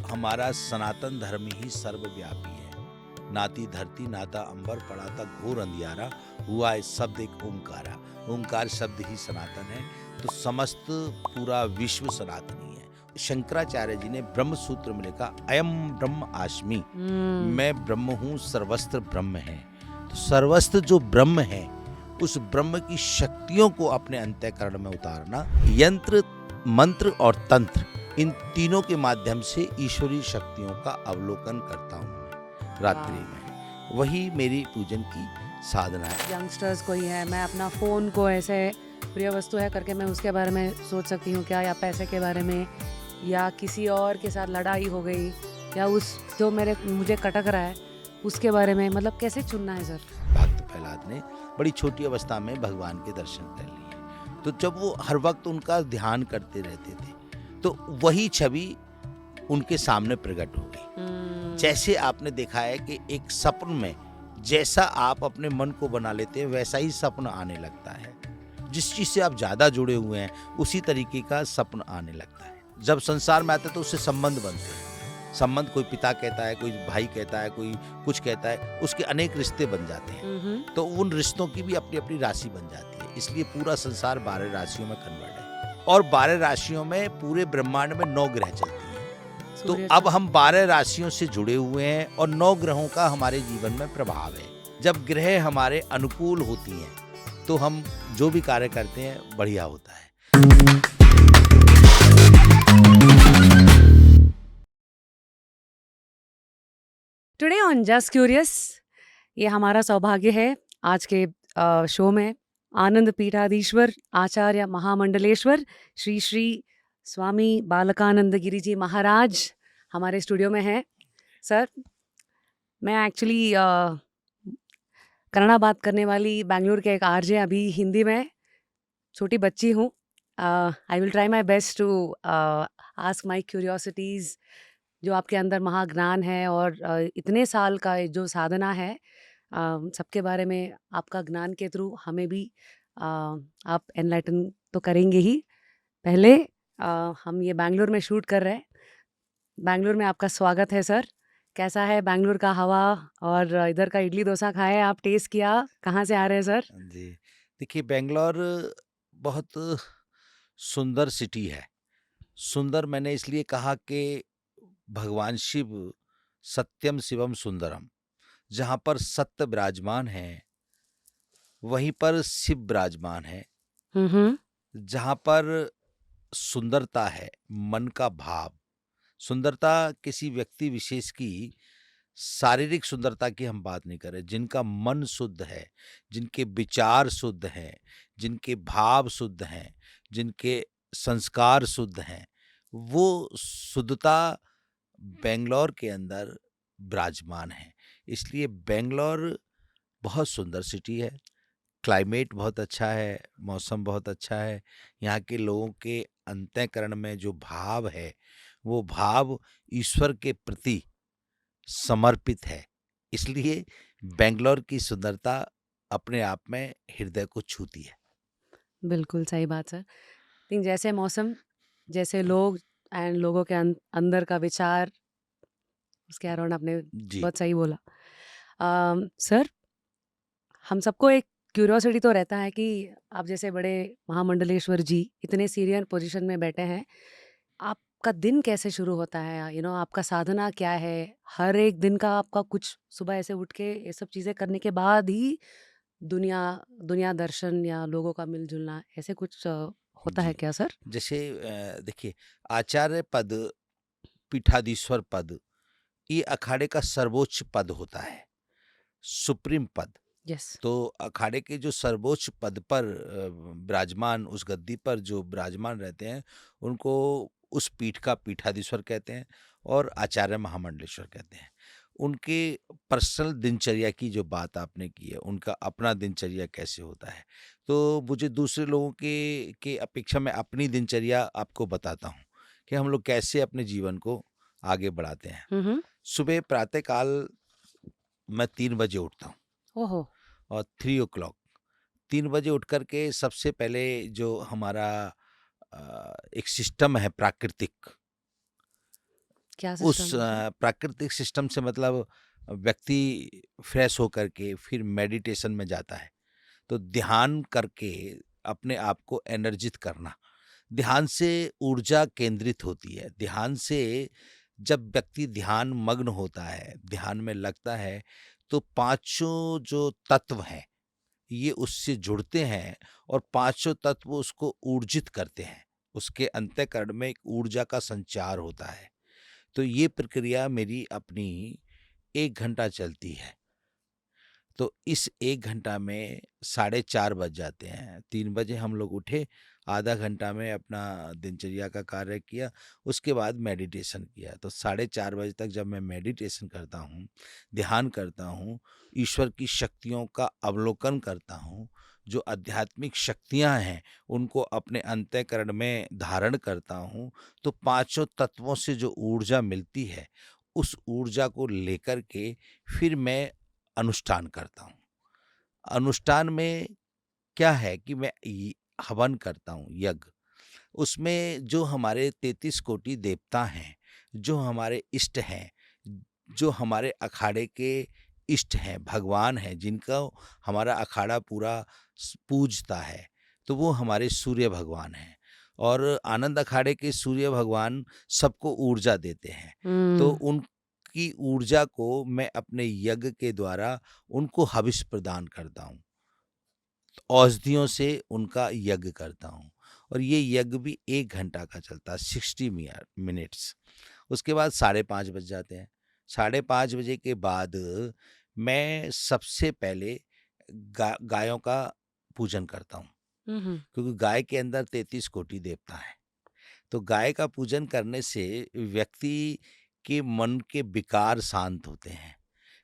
हमारा सनातन धर्म ही सर्वव्यापी है। नाती धरती नाता अंबर पड़ा था घोर अंधियारा, हुआ है शब्द एक ओंकारा। ओंकार शब्द ही सनातन है, तो समस्त पूरा विश्व सनातनी है। शंकराचार्य जी ने ब्रह्म सूत्र में लिखा, अयम ब्रह्म आस्मि, मैं ब्रह्म हूँ, सर्वस्त्र ब्रह्म है। तो सर्वस्त्र जो ब्रह्म है, उस ब्रह्म की शक्तियों को अपने अंतःकरण में उतारना, यंत्र मंत्र और तंत्र, इन तीनों के माध्यम से ईश्वरीय शक्तियों का अवलोकन करता हूँ मैं रात्रि में। वही मेरी पूजन की साधना है। यंगस्टर्स को ही है, मैं अपना फ़ोन को ऐसे प्रिय वस्तु है करके मैं उसके बारे में सोच सकती हूँ क्या, या पैसे के बारे में, या किसी और के साथ लड़ाई हो गई, या उस जो मुझे कटक रहा है उसके बारे में, मतलब कैसे चुनना है सर? भक्त प्रहलाद ने बड़ी छोटी अवस्था में भगवान के दर्शन कर लिए, तो जब वो हर वक्त उनका ध्यान करते रहते थे, तो वही छवि उनके सामने प्रकट हो गई। जैसे आपने देखा है कि एक सपन में जैसा आप अपने मन को बना लेते हैं, वैसा ही सपन आने लगता है। जिस चीज से आप ज्यादा जुड़े हुए हैं, उसी तरीके का सपन आने लगता है। जब संसार में आते हैं तो उससे संबंध बनते हैं। संबंध कोई पिता कहता है, कोई भाई कहता है, कोई कुछ कहता है, उसके अनेक रिश्ते बन जाते हैं। तो उन रिश्तों की भी अपनी अपनी राशि बन जाती है। इसलिए पूरा संसार 12 राशियों में कन्वर्ट है, और 12 राशियों में पूरे ब्रह्मांड में 9 ग्रह चलते हैं। तो अब हम 12 राशियों से जुड़े हुए हैं, और 9 ग्रहों का हमारे जीवन में प्रभाव है। जब ग्रह हमारे अनुकूल होती हैं, तो हम जो भी कार्य करते हैं बढ़िया होता है। टुडे ऑन जस्ट क्यूरियस, ये हमारा सौभाग्य है आज के शो में आनंद पीठाधीश्वर आचार्य महामंडलेश्वर श्री श्री स्वामी बालकानंद गिरी जी महाराज हमारे स्टूडियो में हैं। सर, मैं एक्चुअली कन्नड़ा बात करने वाली बैंगलोर के एक आरजे, अभी हिंदी में छोटी बच्ची हूँ। I will try my best to ask my curiosities, जो आपके अंदर महाज्ञान है और इतने साल का जो साधना है, सबके बारे में आपका ज्ञान के थ्रू हमें भी आप एनलाइटन तो करेंगे ही। पहले हम ये बैंगलोर में शूट कर रहे हैं। बैंगलोर में आपका स्वागत है सर। कैसा है बैंगलोर का हवा, और इधर का इडली डोसा खाए आप, टेस्ट किया? कहाँ से आ रहे हैं सर? जी, देखिए, बेंगलोर बहुत सुंदर सिटी है। सुंदर मैंने इसलिए कहा कि भगवान शिव सत्यम शिवम सुंदरम, जहाँ पर सत्य विराजमान है, वहीं पर शिव विराजमान है। जहाँ पर सुंदरता है, मन का भाव, सुंदरता किसी व्यक्ति विशेष की शारीरिक सुंदरता की हम बात नहीं कर रहे। जिनका मन शुद्ध है, जिनके विचार शुद्ध हैं, जिनके भाव शुद्ध हैं, जिनके संस्कार शुद्ध हैं, वो शुद्धता बेंगलोर के अंदर विराजमान है। इसलिए बेंगलोर बहुत सुंदर सिटी है। क्लाइमेट बहुत अच्छा है, मौसम बहुत अच्छा है। यहाँ के लोगों के अंतःकरण में जो भाव है, वो भाव ईश्वर के प्रति समर्पित है। इसलिए बेंगलोर की सुंदरता अपने आप में हृदय को छूती है। बिल्कुल सही बात सर। थिंक जैसे मौसम, जैसे लोग एंड लोगों के अंदर का विचार, उसके अराउंड आपने जी। बहुत सही बोला। सर, हम सबको एक क्यूरियोसिटी तो रहता है कि आप जैसे बड़े महामंडलेश्वर जी इतने सीनियर पोजीशन में बैठे हैं, आपका दिन कैसे शुरू होता है? आपका साधना क्या है? हर एक दिन का आपका कुछ सुबह ऐसे उठ के ये सब चीज़ें करने के बाद ही दुनिया दुनिया दर्शन या लोगों का मिल-जुलना, ऐसे कुछ होता है जी, क्या सर? जैसे देखिए, आचार्य पद, पीठाधीश्वर पद, ये अखाड़े का सर्वोच्च पद होता है, सुप्रीम पद। यस। तो अखाड़े के जो सर्वोच्च पद पर विराजमान, उस गद्दी पर जो विराजमान रहते हैं, उनको उस पीठ का पीठाधीश्वर कहते हैं, और आचार्य महामंडलेश्वर कहते हैं। उनके पर्सनल दिनचर्या की जो बात आपने की है, उनका अपना दिनचर्या कैसे होता है, तो मुझे दूसरे लोगों के अपेक्षा मैं अपनी दिनचर्या आपको बताता हूँ कि हम लोग कैसे अपने जीवन को आगे बढ़ाते हैं। हुँ। सुबह प्रातःकाल मैं 3 बजे उठता हूँ, ओहो! और 3 o'clock 3 बजे उठ कर के सबसे पहले जो हमारा एक सिस्टम है प्राकृतिक, क्या उस सिस्टम है सर? प्राकृतिक सिस्टम से मतलब व्यक्ति फ्रेश होकर के फिर मेडिटेशन में जाता है। तो ध्यान करके अपने आप को एनर्जित करना, ध्यान से ऊर्जा केंद्रित होती है। ध्यान से जब व्यक्ति ध्यान मग्न होता है, ध्यान में लगता है, तो पांचों जो तत्व हैं ये उससे जुड़ते हैं और पांचों तत्व उसको ऊर्जित करते हैं। उसके अंतःकरण में एक ऊर्जा का संचार होता है। तो ये प्रक्रिया मेरी अपनी 1 घंटा चलती है। तो इस 1 घंटा में 4:30 बज जाते हैं। 3 बजे हम लोग उठे, आधा घंटा में अपना दिनचर्या का कार्य किया, उसके बाद मेडिटेशन किया। तो 4:30 बजे तक जब मैं मेडिटेशन करता हूँ, ध्यान करता हूँ, ईश्वर की शक्तियों का अवलोकन करता हूँ, जो आध्यात्मिक शक्तियाँ हैं, उनको अपने अंतःकरण में धारण करता हूँ, तो पाँचों तत्वों से जो ऊर्जा मिलती है, उस ऊर्जा को लेकर के फिर मैं अनुष्ठान करता हूँ। अनुष्ठान में क्या है कि मैं हवन करता हूँ, यज्ञ। उसमें जो हमारे 33 कोटि देवता हैं, जो हमारे इष्ट हैं, जो हमारे अखाड़े के इष्ट हैं, भगवान हैं, जिनका हमारा अखाड़ा पूरा पूजता है, तो वो हमारे सूर्य भगवान हैं। और आनंद अखाड़े के सूर्य भगवान सबको ऊर्जा देते हैं। तो हुँ। उनकी ऊर्जा को मैं अपने यज्ञ के द्वारा उनको हविष प्रदान करता हूँ। औषधियों से उनका यज्ञ करता हूँ और ये यज्ञ भी 1 घंटा का चलता है, 60 मिनट्स। उसके बाद 5:30 बज जाते हैं। 5:30 बजे के बाद मैं सबसे पहले गायों का पूजन करता हूँ, हुँ, हुँ। क्योंकि गाय के अंदर 33 कोटि देवता है। तो गाय का पूजन करने से व्यक्ति के मन के विकार शांत होते हैं।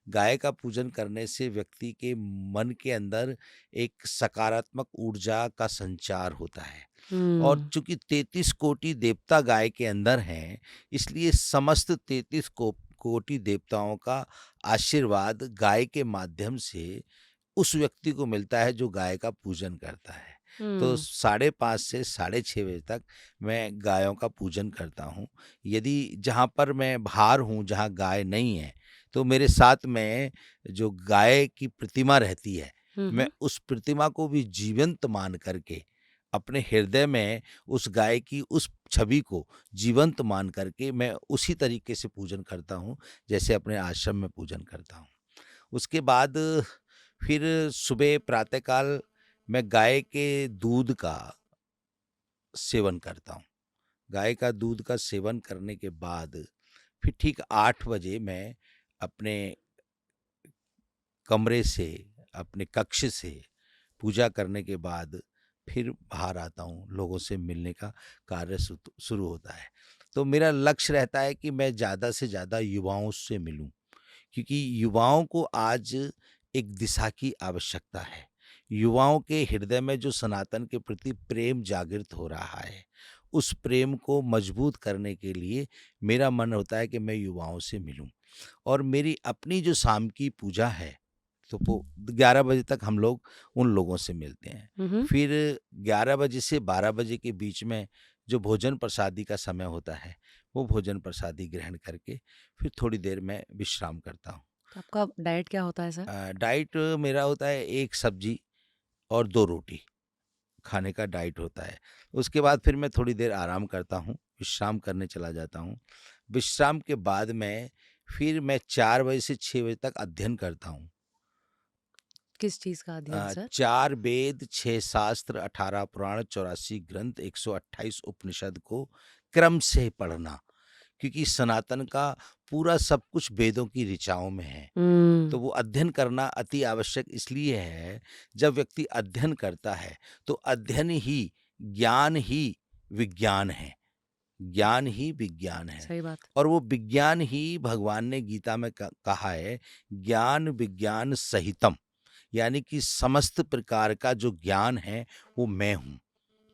गाय का पूजन करने से व्यक्ति के मन के अंदर एक सकारात्मक ऊर्जा का संचार होता है। और हुँ। चूंकि 33 कोटि देवता गाय के अंदर हैं, इसलिए समस्त 33 कोटि देवताओं का आशीर्वाद गाय के माध्यम से उस व्यक्ति को मिलता है जो गाय का पूजन करता है। तो हुँ। 5:30 से 6:30 बजे तक मैं गायों का पूजन करता हूँ। यदि जहाँ पर मैं बाहर हूँ, जहाँ गाय नहीं है, तो मेरे साथ में जो गाय की प्रतिमा रहती है, हुँ, मैं हुँ। उस प्रतिमा को भी जीवंत मान करके अपने हृदय में उस गाय की उस छवि को जीवंत मान करके मैं उसी तरीके से पूजन करता हूँ, जैसे अपने आश्रम में पूजन करता हूँ। उसके बाद फिर सुबह प्रातःकाल मैं गाय के दूध का सेवन करता हूँ। गाय का दूध का सेवन करने के बाद फिर ठीक 8 बजे मैं अपने कमरे से, अपने कक्ष से पूजा करने के बाद फिर बाहर आता हूँ, लोगों से मिलने का कार्य शुरू होता है। तो मेरा लक्ष्य रहता है कि मैं ज़्यादा से ज़्यादा युवाओं से मिलूं, क्योंकि युवाओं को आज एक दिशा की आवश्यकता है। युवाओं के हृदय में जो सनातन के प्रति प्रेम जागृत हो रहा है, उस प्रेम को मजबूत करने के लिए मेरा मन होता है कि मैं युवाओं से मिलूं। और मेरी अपनी जो शाम की पूजा है, तो वो 11 बजे तक हम लोग उन लोगों से मिलते हैं। हुँ, हुँ। फिर 11 बजे से 12 बजे के बीच में जो भोजन प्रसादी का समय होता है, वो भोजन प्रसादी ग्रहण करके फिर थोड़ी देर मैं विश्राम करता हूँ। तो आपका डाइट क्या होता है सर? डाइट मेरा होता है 1 सब्जी और 2 रोटी खाने का डाइट होता है। उसके बाद फिर मैं थोड़ी देर आराम करता हूँ, विश्राम करने चला जाता हूँ। विश्राम के बाद फिर मैं 4 बजे से 6 बजे तक अध्ययन करता हूँ। किस चीज़ का अध्ययन सर? 4 वेद, 6 शास्त्र, 18 पुराण, 84 ग्रंथ, 128 उपनिषद को क्रम से पढ़ना, क्योंकि सनातन का पूरा सब कुछ वेदों की ऋचाओं में है। हुँ। तो वो अध्ययन करना अति आवश्यक इसलिए है, जब व्यक्ति अध्ययन करता है, तो अध्ययन ही, ज्ञान ही विज्ञान है। ज्ञान ही विज्ञान है। सही बात। और वो विज्ञान ही भगवान ने गीता में कहा है, ज्ञान विज्ञान सहितम, यानी कि समस्त प्रकार का जो ज्ञान है वो मैं हूँ।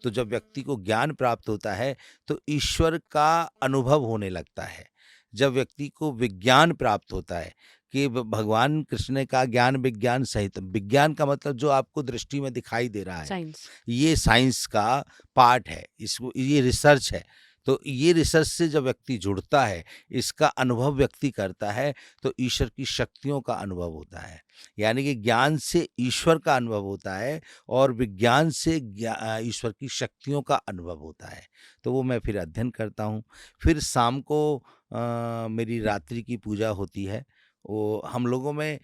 तो जब व्यक्ति को ज्ञान प्राप्त होता है, तो ईश्वर का अनुभव होने लगता है। जब व्यक्ति को विज्ञान प्राप्त होता है कि भगवान कृष्ण ने कहा ज्ञान विज्ञान सहित, विज्ञान का मतलब जो आपको दृष्टि में दिखाई दे रहा है, साइंस। ये साइंस का पार्ट है, इसको ये रिसर्च है। तो ये रिसर्च से जब व्यक्ति जुड़ता है, इसका अनुभव व्यक्ति करता है, तो ईश्वर की शक्तियों का अनुभव होता है। यानी कि ज्ञान से ईश्वर का अनुभव होता है और विज्ञान से ईश्वर की शक्तियों का अनुभव होता है। तो वो मैं फिर अध्ययन करता हूँ। फिर शाम को मेरी रात्रि की पूजा होती है। वो हम लोगों में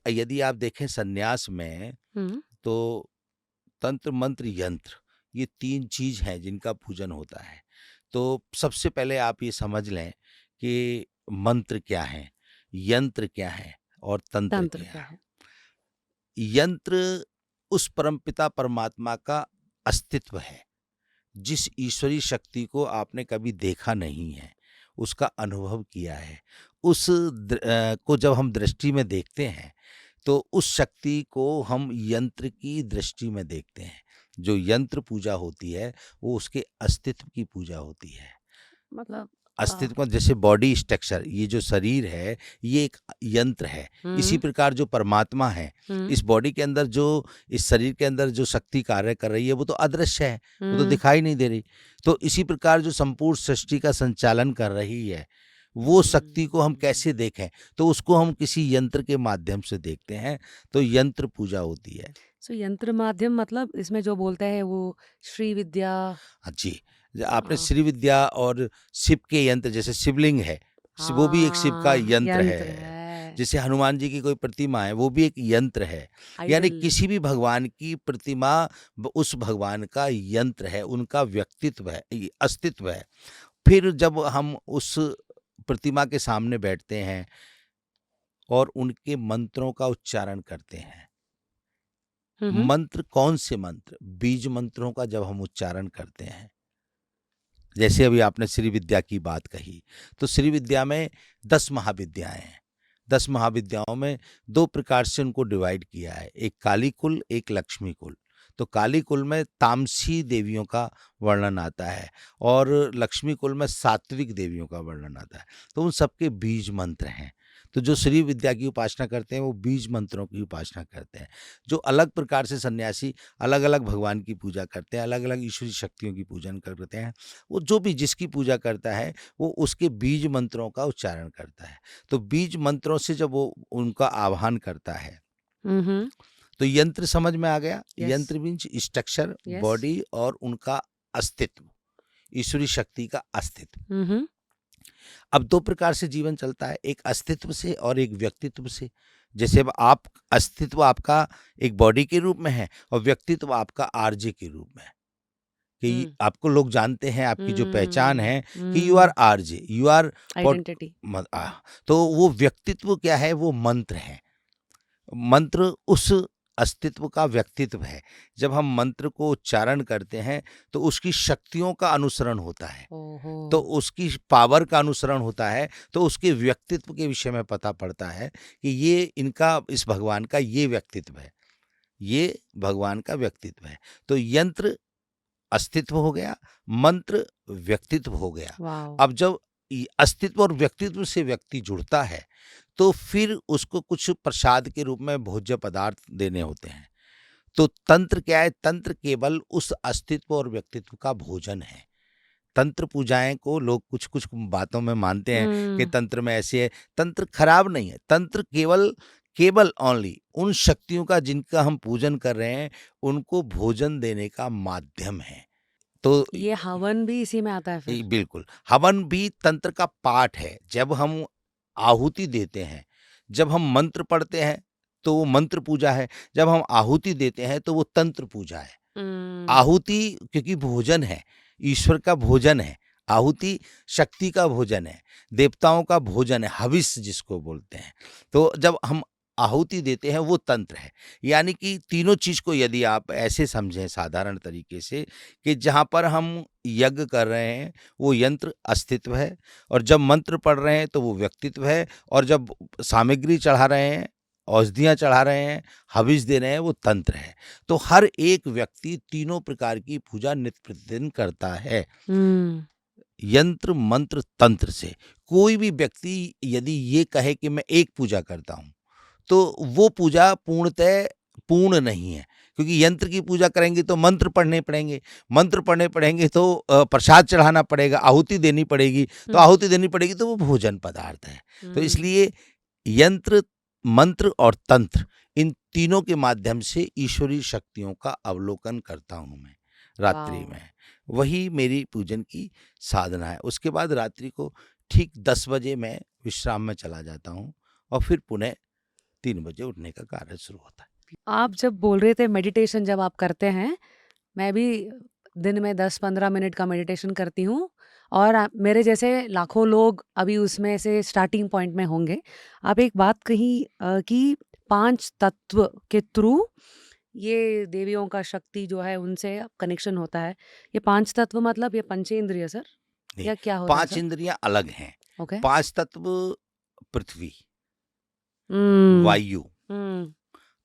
यदि आप देखें सन्यास में, हुँ। तो तंत्र, मंत्र, यंत्र, ये 3 चीज़ हैं जिनका पूजन होता है। तो सबसे पहले आप ये समझ लें कि मंत्र क्या हैं, यंत्र क्या हैं और तंत्र तंत्र क्या क्या है। है? यंत्र उस परमपिता परमात्मा का अस्तित्व है, जिस ईश्वरीय शक्ति को आपने कभी देखा नहीं है, उसका अनुभव किया है। को जब हम दृष्टि में देखते हैं, तो उस शक्ति को हम यंत्र की दृष्टि में देखते हैं। जो यंत्र पूजा होती है, वो उसके अस्तित्व की पूजा होती है। मतलब अस्तित्व का, जैसे बॉडी स्ट्रक्चर, ये जो शरीर है, ये एक यंत्र है। इसी हुँ, प्रकार जो परमात्मा है, हुँ, इस बॉडी के अंदर जो, इस शरीर के अंदर जो शक्ति कार्य कर रही है, वो तो अदृश्य है, वो तो हुँ, दिखाई नहीं दे रही। तो इसी प्रकार जो संपूर्ण सृष्टि का संचालन कर रही है, वो शक्ति को हम हुँ। कैसे देखें? तो उसको हम किसी यंत्र के माध्यम से देखते हैं, तो यंत्र पूजा होती है। सो यंत्र माध्यम मतलब इसमें जो बोलते हैं वो श्री विद्या हाँ जी, आपने अ, श्री विद्या और शिव के यंत्र, जैसे शिवलिंग है, वो भी एक शिव का हाँ, यंत्र यंत्र है। है। जैसे हनुमान जी की कोई प्रतिमा है, वो भी एक यंत्र है। यानी आइडल किसी भी भगवान की प्रतिमा उस भगवान का यंत्र है, उनका व्यक्तित्व है, अस्तित्व है। फिर जब हम उस प्रतिमा के सामने बैठते हैं और उनके मंत्रों का उच्चारण करते हैं, हुँ, हुँ। मंत्र कौन से मंत्र? बीज मंत्रों का जब हम उच्चारण करते हैं, जैसे अभी आपने श्री विद्या की बात कही, तो श्री विद्या में 10 महाविद्याएं हैं। 10 महाविद्याओं में 2 प्रकार से उनको डिवाइड किया है, एक काली कुल, एक लक्ष्मी कुल। तो काली कुल में तामसी देवियों का वर्णन आता है और लक्ष्मी कुल में सात्विक देवियों का वर्णन आता है। तो उन सबके बीज मंत्र हैं। तो जो श्री विद्या की उपासना करते हैं, वो बीज मंत्रों की उपासना करते हैं। जो अलग प्रकार से सन्यासी अलग-अलग भगवान की पूजा करते हैं, अलग-अलग ईश्वरीय शक्तियों की पूजन करते हैं, वो जो भी जिसकी पूजा करता है, वो उसके बीज मंत्रों का उच्चारण करता है। तो बीज मंत्रों से जब वो उनका आह्वान करता है, हुँ, हुँ। तो यंत्र समझ में आ गया। यस, यंत्र मीन्स स्ट्रक्चर, यस। बॉडी और उनका अस्तित्व, ईश्वरीय शक्ति का अस्तित्व। हुँ, हुँ। अब 2 प्रकार से जीवन चलता है, एक अस्तित्व से और एक व्यक्तित्व से। जैसे अब आप, अस्तित्व आपका एक बॉडी के रूप में है और व्यक्तित्व आपका आरजे के रूप में है। कि हुँ, आपको लोग जानते हैं, आपकी जो पहचान हुँ, है कि यू आर हुँ। RJ, you are what identity. तो वो व्यक्तित्व क्या है? वो मंत्र है। मंत्र उस अस्तित्व का व्यक्तित्व है। जब हम मंत्र को उच्चारण करते हैं, तो उसकी शक्तियों का अनुसरण होता है। ओहो! तो उसकी पावर का अनुसरण होता है, तो उसके व्यक्तित्व के विषय में पता पड़ता है कि ये इनका, इस भगवान का ये व्यक्तित्व है, ये भगवान का व्यक्तित्व है। तो यंत्र अस्तित्व हो गया, मंत्र व्यक्तित्व हो गया। वॉव! अब जब अस्तित्व और व्यक्तित्व से व्यक्ति जुड़ता है, तो फिर उसको कुछ प्रसाद के रूप में भोज्य पदार्थ देने होते हैं। तो तंत्र क्या है? तंत्र केवल उस अस्तित्व और व्यक्तित्व का भोजन है। तंत्र पूजाएं को लोग कुछ कुछ बातों में मानते हैं कि हुँ, तंत्र में ऐसे है। तंत्र खराब नहीं है। तंत्र केवल केवल ओनली उन शक्तियों का जिनका हम पूजन कर रहे हैं, उनको भोजन देने का माध्यम है। तो ये हवन भी इसी में आता है फिर? बिल्कुल, हवन भी तंत्र का पार्ट है। जब हम आहुति देते हैं, जब हम मंत्र पढ़ते हैं, तो वो मंत्र पूजा है। जब हम आहुति देते हैं, तो वो तंत्र पूजा है। हुँ, आहुति क्योंकि भोजन है, ईश्वर का भोजन है। आहुति शक्ति का भोजन है, देवताओं का भोजन है, हविष्य जिसको बोलते हैं। तो जब हम आहुति देते हैं, वो तंत्र है। यानी कि तीनों चीज़ को यदि आप ऐसे समझें साधारण तरीके से, कि जहाँ पर हम यज्ञ कर रहे हैं, वो यंत्र अस्तित्व है, और जब मंत्र पढ़ रहे हैं, तो वो व्यक्तित्व है, और जब सामग्री चढ़ा रहे हैं, औषधियाँ चढ़ा रहे हैं, हविष्य दे रहे हैं, वो तंत्र है। तो हर एक व्यक्ति तीनों प्रकार की पूजा नित्य प्रतिदिन करता है, हुँ, यंत्र मंत्र तंत्र से। कोई भी व्यक्ति यदि ये कहे कि मैं एक पूजा करता हूँ, तो वो पूजा पूर्णतः पूर्ण नहीं है, क्योंकि यंत्र की पूजा करेंगे तो मंत्र पढ़ने पड़ेंगे, मंत्र पढ़ने पड़ेंगे तो प्रसाद चढ़ाना पड़ेगा, आहुति देनी पड़ेगी, तो हुँ, आहुति देनी पड़ेगी तो वो भोजन पदार्थ है। तो हुँ, इसलिए यंत्र, मंत्र और तंत्र, इन तीनों के माध्यम से ईश्वरीय शक्तियों का अवलोकन करता हूँ मैं रात्रि वाओ! में। वही मेरी पूजन की साधना है। उसके बाद रात्रि को ठीक 10 बजे मैं विश्राम में चला जाता हूँ और फिर पुनः 3 बजे उठने का कार्य शुरू होता है। आप जब बोल रहे थे मेडिटेशन जब आप करते हैं, मैं भी दिन में 10-15 मिनट का मेडिटेशन करती हूँ और मेरे जैसे लाखों लोग अभी उसमें से स्टार्टिंग पॉइंट में होंगे। आप एक बात कही कि 5 तत्व के थ्रू ये देवियों का शक्ति जो है उनसे कनेक्शन होता है। ये 5 तत्व मतलब ये पंचेंद्रिय सर? नहीं, या क्या होता है 5 सर? इंद्रियाँ अलग हैं। ओके। 5 तत्व पृथ्वी, हुँ, वायु, हुँ,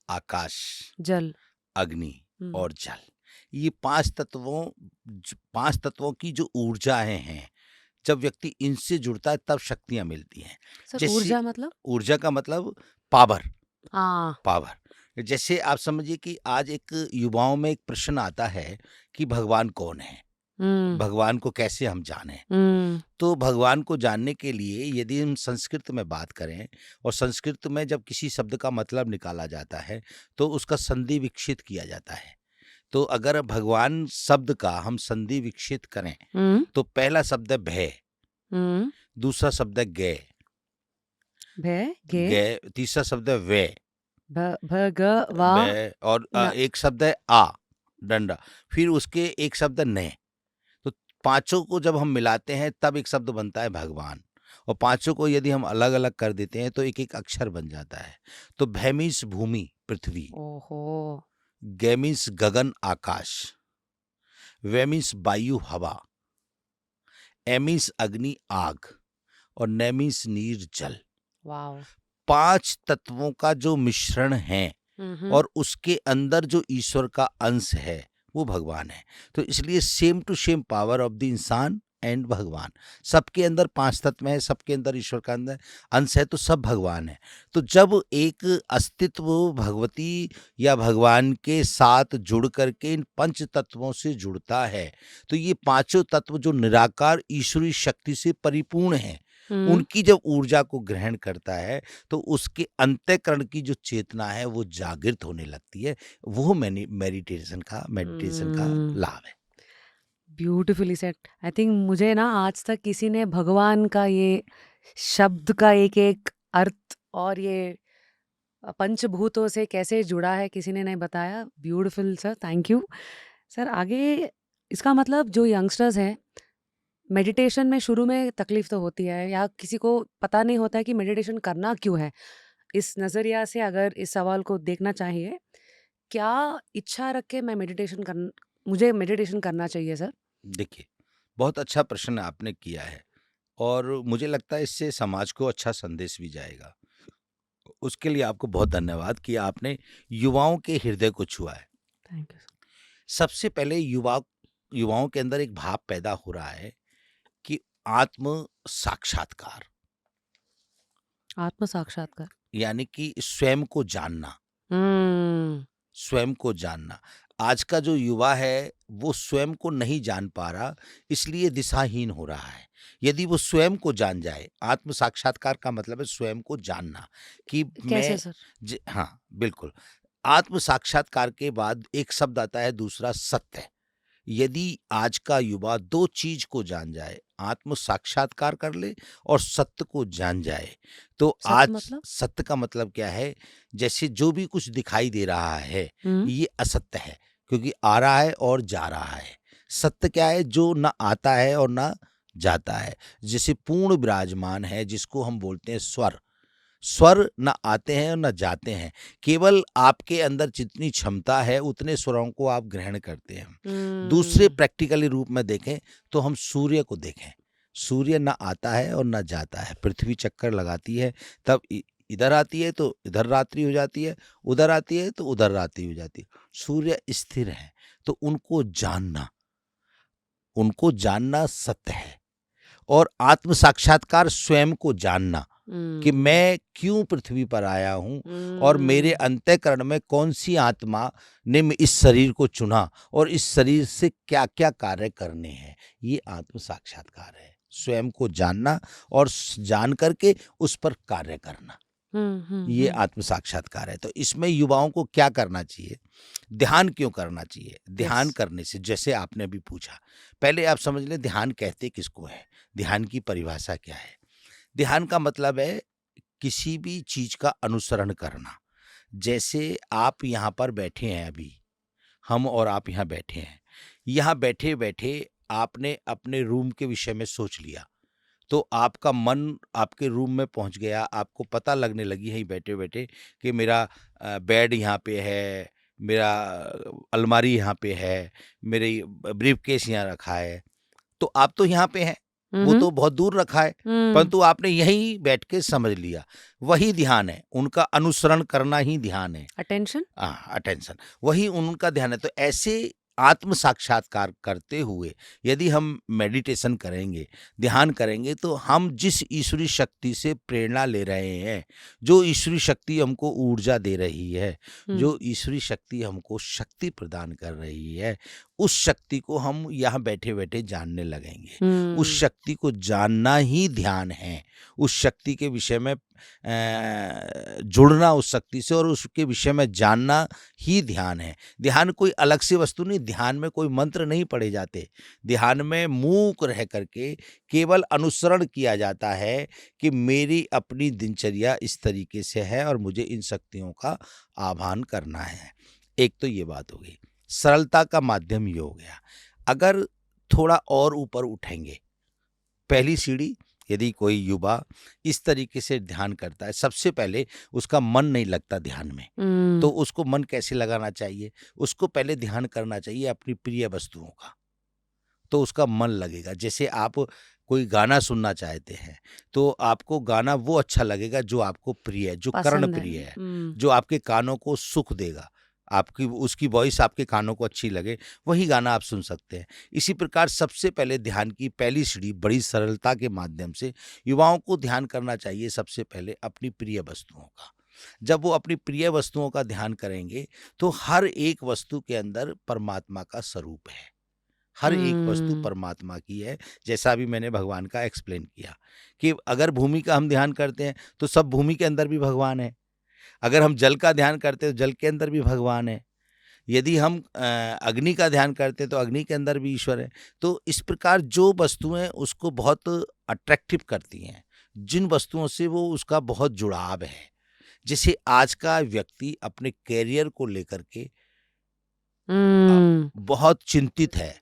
आकाश, जल। अग्नि हुँ, और जल। ये 5 तत्वों की जो ऊर्जाएँ हैं, जब व्यक्ति इनसे जुड़ता है तब शक्तियाँ मिलती हैं। सर जैसे ऊर्जा मतलब? ऊर्जा का मतलब पावर, हाँ। पावर। जैसे आप समझिए कि आज एक युवाओं में एक प्रश्न आता है कि भगवान कौन है? हुँ, भगवान को कैसे हम जानें? हुँ, तो भगवान को जानने के लिए यदि हम संस्कृत में बात करें और संस्कृत में जब किसी शब्द का मतलब निकाला जाता है, तो उसका संधि विकसित किया जाता है। तो अगर भगवान शब्द का हम संधि विकसित करें, हुँ, तो पहला शब्द है भय, हुँ। दूसरा शब्द है गय, भय, गे, तीसरा शब्द है वै, भ भगवा वै और न एक शब्द है डंडा, फिर उसके एक शब्द है नय। तो पाँचों को जब हम मिलाते हैं तब एक शब्द बनता है भगवान, और पाँचों को यदि हम अलग-अलग कर देते हैं तो एक-एक अक्षर बन जाता है। तो भय मीन्स भूमि, पृथ्वी, ओहो! गय मीन्स गगन, आकाश, वै मीन्स वायु, हवा, ए मीन्स अग्नि, आग और न मीन्स नीर, जल। वॉव! 5 तत्वों का जो मिश्रण है हुँ, हुँ। और उसके अंदर जो ईश्वर का अंश है, वो भगवान है। तो इसलिए same to same power of the इंसान एंड भगवान। सबके अंदर 5 तत्व हैं, सबके अंदर ईश्वर का अंदर अंश है, तो सब भगवान है। तो जब एक अस्तित्व भगवती या भगवान के साथ जुड़ करके इन पंच तत्वों से जुड़ता है, तो ये पाँचों तत्व जो निराकार ईश्वरीय शक्ति से परिपूर्ण हैं, हुँ, उनकी जब ऊर्जा को ग्रहण करता है, तो उसके अंतःकरण की जो चेतना है वो जागृत होने लगती है। वो मेडिटेशन का हुँ। लाभ है। Beautifully said. आई थिंक मुझे ना आज तक किसी ने भगवान का ये शब्द का एक-एक अर्थ और ये पंचभूतों से कैसे जुड़ा है किसी ने नहीं बताया। Beautiful sir, thank you. Sir आगे इसका मतलब जो यंगस्टर्स हैं मेडिटेशन में शुरू में तकलीफ तो होती है या किसी को पता नहीं होता है कि मेडिटेशन करना क्यों है। इस नज़रिया से अगर इस सवाल को देखना चाहिए, क्या इच्छा रख के मैं मुझे मेडिटेशन करना चाहिए सर? देखिए, बहुत अच्छा प्रश्न आपने किया है और मुझे लगता है इससे समाज को अच्छा संदेश भी जाएगा। उसके लिए आपको बहुत धन्यवाद कि आपने युवाओं के हृदय को छुआ है। Thank you sir. सबसे पहले युवाओं के अंदर एक भाव पैदा हो रहा है कि आत्म साक्षात्कार, आत्म साक्षात्कार। यानी कि स्वयं को जानना। हुँ, स्वयं को जानना। आज का जो युवा है वो स्वयं को नहीं जान पा रहा, इसलिए दिशाहीन हो रहा है। यदि वो स्वयं को जान जाए, आत्म साक्षात्कार का मतलब है स्वयं को जानना कि कैसे मैं सर? हाँ, बिल्कुल। आत्म साक्षात्कार के बाद एक शब्द आता है दूसरा, सत्य। यदि आज का युवा 2 चीज को जान जाए, आत्म साक्षात्कार कर ले और सत्य को जान जाए, तो सत्य आज मतलब? सत्य का मतलब क्या है? जैसे जो भी कुछ दिखाई दे रहा है, हुँ, ये असत्य है, क्योंकि आ रहा है और जा रहा है। सत्य क्या है? जो ना आता है और ना जाता है। जैसे पूर्ण विराजमान है, जिसको हम बोलते हैं स्वर। स्वर ना आते हैं और ना जाते हैं, केवल आपके अंदर जितनी क्षमता है उतने स्वरों को आप ग्रहण करते हैं। दूसरे हुँ, प्रैक्टिकली रूप में देखें तो हम सूर्य को देखें, सूर्य ना आता है और ना जाता है, पृथ्वी चक्कर लगाती है, तब इधर आती है तो इधर रात्रि हो जाती है, उधर आती है तो उधर रात्रि हो जाती है। सूर्य स्थिर है, तो उनको जानना सत्य है। और आत्म साक्षात्कार स्वयं को जानना, कि हुँ, मैं क्यों पृथ्वी पर आया हूँ और मेरे हुँ, अंतःकरण में कौन-सी आत्मा ने इस शरीर को चुना और इस शरीर से क्या-क्या कार्य करने हैं। ये आत्म साक्षात्कार है। स्वयं को जानना और जान करके उस पर कार्य करना। हुँ, हुँ, ये हुँ। आत्म साक्षात्कार है। तो इसमें युवाओं को क्या करना चाहिए? ध्यान क्यों करना चाहिए? ध्यान यस। करने से जैसे आपने अभी पूछा, पहले आप समझ लें ध्यान कहते किसको हैं? ध्यान की परिभाषा क्या है? ध्यान का मतलब है किसी भी चीज़ का अनुसरण करना। जैसे आप यहाँ पर बैठे हैं अभी, हम और आप यहाँ बैठे हैं। यहाँ बैठे-बैठे आपने अपने रूम के विषय में सोच लिया। तो आपका मन आपके रूम में पहुँच गया, आपको पता लगने लगी यहीं बैठे-बैठे कि मेरा बेड यहाँ पे है, मेरा अलमारी यहाँ पे है, मेरी ब्रीफ़केस यहाँ रखा है। तो आप तो यहाँ पे हैं, हुँ, वो हुँ, तो बहुत दूर रखा है, हुँ। परंतु आपने यहीं बैठ के समझ लिया। वही ध्यान है, उनका अनुसरण करना ही ध्यान है। अटेंशन? अटेंशन वही उनका ध्यान है। तो ऐसे आत्म साक्षात्कार करते हुए यदि हम मेडिटेशन करेंगे, ध्यान करेंगे, तो हम जिस ईश्वरी शक्ति से प्रेरणा ले रहे हैं, जो ईश्वरी शक्ति हमको ऊर्जा दे रही है, हुँ, जो ईश्वरी शक्ति हमको शक्ति प्रदान कर रही है, उस शक्ति को हम यहाँ बैठे-बैठे जानने लगेंगे। उस हुँ, शक्ति को जानना ही ध्यान है। उस शक्ति के विषय में जुड़ना उस शक्ति से और उसके विषय में जानना ही ध्यान है। ध्यान कोई अलग से वस्तु नहीं, ध्यान में कोई मंत्र नहीं पढ़े जाते। ध्यान में मूक रह करके केवल अनुसरण किया जाता है कि मेरी अपनी दिनचर्या इस तरीके से है और मुझे इन शक्तियों का आह्वान करना है। एक तो ये बात हो गई। सरलता का माध्यम ये हो गया। अगर थोड़ा और ऊपर उठेंगे, पहली सीढ़ी, यदि कोई युवा इस तरीके से ध्यान करता है, सबसे पहले उसका मन नहीं लगता ध्यान में, तो हुँ, उसको मन कैसे लगाना चाहिए? उसको पहले ध्यान करना चाहिए अपनी प्रिय वस्तुओं का, तो उसका मन लगेगा। जैसे आप कोई गाना सुनना चाहते हैं, तो आपको गाना वो अच्छा लगेगा जो आपको प्रिय है, जो कर्ण पसंद है। प्रिय है, हुँ, जो आपके कानों को सुख देगा। आपकी उसकी वॉइस आपके कानों को अच्छी लगे, वही गाना आप सुन सकते हैं। इसी प्रकार सबसे पहले ध्यान की पहली सीढ़ी बड़ी सरलता के माध्यम से युवाओं को ध्यान करना चाहिए सबसे पहले अपनी प्रिय वस्तुओं का। जब वो अपनी प्रिय वस्तुओं का ध्यान करेंगे, तो हर एक वस्तु के अंदर परमात्मा का स्वरूप है। हर एक वस्तु हुँ, परमात्मा की है, जैसा अभी मैंने भगवान का एक्सप्लेन किया कि अगर भूमि का हम ध्यान करते हैं, तो सब भूमि के अंदर भी भगवान है। अगर हम जल का ध्यान करते हैं, तो जल के अंदर भी भगवान है। यदि हम अग्नि का ध्यान करते हैं, तो अग्नि के अंदर भी ईश्वर है। तो इस प्रकार जो वस्तुएँ उसको बहुत अट्रैक्टिव करती हैं, जिन वस्तुओं से वो उसका बहुत जुड़ाव है। जैसे आज का व्यक्ति अपने करियर को लेकर के अ, हुँ, बहुत चिंतित है।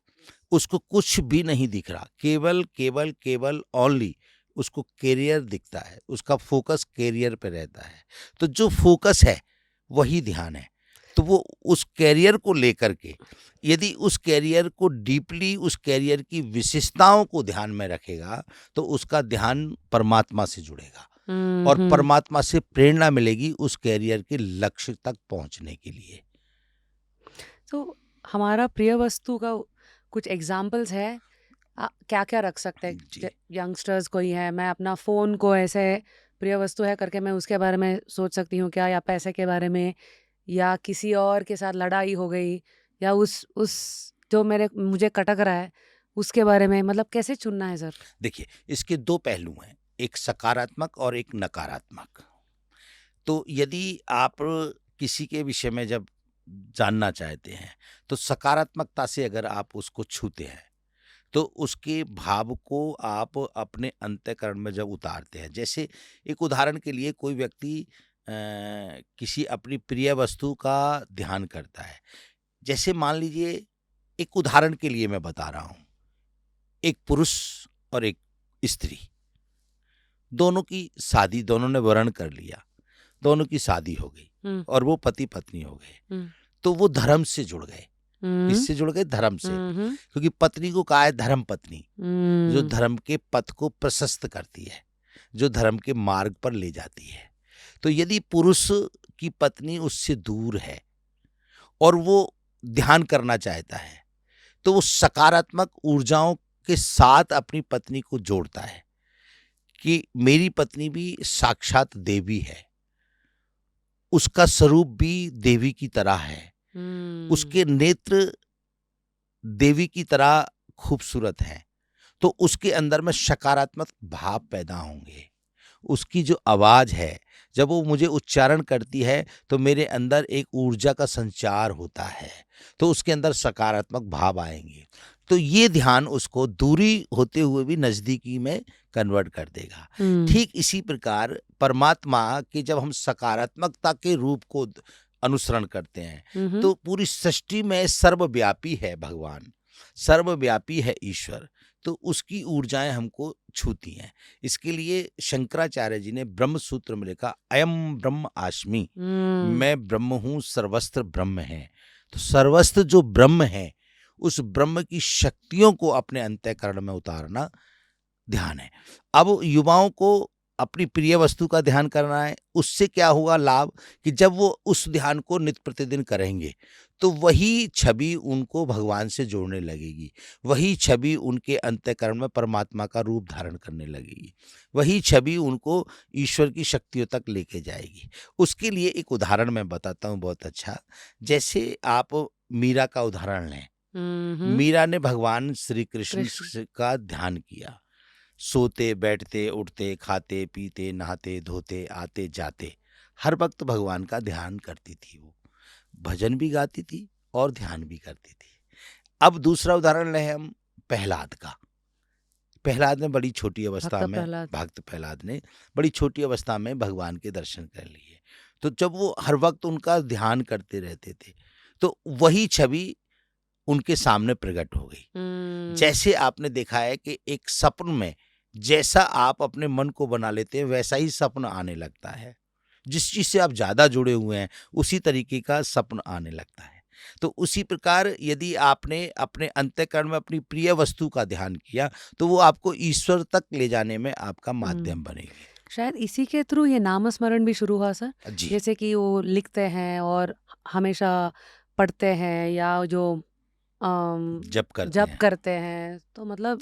उसको कुछ भी नहीं दिख रहा। केवल ओनली उसको करियर दिखता है। उसका फ़ोकस करियर पे रहता है। तो जो फ़ोकस है, वही ध्यान है। तो वो उस करियर को लेकर के यदि उस करियर को डीपली उस करियर की विशेषताओं को ध्यान में रखेगा, तो उसका ध्यान परमात्मा से जुड़ेगा हुँ, और हुँ। परमात्मा से प्रेरणा मिलेगी उस करियर के लक्ष्य तक पहुँचने के लिए। तो हमारा प्रिय वस्तु का कुछ एग्ज़ाम्पल्स है? क्या-क्या रख सकते हैं? ज जी। यंगस्टर्स कोई है, मैं अपना फ़ोन को ऐसे प्रिय वस्तु है करके मैं उसके बारे में सोच सकती हूँ क्या? या पैसे के बारे में या किसी और के साथ लड़ाई हो गई या उस जो मेरे मुझे खटक रहा है, उसके बारे में मतलब कैसे चुनना है सर? देखिए, इसके 2 पहलू हैं, एक सकारात्मक और एक नकारात्मक। तो यदि आप किसी के विषय में जब जानना चाहते हैं, तो सकारात्मकता से अगर आप उसको छूते हैं, तो उसके भाव को आप अपने अंतःकरण में जब उतारते हैं, जैसे एक उदाहरण के लिए कोई व्यक्ति किसी अपनी प्रिय वस्तु का ध्यान करता है। जैसे मान लीजिए, एक उदाहरण के लिए मैं बता रहा हूँ, एक पुरुष और एक स्त्री, दोनों की शादी, दोनों ने वर्ण कर लिया, दोनों की शादी हो गई हुँ, और वो पति-पत्नी हो गए। हुँ, तो वो धर्म से जुड़ गए। हुँ, किससे जुड़ गए? धर्म से। हुँ, हुँ, क्योंकि पत्नी को कहा है धर्म पत्नी, जो हुँ, धर्म के पथ को प्रशस्त करती है, जो धर्म के मार्ग पर ले जाती है। तो यदि पुरुष की पत्नी उससे दूर है और वो ध्यान करना चाहता है, तो वो सकारात्मक ऊर्जाओं के साथ अपनी पत्नी को जोड़ता है कि मेरी पत्नी भी साक्षात देवी है, उसका स्वरूप भी देवी की तरह है, उसके नेत्र देवी की तरह खूबसूरत हैं, तो उसके अंदर में सकारात्मक भाव पैदा होंगे। उसकी जो आवाज़ है, जब वो मुझे उच्चारण करती है तो मेरे अंदर एक ऊर्जा का संचार होता है, तो उसके अंदर सकारात्मक भाव आएँगे। तो ये ध्यान उसको दूरी होते हुए भी नज़दीकी में कन्वर्ट कर देगा। ठीक इसी प्रकार परमात्मा के जब हम सकारात्मकता के रूप को अनुसरण करते हैं, तो पूरी सृष्टि में सर्वव्यापी है भगवान, सर्वव्यापी है ईश्वर, तो उसकी ऊर्जाएं हमको छूती हैं। इसके लिए शंकराचार्य जी ने ब्रह्म सूत्र में लिखा, अयम ब्रह्म आस्मि, मैं ब्रह्म हूँ, सर्वस्त्र ब्रह्म है। तो सर्वस्त्र जो ब्रह्म है, उस ब्रह्म की शक्तियों को अपने अंतःकरण में उतारना ध्यान है। अब युवाओं को अपनी प्रिय वस्तु का ध्यान करना है। उससे क्या होगा लाभ, कि जब वो उस ध्यान को नित्य प्रतिदिन करेंगे तो वही छवि उनको भगवान से जोड़ने लगेगी, वही छवि उनके अंतःकरण में परमात्मा का रूप धारण करने लगेगी, वही छवि उनको ईश्वर की शक्तियों तक लेके जाएगी। उसके लिए एक उदाहरण मैं बताता हूँ बहुत अच्छा। जैसे आप मीरा का उदाहरण लें। मीरा ने भगवान श्री कृष्ण का ध्यान किया, सोते बैठते उठते खाते पीते नहाते धोते आते जाते हर वक्त भगवान का ध्यान करती थी। वो भजन भी गाती थी और ध्यान भी करती थी। अब दूसरा उदाहरण लें हम प्रहलाद का। प्रहलाद ने बड़ी छोटी अवस्था में, भक्त प्रहलाद ने बड़ी छोटी अवस्था में भगवान के दर्शन कर लिए। तो जब वो हर वक्त उनका ध्यान करते रहते थे तो वही छवि उनके सामने प्रकट हो गई। जैसे आपने देखा है कि एक सपन में जैसा आप अपने मन को बना लेते हैं वैसा ही सपन आने लगता है। जिस चीज से आप ज्यादा जुड़े हुए हैं उसी तरीके का सपन आने लगता है। तो उसी प्रकार यदि आपने अपने अंतःकरण में अपनी प्रिय वस्तु का ध्यान किया तो वो आपको ईश्वर तक ले जाने में आपका माध्यम बनेगी। शायद इसी के थ्रू ये नामस्मरण भी शुरू हुआ सर। जी, जैसे कि वो लिखते हैं और हमेशा पढ़ते हैं, या जो जप करते हैं, तो मतलब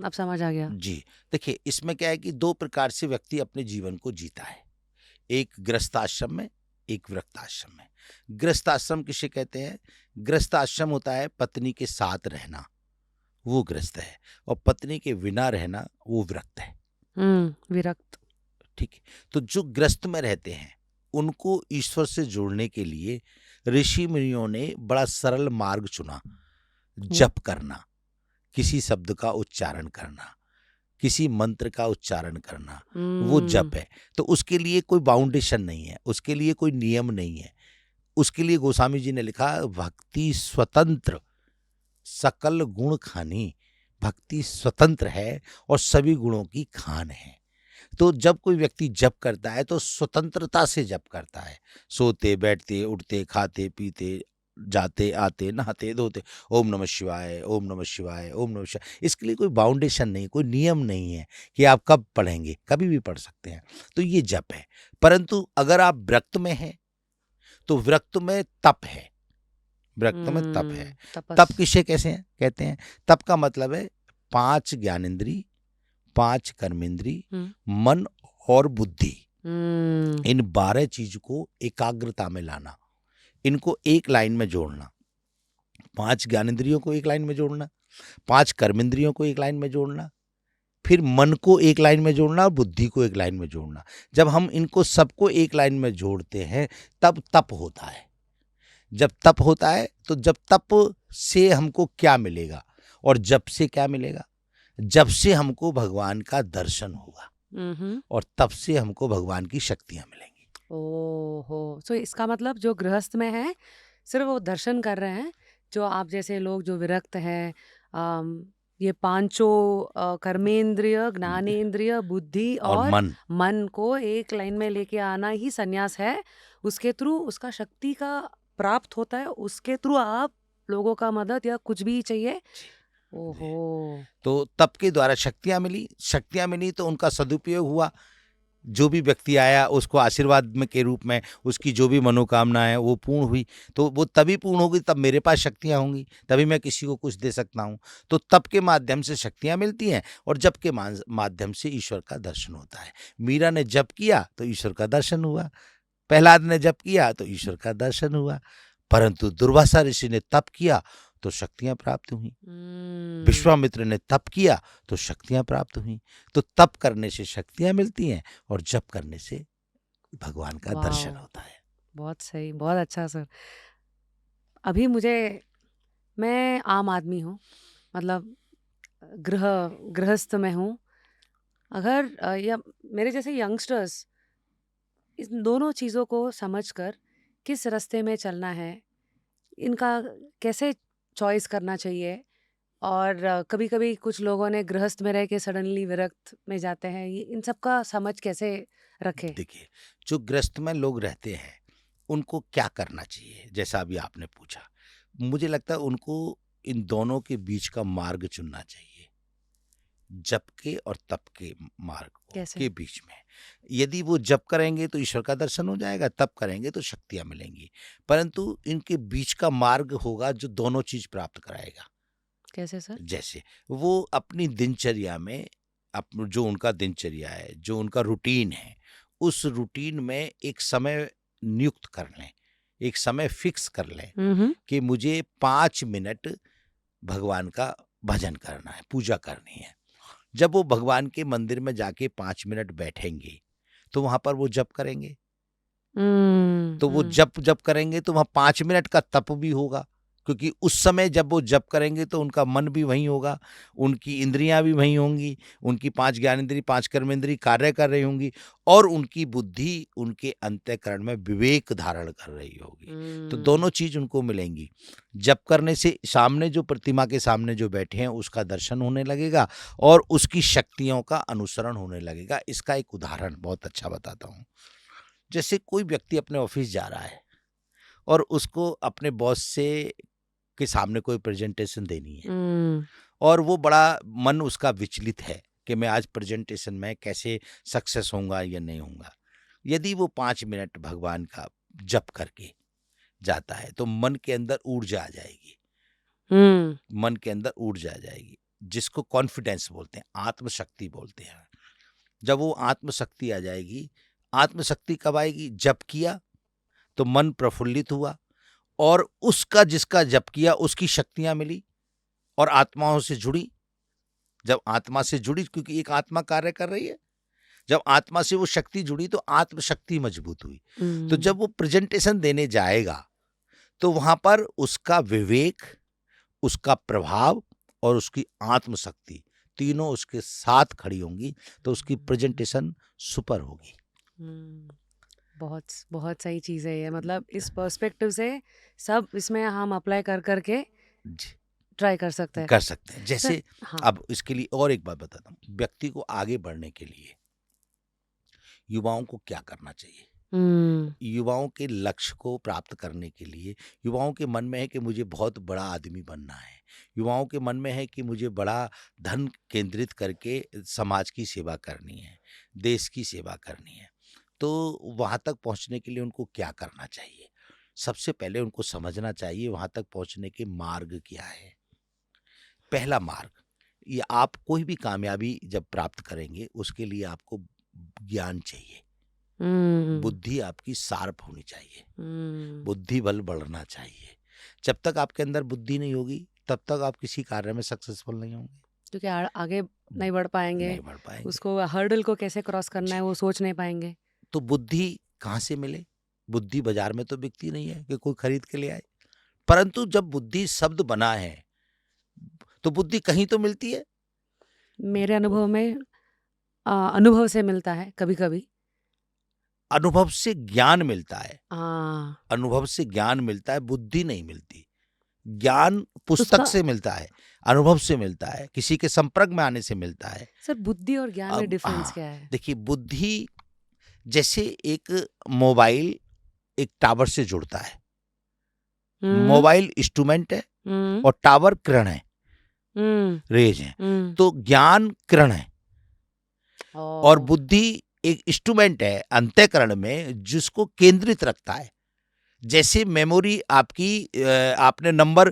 अब समझ आ गया। जी, देखिए इसमें क्या है कि दो प्रकार से व्यक्ति अपने जीवन को जीता है, एक गृहस्थाश्रम में, एक वृत्ताश्रम में। गृहस्थाश्रम किसे कहते हैं? गृहस्थाश्रम होता है पत्नी के साथ रहना, वो गृहस्थ है, और पत्नी के बिना रहना वो विरक्त है। विरक्त। ठीक है। तो जो गृहस्थ में रहते हैं उनको ईश्वर से जोड़ने के लिए ऋषि मुनियों ने बड़ा सरल मार्ग चुना, जप करना, किसी शब्द का उच्चारण करना, किसी मंत्र का उच्चारण करना, वो जप है। तो उसके लिए कोई बाउंडेशन नहीं है, उसके लिए कोई नियम नहीं है। उसके लिए गोस्वामी जी ने लिखा, भक्ति स्वतंत्र सकल गुण खानी, भक्ति स्वतंत्र है और सभी गुणों की खान है। तो जब कोई व्यक्ति जप करता है तो स्वतंत्रता से जप करता है, सोते बैठते उठते खाते पीते जाते आते नहाते धोते, ओम नमः शिवाय ओम नमः शिवाय ओम नमः शिवाय। इसके लिए कोई बाउंडेशन नहीं, कोई नियम नहीं है कि आप कब पढ़ेंगे, कभी भी पढ़ सकते हैं। तो ये जप है। परंतु अगर आप विरक्त में हैं तो विरक्त में तप है, विरक्त में तप है। तप किसे कैसे हैं? कहते हैं तप का मतलब है 5 ज्ञानेंद्री, 5 कर्मेंद्री, मन और बुद्धि, इन 12 चीज को एकाग्रता में लाना, इनको एक लाइन में जोड़ना। 5 ज्ञानेंद्रियों को एक लाइन में जोड़ना, 5 कर्मेंद्रियों को एक लाइन में जोड़ना, फिर मन को एक लाइन में जोड़ना और बुद्धि को एक लाइन में जोड़ना। जब हम इनको सबको एक लाइन में जोड़ते हैं तब तप होता है। जब तप होता है तो जब तप से हमको क्या मिलेगा और जब से क्या मिलेगा? जब से हमको भगवान का दर्शन होगा और तब से हमको भगवान की शक्तियां मिलेंगी। ओहो, तो इसका मतलब जो गृहस्थ में है सिर्फ वो दर्शन कर रहे हैं, जो आप जैसे लोग जो विरक्त हैं, ये पांचों कर्मेंद्रिय, ज्ञानेंद्रिय, बुद्धि और मन को एक लाइन में लेके आना ही सन्यास है। उसके थ्रू उसका शक्ति का प्राप्त होता है, उसके थ्रू आप लोगों का मदद या कुछ भी चाहिए। ओहो, तो तप के द्वारा शक्तियां मिली तो उनका सदुपयोग हुआ, जो भी व्यक्ति आया उसको आशीर्वाद में के रूप में उसकी जो भी मनोकामना है वो पूर्ण हुई, तो वो तभी पूर्ण होगी तब मेरे पास शक्तियाँ होंगी, तभी मैं किसी को कुछ दे सकता हूँ। तो तप के माध्यम से शक्तियाँ मिलती हैं और जप के माध्यम से ईश्वर का दर्शन होता है। मीरा ने जप किया तो ईश्वर का दर्शन हुआ, प्रहलाद ने जप किया तो ईश्वर का दर्शन हुआ, परंतु दुर्वासा ऋषि ने तप किया तो शक्तियां प्राप्त हुई, विश्वामित्र ने तप किया तो शक्तियां प्राप्त हुई। तो तप करने से शक्तियां मिलती हैं और जप करने से भगवान का दर्शन वाओ! होता है। बहुत सही, बहुत अच्छा सर। अभी मैं आम आदमी हूँ, मतलब गृहस्थ मैं हूँ। अगर या मेरे जैसे यंगस्टर्स इन दोनों चीज़ों को समझकर किस रास्ते में चलना है, इनका कैसे चॉइस करना चाहिए, और कभी-कभी कुछ लोगों ने गृहस्थ में रह के सडनली विरक्त में जाते हैं, ये इन सब का समझ कैसे रखें? देखिए, जो ग्रस्त में लोग रहते हैं उनको क्या करना चाहिए, जैसा अभी आपने पूछा, मुझे लगता है उनको इन दोनों के बीच का मार्ग चुनना चाहिए, जप के और तप के मार्ग कैसे? के बीच में। यदि वो जप करेंगे तो ईश्वर का दर्शन हो जाएगा, तप करेंगे तो शक्तियां मिलेंगी, परंतु इनके बीच का मार्ग होगा जो दोनों चीज प्राप्त कराएगा। कैसे सर? जैसे वो अपनी दिनचर्या में जो उनका दिनचर्या है, जो उनका रूटीन है, उस रूटीन में एक समय नियुक्त कर लें, एक समय फिक्स कर लें हुँ। कि मुझे 5 मिनट भगवान का भजन करना है, पूजा करनी है। जब वो भगवान के मंदिर में जाके 5 मिनट बैठेंगे, तो वहाँ पर वो जप करेंगे। तो वो जप करेंगे तो वहाँ 5 मिनट का तप भी होगा, क्योंकि उस समय जब वो जप करेंगे तो उनका मन भी वहीं होगा, उनकी इंद्रियाँ भी वहीं होंगी, उनकी 5 ज्ञानेंद्रिय, 5 कर्मेंद्रिय कार्य कर रही होंगी और उनकी बुद्धि उनके अंतःकरण में विवेक धारण कर रही होगी। तो दोनों चीज़ उनको मिलेंगी। जप करने से सामने जो प्रतिमा के सामने जो बैठे हैं उसका दर्शन होने लगेगा और उसकी शक्तियों का अनुसरण होने लगेगा। इसका एक उदाहरण बहुत अच्छा बताता हूँ। जैसे कोई व्यक्ति अपने ऑफिस जा रहा है और उसको अपने बॉस से के सामने कोई प्रेजेंटेशन देनी है और वो बड़ा मन उसका विचलित है कि मैं आज प्रेजेंटेशन में कैसे सक्सेस होऊंगा या नहीं होऊंगा। यदि वो 5 मिनट भगवान का जप करके जाता है तो मन के अंदर ऊर्जा आ जाएगी, मन के अंदर ऊर्जा आ जाएगी, जिसको कॉन्फिडेंस बोलते हैं, आत्मशक्ति बोलते हैं। जब वो आत्मशक्ति आ जाएगी, आत्मशक्ति कब आएगी? जप किया तो मन प्रफुल्लित हुआ और उसका जिसका जप किया उसकी शक्तियां मिली और आत्माओं से जुड़ी। जब आत्मा से जुड़ी, क्योंकि एक आत्मा कार्य कर रही है, जब आत्मा से वो शक्ति जुड़ी तो आत्मशक्ति मजबूत हुई। तो जब वो प्रेजेंटेशन देने जाएगा तो वहां पर उसका विवेक, उसका प्रभाव और उसकी आत्मशक्ति तीनों उसके साथ खड़ी होंगी, तो उसकी प्रेजेंटेशन सुपर होगी। बहुत बहुत सही चीज़ है ये, मतलब इस पर्सपेक्टिव से सब इसमें हम अप्लाई कर करके ट्राई कर सकते हैं। कर सकते हैं। जैसे सर, हाँ। अब इसके लिए और एक बात बताता हूँ, व्यक्ति को आगे बढ़ने के लिए युवाओं को क्या करना चाहिए। युवाओं के लक्ष्य को प्राप्त करने के लिए, युवाओं के मन में है कि मुझे बहुत बड़ा आदमी बनना है, युवाओं के मन में है कि मुझे बड़ा धन केंद्रित करके समाज की सेवा करनी है, देश की सेवा करनी है। तो वहाँ तक पहुँचने के लिए उनको क्या करना चाहिए? सबसे पहले उनको समझना चाहिए वहाँ तक पहुँचने के मार्ग क्या है। पहला मार्ग, ये आप कोई भी कामयाबी जब प्राप्त करेंगे उसके लिए आपको ज्ञान चाहिए, बुद्धि आपकी शार्प होनी चाहिए, बुद्धि बल बढ़ना चाहिए। जब तक आपके अंदर बुद्धि नहीं होगी तब तक आप किसी कार्य में सक्सेसफुल नहीं होंगे, क्योंकि आगे नहीं बढ़ पाएंगे, नहीं बढ़ पाएंगे। उसको हर्डल को कैसे क्रॉस करना है वो सोच नहीं पाएंगे। तो बुद्धि कहाँ से मिले? बुद्धि बाजार में तो बिकती नहीं है कि कोई खरीद के ले आए, परंतु जब बुद्धि शब्द बना है तो बुद्धि कहीं तो मिलती है। मेरे अनुभव में अनुभव से मिलता है कभी-कभी। अनुभव से ज्ञान मिलता है, हाँ, अनुभव से ज्ञान मिलता है, बुद्धि नहीं मिलती। ज्ञान पुस्तक उसका से मिलता है, अनुभव से मिलता है, किसी के संपर्क में आने से मिलता है। सर, बुद्धि और ज्ञान में अब डिफरेंस क्या है? देखिए, बुद्धि जैसे एक मोबाइल एक टावर से जुड़ता है, मोबाइल इंस्ट्रूमेंट है और टावर किरण है, रेज है, तो ज्ञान किरण है और बुद्धि एक इंस्ट्रूमेंट है अंतःकरण में जिसको केंद्रित रखता है। जैसे मेमोरी आपकी आपने नंबर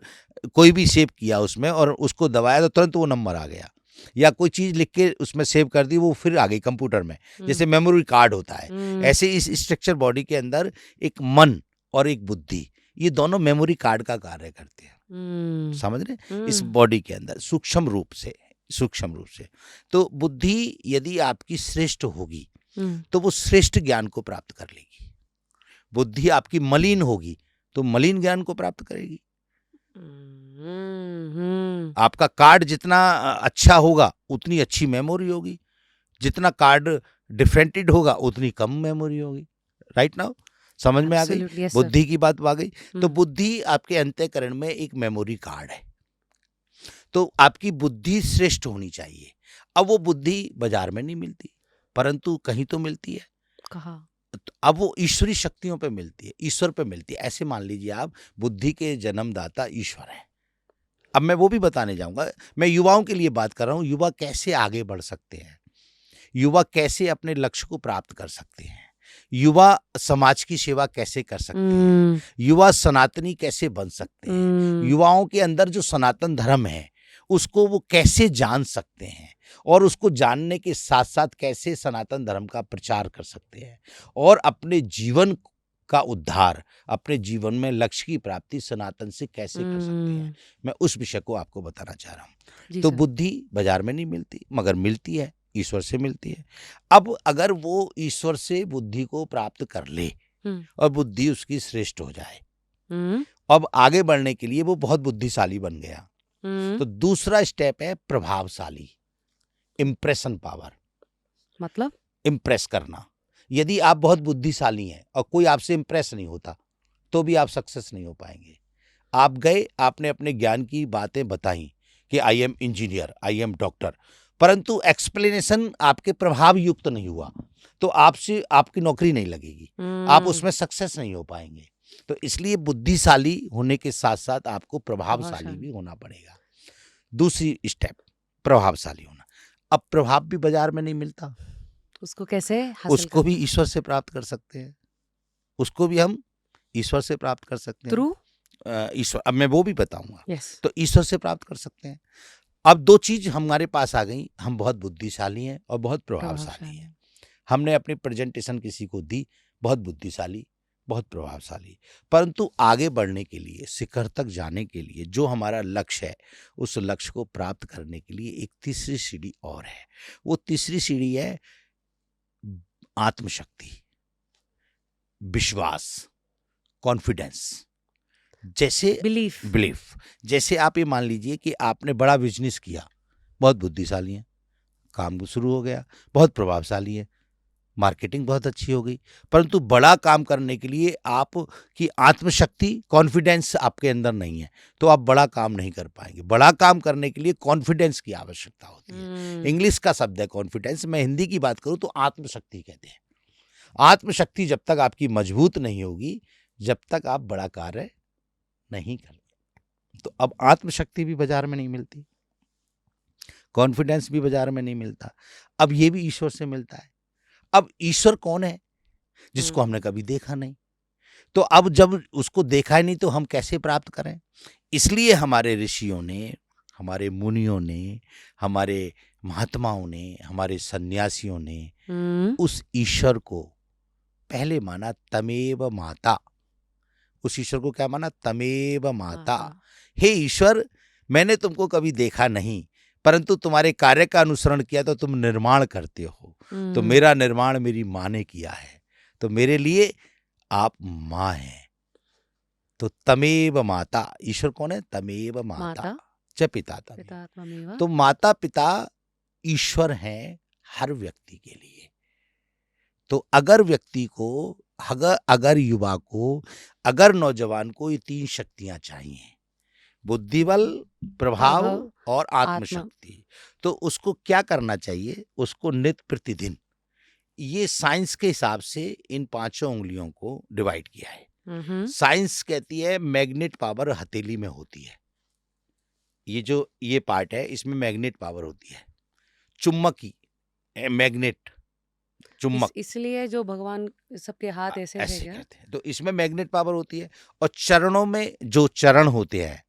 कोई भी सेव किया उसमें और उसको दबाया तो तुरंत वो नंबर आ गया, या कोई चीज़ लिख के उसमें सेव कर दी वो फिर आ गई कंप्यूटर में, जैसे मेमोरी कार्ड होता है। ऐसे इस स्ट्रक्चर बॉडी के अंदर एक मन और एक बुद्धि, ये दोनों मेमोरी कार्ड का कार्य करते हैं। समझ रहे? इस बॉडी के अंदर सूक्ष्म रूप से तो बुद्धि यदि आपकी श्रेष्ठ होगी तो वो श्रेष्ठ ज्ञान को प्राप्त कर लेगी। बुद्धि आपकी मलिन होगी तो मलिन ज्ञान को प्राप्त करेगी। आपका कार्ड जितना अच्छा होगा उतनी अच्छी मेमोरी होगी, जितना कार्ड डिफरेंटेड होगा उतनी कम मेमोरी होगी। राइट नाउ समझ में आ गई? Absolutely, yes, sir. बुद्धि की बात आ गई। तो हम्म, बुद्धि आपके अंतःकरण में एक मेमोरी कार्ड है, तो आपकी बुद्धि श्रेष्ठ होनी चाहिए। अब वो बुद्धि बाजार में नहीं मिलती, परंतु कहीं तो मिलती है। कहा तो अब वो ईश्वरी शक्तियों पे मिलती है, ईश्वर पे मिलती है। ऐसे मान लीजिए आप बुद्धि के जन्मदाता ईश्वर हैं। अब मैं वो भी बताने जाऊंगा। मैं युवाओं के लिए बात कर रहा हूँ, युवा कैसे आगे बढ़ सकते हैं, युवा कैसे अपने लक्ष्य को प्राप्त कर सकते हैं, युवा समाज की सेवा कैसे कर सकते हैं, युवा सनातनी कैसे बन सकते हैं, युवाओं के अंदर जो सनातन धर्म है उसको वो कैसे जान सकते हैं, और उसको जानने के साथ साथ कैसे सनातन धर्म का प्रचार कर सकते हैं, और अपने जीवन का उद्धार, अपने जीवन में लक्ष्य की प्राप्ति सनातन से कैसे कर सकते हैं। मैं उस विषय को आपको बताना चाह रहा हूँ। जी तो सर। बुद्धि बाजार में नहीं मिलती, मगर मिलती है, ईश्वर से मिलती है। अब अगर वो ईश्वर से बुद्धि को प्राप्त कर ले और बुद्धि उसकी श्रेष्ठ हो जाए, अब आगे बढ़ने के लिए वो बहुत बुद्धिशाली बन गया, तो दूसरा स्टेप है प्रभावशाली, इम्प्रेशन पावर, मतलब इम्प्रेस करना। यदि आप बहुत बुद्धिशाली हैं और कोई आपसे इम्प्रेस नहीं होता तो भी आप सक्सेस नहीं हो पाएंगे। आप गए, आपने अपने ज्ञान की बातें बताई कि I am engineer, I am doctor, परंतु एक्सप्लेनेशन आपके प्रभाव युक्त नहीं हुआ तो आपसे आपकी नौकरी नहीं लगेगी, आप उसमें सक्सेस नहीं हो पाएंगे। तो इसलिए बुद्धिशाली होने के साथ साथ आपको प्रभावशाली भी होना पड़ेगा। दूसरी स्टेप प्रभावशाली होना। अब प्रभाव भी बाजार में नहीं मिलता, उसको कैसे हासिल उसको भी करना? ईश्वर से प्राप्त कर सकते हैं, उसको भी हम ईश्वर से प्राप्त कर सकते हैं। थ्रू ईश्वर, अब मैं वो भी बताऊंगा। यस तो ईश्वर से प्राप्त कर सकते हैं। अब दो चीज हमारे पास आ गई, हम बहुत बुद्धिशाली हैं और बहुत प्रभावशाली हैं। हमने अपनी प्रेजेंटेशन किसी को दी, बहुत बुद्धिशाली, बहुत प्रभावशाली, परंतु आगे बढ़ने के लिए, शिखर तक जाने के लिए, जो हमारा लक्ष्य है, उस लक्ष्य को प्राप्त करने के लिए एक तीसरी सीढ़ी और है। वो तीसरी सीढ़ी है आत्मशक्ति, विश्वास, कॉन्फिडेंस। जैसे बिलीफ बिलीफ, जैसे आप ये मान लीजिए कि आपने बड़ा बिजनेस किया, बहुत बुद्धिशाली है, काम शुरू हो गया, बहुत प्रभावशाली है, मार्केटिंग बहुत अच्छी हो गई, परंतु बड़ा काम करने के लिए आपकी आत्मशक्ति, कॉन्फिडेंस आपके अंदर नहीं है, तो आप बड़ा काम नहीं कर पाएंगे। बड़ा काम करने के लिए कॉन्फिडेंस की आवश्यकता होती है। इंग्लिश का शब्द है कॉन्फिडेंस, मैं हिंदी की बात करूं तो आत्मशक्ति कहते हैं। आत्मशक्ति जब तक आपकी मजबूत नहीं होगी, जब तक आप बड़ा कार्य नहीं कर। तो अब आत्मशक्ति भी बाजार में नहीं मिलती, कॉन्फिडेंस भी बाजार में नहीं मिलता, अब ये भी ईश्वर से मिलता है। अब ईश्वर कौन है जिसको हमने कभी देखा नहीं, तो अब जब उसको देखा ही नहीं तो हम कैसे प्राप्त करें? इसलिए हमारे ऋषियों ने, हमारे मुनियों ने, हमारे महात्माओं ने, हमारे सन्यासियों ने उस ईश्वर को पहले माना तमेव माता। उस ईश्वर को क्या माना? तमेव माता। हे ईश्वर, मैंने तुमको कभी देखा नहीं, परंतु तुम्हारे कार्य का अनुसरण किया तो तुम निर्माण करते हो, तो मेरा निर्माण मेरी माँ ने किया है, तो मेरे लिए आप माँ हैं। तो तमेव माता, ईश्वर कौन है? तमेव माता च पिता तमेव। तो माता पिता ईश्वर हैं हर व्यक्ति के लिए। तो अगर व्यक्ति को, अगर युवा को, अगर नौजवान को ये तीन शक्तियां चाहिए, बुद्धिबल, प्रभाव और आत्मशक्ति, तो उसको क्या करना चाहिए? उसको नित्य प्रतिदिन, ये साइंस के हिसाब से इन पांचों उंगलियों को डिवाइड किया है। साइंस कहती है मैग्नेट पावर हथेली में होती है, ये जो ये पार्ट है इसमें मैग्नेट पावर होती है, चुंबकी मैग्नेट चुम्बक इसलिए जो भगवान सबके हाथ ऐसे थे ऐसे क्या? कहते हैं। तो इसमें मैग्नेट पावर होती है। और चरणों में जो चरण होते हैं,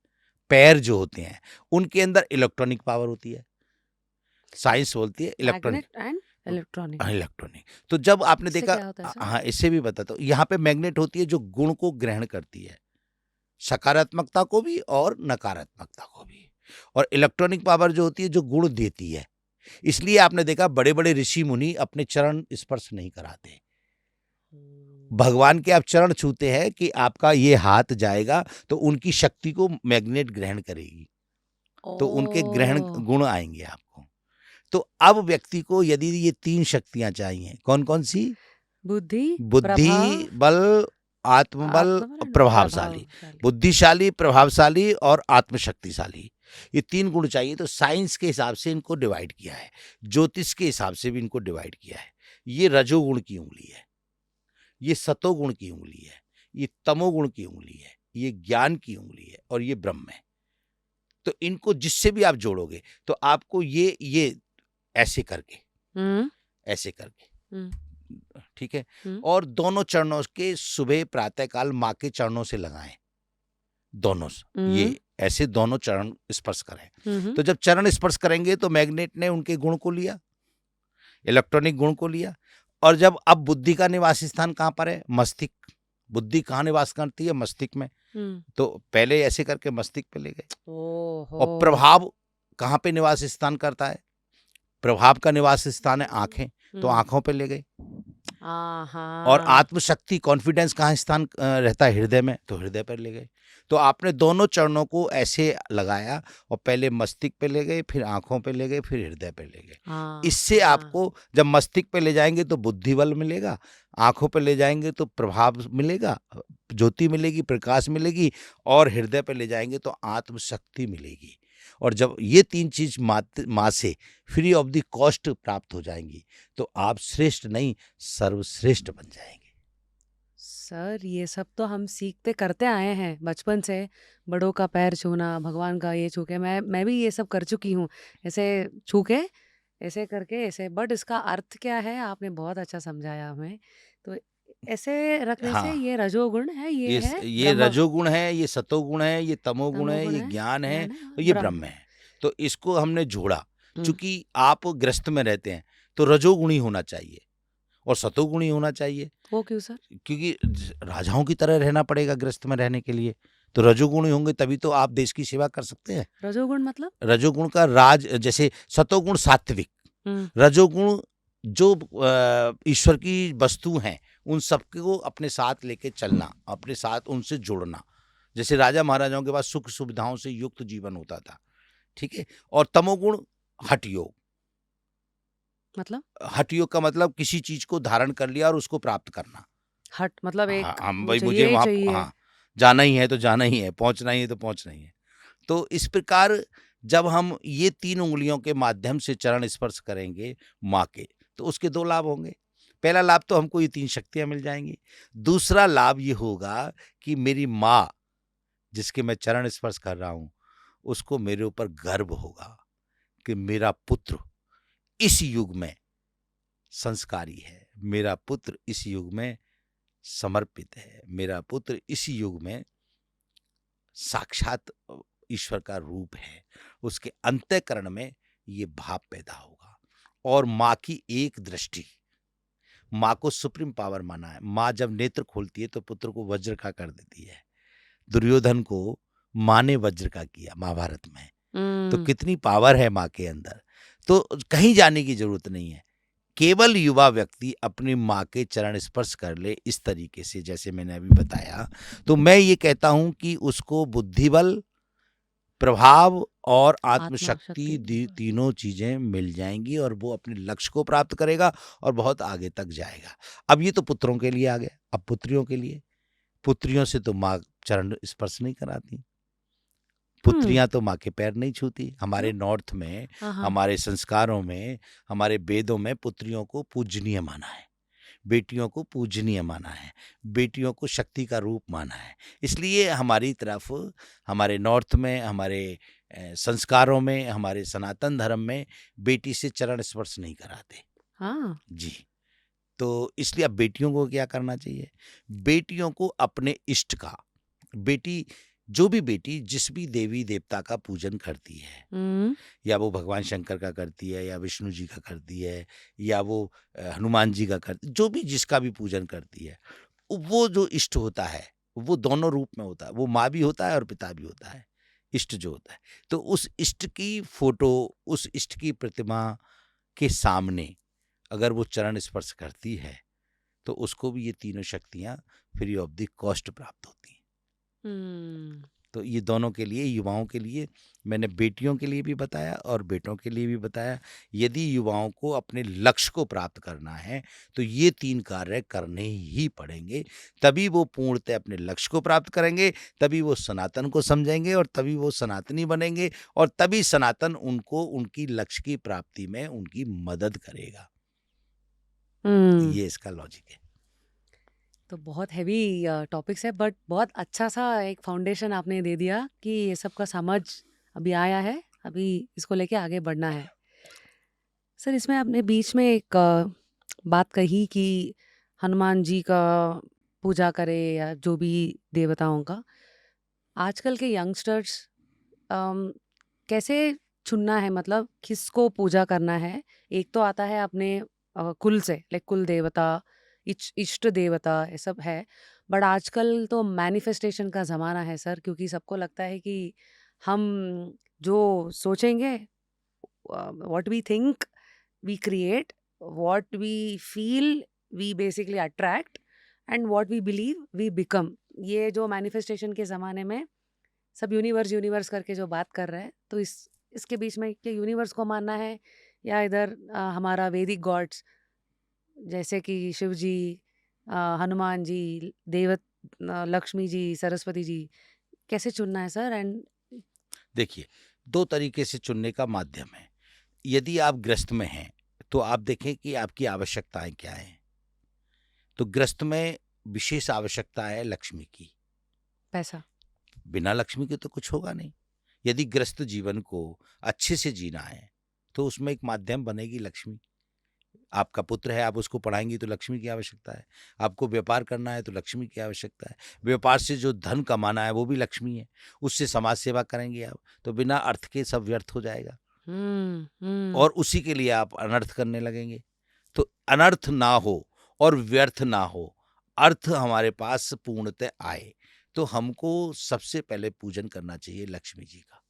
पैर जो होते हैं, उनके अंदर इलेक्ट्रॉनिक पावर होती है। साइंस बोलती है इलेक्ट्रॉनिक। Magnet and electronic. हाँ, इलेक्ट्रॉनिक। तो जब आपने इससे देखा क्या होता है सर? हाँ, इससे भी बताता हूँ। यहाँ पे मैग्नेट होती है जो गुण को ग्रहण करती है, सकारात्मकता को भी और नकारात्मकता को भी। और इलेक्ट्रॉनिक पावर जो होती है जो गुण देती है। इसलिए आपने देखा बड़े-बड़े ऋषि मुनि अपने चरण स्पर्श नहीं कराते। भगवान के आप चरण छूते हैं कि आपका ये हाथ जाएगा तो उनकी शक्ति को मैग्नेट ग्रहण करेगी। तो उनके ग्रहण ओह! गुण आएँगे आपको। तो अब व्यक्ति को यदि ये 3 शक्तियाँ चाहिए, कौन-कौन सी? बुद्धि, प्रभाव, बुद्धि, बल, आत्मबल आत्मबल और एंड प्रभावशाली। प्रभावशाली। बुद्धिशाली, प्रभावशाली और आत्मशक्तिशाली। ये 3 गुण चाहिए। तो साइंस के हिसाब से इनको डिवाइड किया है। ज्योतिष के हिसाब से भी इनको डिवाइड किया है। ये रजोगुण की उँगली है, ये सतोगुण की उँगली है, ये तमोगुण की उँगली है, ये ज्ञान की उँगली है और ये ब्रह्म है। तो इनको जिससे भी आप जोड़ोगे तो आपको ये ऐसे करके, हुँ, ऐसे करके, हुँ, ठीक है? हुँ, और दोनों चरणों के सुबह प्रातः काल माँ के चरणों से लगाएँ। दोनों हुँ, ये ऐसे दोनों चरण स्पर्श करें। हुँ, तो जब चरण स्पर्श करेंगे तो मैग्नेट ने उनके गुण को लिया, इलेक्ट्रॉनिक गुण को लिया। और जब अब बुद्धि का निवास स्थान कहाँ पर है? मस्तिष्क। बुद्धि कहाँ निवास करती है? मस्तिष्क में। हुँ। तो पहले ऐसे करके मस्तिष्क पे ले गए। ओहो! और प्रभाव कहाँ पे निवास स्थान करता है? प्रभाव का निवास स्थान है आँखें, तो हुँ। आँखों पे ले गए। और हाँ। आत्मशक्ति कॉन्फिडेंस कहाँ स्थान रहता है? हृदय में, तो हृदय पर ले गए। तो आपने दोनों चरणों को ऐसे लगाया और पहले मस्तिष्क पे ले गए, फिर आँखों पे ले गए, फिर हृदय पे ले गए। हाँ, इससे हाँ। आपको जब मस्तिष्क पे ले जाएँगे तो बुद्धि बल मिलेगा, आँखों पे ले जाएँगे तो प्रभाव मिलेगा, ज्योति मिलेगी, प्रकाश मिलेगी और हृदय पे ले जाएँगे तो आत्मशक्ति मिलेगी। और जब ये 3 चीज़ माँ से फ्री ऑफ द कॉस्ट प्राप्त हो जाएँगी, तो आप श्रेष्ठ नहीं, सर्वश्रेष्ठ बन जाएँगे। सर, ये सब तो हम सीखते करते आए हैं बचपन से। बड़ों का पैर छूना, भगवान का ये छू के मैं भी ये सब कर चुकी हूँ। ऐसे छू के, ऐसे करके ऐसे बट इसका अर्थ क्या है आपने बहुत अच्छा समझाया हमें। तो ऐसे रखने से हाँ, ये रजोगुण है, ये है ये ब्रह्म रजोगुण है, ये सतोगुण है, ये तमोगुण है, तमोगुण ये है, ज्ञान है ज्ञान है और और ये ब्रह्म। ब्रह्म है। तो इसको हमने जोड़ा। हुँ, चूँकि आप गृहस्थ में रहते हैं, तो रजोगुणी होना चाहिए और सतोगुणी होना चाहिए। वो क्यों सर? क्योंकि राजाओं की तरह रहना पड़ेगा गृहस्थ में रहने के लिए। तो रजोगुणी होंगे तभी तो आप देश की सेवा कर सकते हैं। रजोगुण मतलब? रजोगुण का राज जैसे सतोगुण सात्विक, हुँ, रजोगुण जो ईश्वर की वस्तु हैं, उन सबको अपने साथ लेके चलना, अपने साथ उनसे जुड़ना। जैसे राजा महाराजाओं के पास सुख सुविधाओं से युक्त जीवन होता था, ठीक है? और तमोगुण हठ योग। मतलब? हठ योग का मतलब किसी चीज़ को धारण कर लिया और उसको प्राप्त करना। हट मतलब हाँ, एक हम वो भाई चाहिए मुझे ही वहाँ चाहिए। हाँ, जाना ही है तो जाना ही है, पहुँचना ही है तो पहुँचना ही है। तो इस प्रकार जब हम ये 3 उँगलियों के माध्यम से चरण स्पर्श करेंगे माँ के, तो उसके 2 लाभ होंगे। पहला लाभ तो हमको ये 3 शक्तियाँ मिल जाएँगी। दूसरा लाभ ये होगा कि मेरी माँ, जिसके मैं चरण स्पर्श कर रहा हूँ, उसको मेरे ऊपर गर्व होगा कि मेरा पुत्र इस युग में संस्कारी है, मेरा पुत्र इस युग में समर्पित है, मेरा पुत्र इस युग में साक्षात ईश्वर का रूप है। उसके अंतःकरण में ये भाव पैदा होगा। और माँ की एक दृष्टि, माँ को सुप्रीम पावर माना है। माँ जब नेत्र खोलती है तो पुत्र को वज्र का कर देती है। दुर्योधन को माँ ने वज्र का किया महाभारत में। तो हुँ, कितनी पावर है माँ के अंदर। तो कहीं जाने की जरूरत नहीं है। केवल युवा व्यक्ति अपनी माँ के चरण स्पर्श कर ले इस तरीके से जैसे मैंने अभी बताया, तो मैं ये कहता हूं कि उसको बुद्धि बल, प्रभाव और आत्मशक्ति आत्मशक्ति। तीनों चीजें मिल जाएंगी और वो अपने लक्ष्य को प्राप्त करेगा और बहुत आगे तक जाएगा। अब ये तो पुत्रों के लिए आ गया। अब पुत्रियों के लिए, पुत्रियों से तो माँ चरण स्पर्श नहीं कराती, हुँ, पुत्रियां तो माँ के पैर नहीं छूती। हमारे क्यों? नॉर्थ में, हाँ, हाँ। हमारे संस्कारों में, हमारे वेदों में पुत्रियों को पूजनीय माना है, बेटियों को पूजनीय माना है, बेटियों को शक्ति का रूप माना है। इसलिए हमारी तरफ, हमारे नॉर्थ में, हमारे संस्कारों में, हमारे सनातन धर्म में बेटी से चरण स्पर्श नहीं कराते। हाँ, जी। तो इसलिए अब बेटियों को क्या करना चाहिए? बेटियों को अपने इष्ट का, बेटी जो भी बेटी जिस भी देवी देवता का पूजन करती है, हुँ। या वो भगवान शंकर का करती है, या विष्णु जी का करती है, या वो हनुमान जी का करती, जो भी जिसका भी पूजन करती है, वो जो इष्ट होता है वो दोनों रूप में होता है, वो माँ भी होता है और पिता भी होता है, इष्ट जो होता है। तो उस इष्ट की फोटो, उस इष्ट की प्रतिमा के सामने अगर वो चरण स्पर्श करती है, तो उसको भी ये तीनों शक्तियाँ फ्री ऑफ द कॉस्ट प्राप्त होती हैं। हुँ। तो ये दोनों के लिए, युवाओं के लिए मैंने बेटियों के लिए भी बताया और बेटों के लिए भी बताया। यदि युवाओं को अपने लक्ष्य को प्राप्त करना है, तो ये 3 कार्य करने ही पड़ेंगे। तभी वो पूर्णतः अपने लक्ष्य को प्राप्त करेंगे, तभी वो सनातन को समझेंगे और तभी वो सनातनी बनेंगे, और तभी सनातन उनको उनकी लक्ष्य की प्राप्ति में उनकी मदद करेगा। हुँ। ये इसका लॉजिक है। तो बहुत हेवी टॉपिक्स है, बट बहुत अच्छा-सा एक फाउंडेशन आपने दे दिया कि ये सब का समझ अभी आया है, अभी इसको लेके आगे बढ़ना है। सर, इसमें आपने बीच में एक बात कही कि हनुमान जी का पूजा करें या जो भी देवताओं का। आजकल के यंगस्टर्स अम, कैसे चुनना है, मतलब किसको पूजा करना है? एक तो आता है अपने कुल से, लाइक कुल देवता, इष्ट देवता, ये सब है। बट आजकल तो मैनिफेस्टेशन का ज़माना है सर, क्योंकि सबको लगता है कि हम जो सोचेंगे, what we think we create, what we feel we basically attract, and what we believe we become. ये जो मैनिफेस्टेशन के ज़माने में सब यूनिवर्स यूनिवर्स करके जो बात कर रहे हैं, तो इसके बीच में क्या यूनिवर्स को मानना है, या इधर हमारा वैदिक गॉड्स जैसे कि शिव जी, हनुमान जी, लक्ष्मी जी, सरस्वती जी, कैसे चुनना है सर? एंड देखिए, 2 तरीके से चुनने का माध्यम है। यदि आप गृहस्थ में हैं, तो आप देखें कि आपकी आवश्यकताएँ क्या हैं? तो गृहस्थ में विशेष आवश्यकता है लक्ष्मी की। पैसा। बिना लक्ष्मी के तो कुछ होगा नहीं। यदि गृहस्थ जीवन को अच्छे से जीना है, तो उसमें एक माध्यम बनेगी लक्ष्मी। आपका पुत्र है, आप उसको पढ़ाएँगी तो लक्ष्मी की आवश्यकता है। आपको व्यापार करना है तो लक्ष्मी की आवश्यकता है। व्यापार से जो धन कमाना है वो भी लक्ष्मी है। उससे समाज सेवा करेंगे आप, तो बिना अर्थ के सब व्यर्थ हो जाएगा, हुँ। और उसी के लिए आप अनर्थ करने लगेंगे। तो अनर्थ ना हो और व्यर्थ ना हो, अर्थ हमारे पास पूर्णतः आए, तो हमको सबसे पहले पूजन करना चाहिए लक्ष्मी जी का।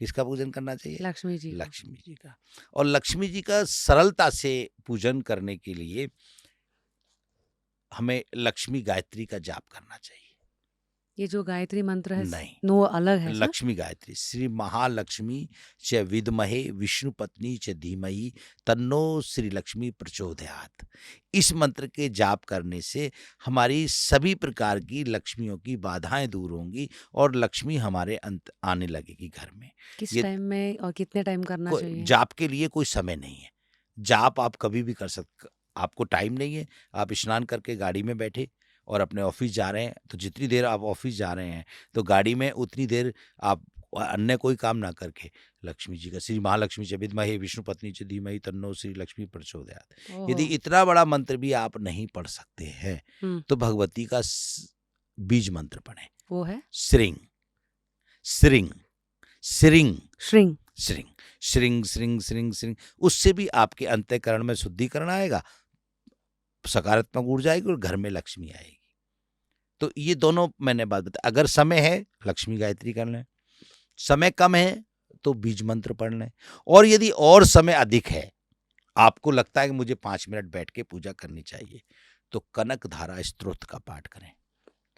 किसका पूजन करना चाहिए? लक्ष्मी जी का। लक्ष्मी जी का। और लक्ष्मी जी का सरलता से पूजन करने के लिए हमें लक्ष्मी गायत्री का जाप करना चाहिए। ये जो गायत्री मंत्र है, नहीं, नो अलग है सर? लक्ष्मी गायत्री, श्री महालक्ष्मी च विद्महे विष्णु पत्नी च धीमहि तन्नो श्री लक्ष्मी प्रचोदयात्। इस मंत्र के जाप करने से हमारी सभी प्रकार की लक्ष्मियों की बाधाएं दूर होंगी और लक्ष्मी हमारे अंत आने लगेगी घर में। किस ये टाइम में और कितने टाइम करना चाहिए? जाप के लिए कोई समय नहीं है। जाप आप कभी भी कर सकते, आपको टाइम नहीं है, आप स्नान करके गाड़ी में बैठे और अपने ऑफिस जा रहे हैं, तो जितनी देर आप ऑफिस जा रहे हैं, तो गाड़ी में उतनी देर आप अन्य कोई काम ना करके लक्ष्मी जी का, श्री महालक्ष्मी च विद्महे विष्णु पत्नी च धीमहि तन्नो श्री लक्ष्मी प्रचोदयात्। ओहो! यदि इतना बड़ा मंत्र भी आप नहीं पढ़ सकते हैं, हुँ, तो भगवती का बीज मंत्र पढ़ें। वो है? श्रिंग श्रिंग श्रिंग श्रिंग। श्रिंग श्रिंग श्रिंग श्रिंग श्रिंग, उससे भी आपके अंतःकरण में शुद्धिकरण आएगा, सकारात्मक ऊर्जा आएगी और घर में लक्ष्मी आएगी। तो ये दोनों मैंने बात बताई। अगर समय है लक्ष्मी गायत्री कर लें, समय कम है तो बीज मंत्र पढ़ लें, और यदि और समय अधिक है, आपको लगता है कि मुझे 5 मिनट बैठ के पूजा करनी चाहिए, तो कनक धारा स्तोत्र का पाठ करें।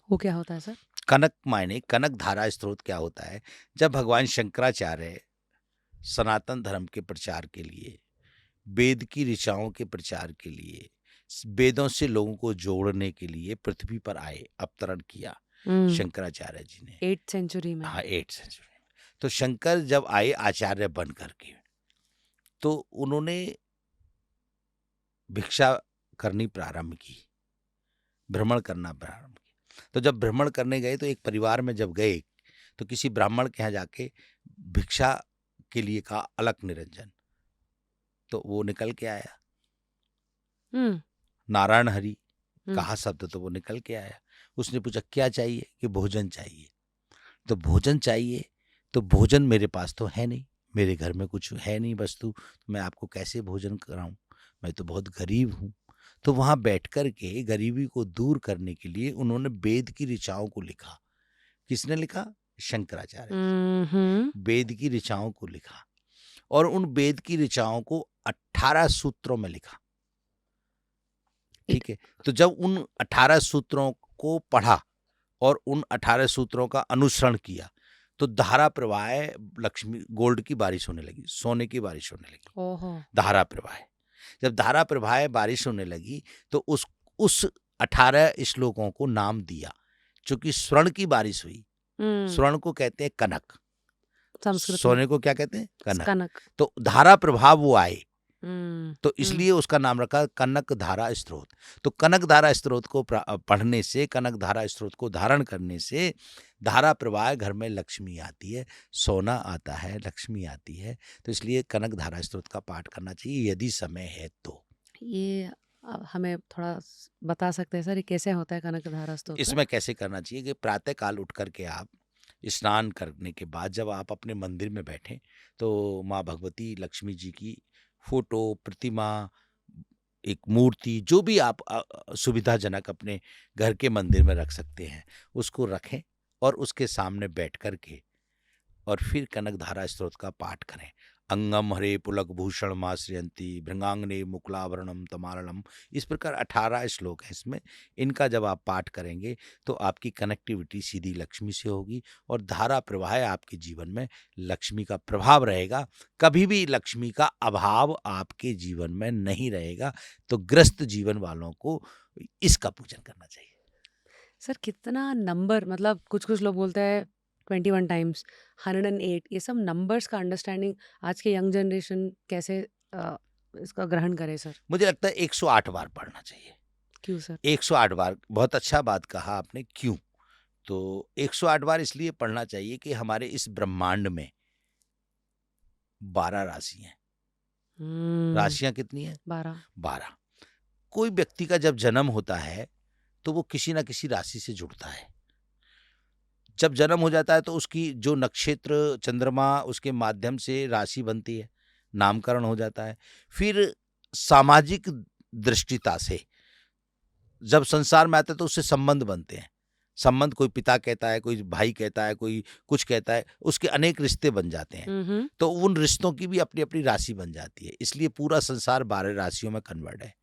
वो क्या होता है सर? कनक मायने कनक धारा स्तोत्र क्या होता है? जब भगवान शंकराचार्य सनातन धर्म के प्रचार के लिए, वेद की ऋचाओं के प्रचार के लिए, वेदों से लोगों को जोड़ने के लिए पृथ्वी पर आए, अवतरण किया हुँ, शंकराचार्य जी ने। 8th सेंचुरी में। हाँ, 8th सेंचुरी में। तो शंकर जब आए आचार्य बन करके, तो उन्होंने भिक्षा करनी प्रारंभ की, भ्रमण करना प्रारंभ किया। तो जब भ्रमण करने गए, तो एक परिवार में जब गए, तो किसी ब्राह्मण के यहाँ जाके भिक्षा के लिए कहा अलख निरंजन, तो वो निकल के आया। हुँ, नारायण हरि हम्म, कहा शब्द तो वो निकल के आया। उसने पूछा क्या चाहिए, कि भोजन चाहिए। तो भोजन चाहिए, तो भोजन मेरे पास तो है नहीं, मेरे घर में कुछ है नहीं वस्तु, तो मैं आपको कैसे भोजन कराऊं, मैं तो बहुत गरीब हूं। तो वहां बैठ कर के गरीबी को दूर करने के लिए उन्होंने वेद की ऋचाओं को लिखा। किसने लिखा? शंकराचार्य जी। हम्म, वेद की ऋचाओं को लिखा, और उन वेद की ऋचाओं को 18 सूत्रों में लिखा। ठीक है। तो जब उन 18 सूत्रों को पढ़ा और उन 18 सूत्रों का अनुसरण किया, तो धारा प्रवाह लक्ष्मी गोल्ड की बारिश होने लगी, सोने की बारिश होने लगी। ओहो, धारा प्रवाह, जब धारा प्रवाह बारिश होने लगी, तो उस 18 श्लोकों को नाम दिया। चूंकि स्वर्ण की बारिश हुई, स्वर्ण को कहते हैं कनक, संस्कृत में सोने को क्या कहते हैं? कनक। कनक। तो धारा प्रभाव वो आए, तो हम्म, इसलिए उसका नाम रखा कनक धारा स्त्रोत। तो कनक धारा स्त्रोत को पढ़ने से, कनक धारा स्त्रोत को धारण करने से धारा प्रवाह घर में लक्ष्मी आती है, सोना आता है, लक्ष्मी आती है। तो इसलिए कनक धारा स्त्रोत का पाठ करना चाहिए यदि समय है तो। ये हमें थोड़ा बता सकते हैं सर, ये कैसे होता है कनक धारा स्तोत्र? इसमें कैसे करना चाहिए कि प्रातः काल उठ करके आप स्नान करने के बाद जब आप अपने मंदिर में बैठें, तो माँ भगवती लक्ष्मी जी की फोटो, प्रतिमा, एक मूर्ति, जो भी आप सुविधाजनक अपने घर के मंदिर में रख सकते हैं, उसको रखें और उसके सामने बैठ कर के और फिर कनक धारा स्तोत्र का पाठ करें। अंगम हरे पुलक भूषण माश्रियंती भृंगांगने मुकुलाभरणम तमालम। इस प्रकार 18 श्लोक है इसमें। इनका जब आप पाठ करेंगे तो आपकी कनेक्टिविटी सीधी लक्ष्मी से होगी और धारा प्रवाह आपके जीवन में लक्ष्मी का प्रभाव रहेगा। कभी भी लक्ष्मी का अभाव आपके जीवन में नहीं रहेगा। तो ग्रस्त जीवन वालों को इसका पूजन करना चाहिए। सर कितना नंबर, मतलब कुछ कुछ लोग बोलते हैं 21 टाइम्स, 108, ये सब नंबर्स का अंडरस्टैंडिंग आज के यंग जनरेशन कैसे इसका ग्रहण करे सर? मुझे लगता है 108 बार पढ़ना चाहिए। क्यों सर? 108 बार, बहुत अच्छा बात कहा आपने। क्यों? तो 108 बार इसलिए पढ़ना चाहिए कि हमारे इस ब्रह्मांड में 12 राशि हैं। राशियां कितनी हैं? 12। 12। कोई व्यक्ति का जब जन्म होता है तो वो किसी ना किसी राशि से जुड़ता है। जब जन्म हो जाता है तो उसकी जो नक्षत्र, चंद्रमा, उसके माध्यम से राशि बनती है, नामकरण हो जाता है। फिर सामाजिक दृष्टिता से जब संसार में आता है तो उससे संबंध बनते हैं। संबंध, कोई पिता कहता है, कोई भाई कहता है, कोई कुछ कहता है, उसके अनेक रिश्ते बन जाते हैं। तो उन रिश्तों की भी अपनी अपनी राशि बन जाती है। इसलिए पूरा संसार 12 राशियों में कन्वर्ट है।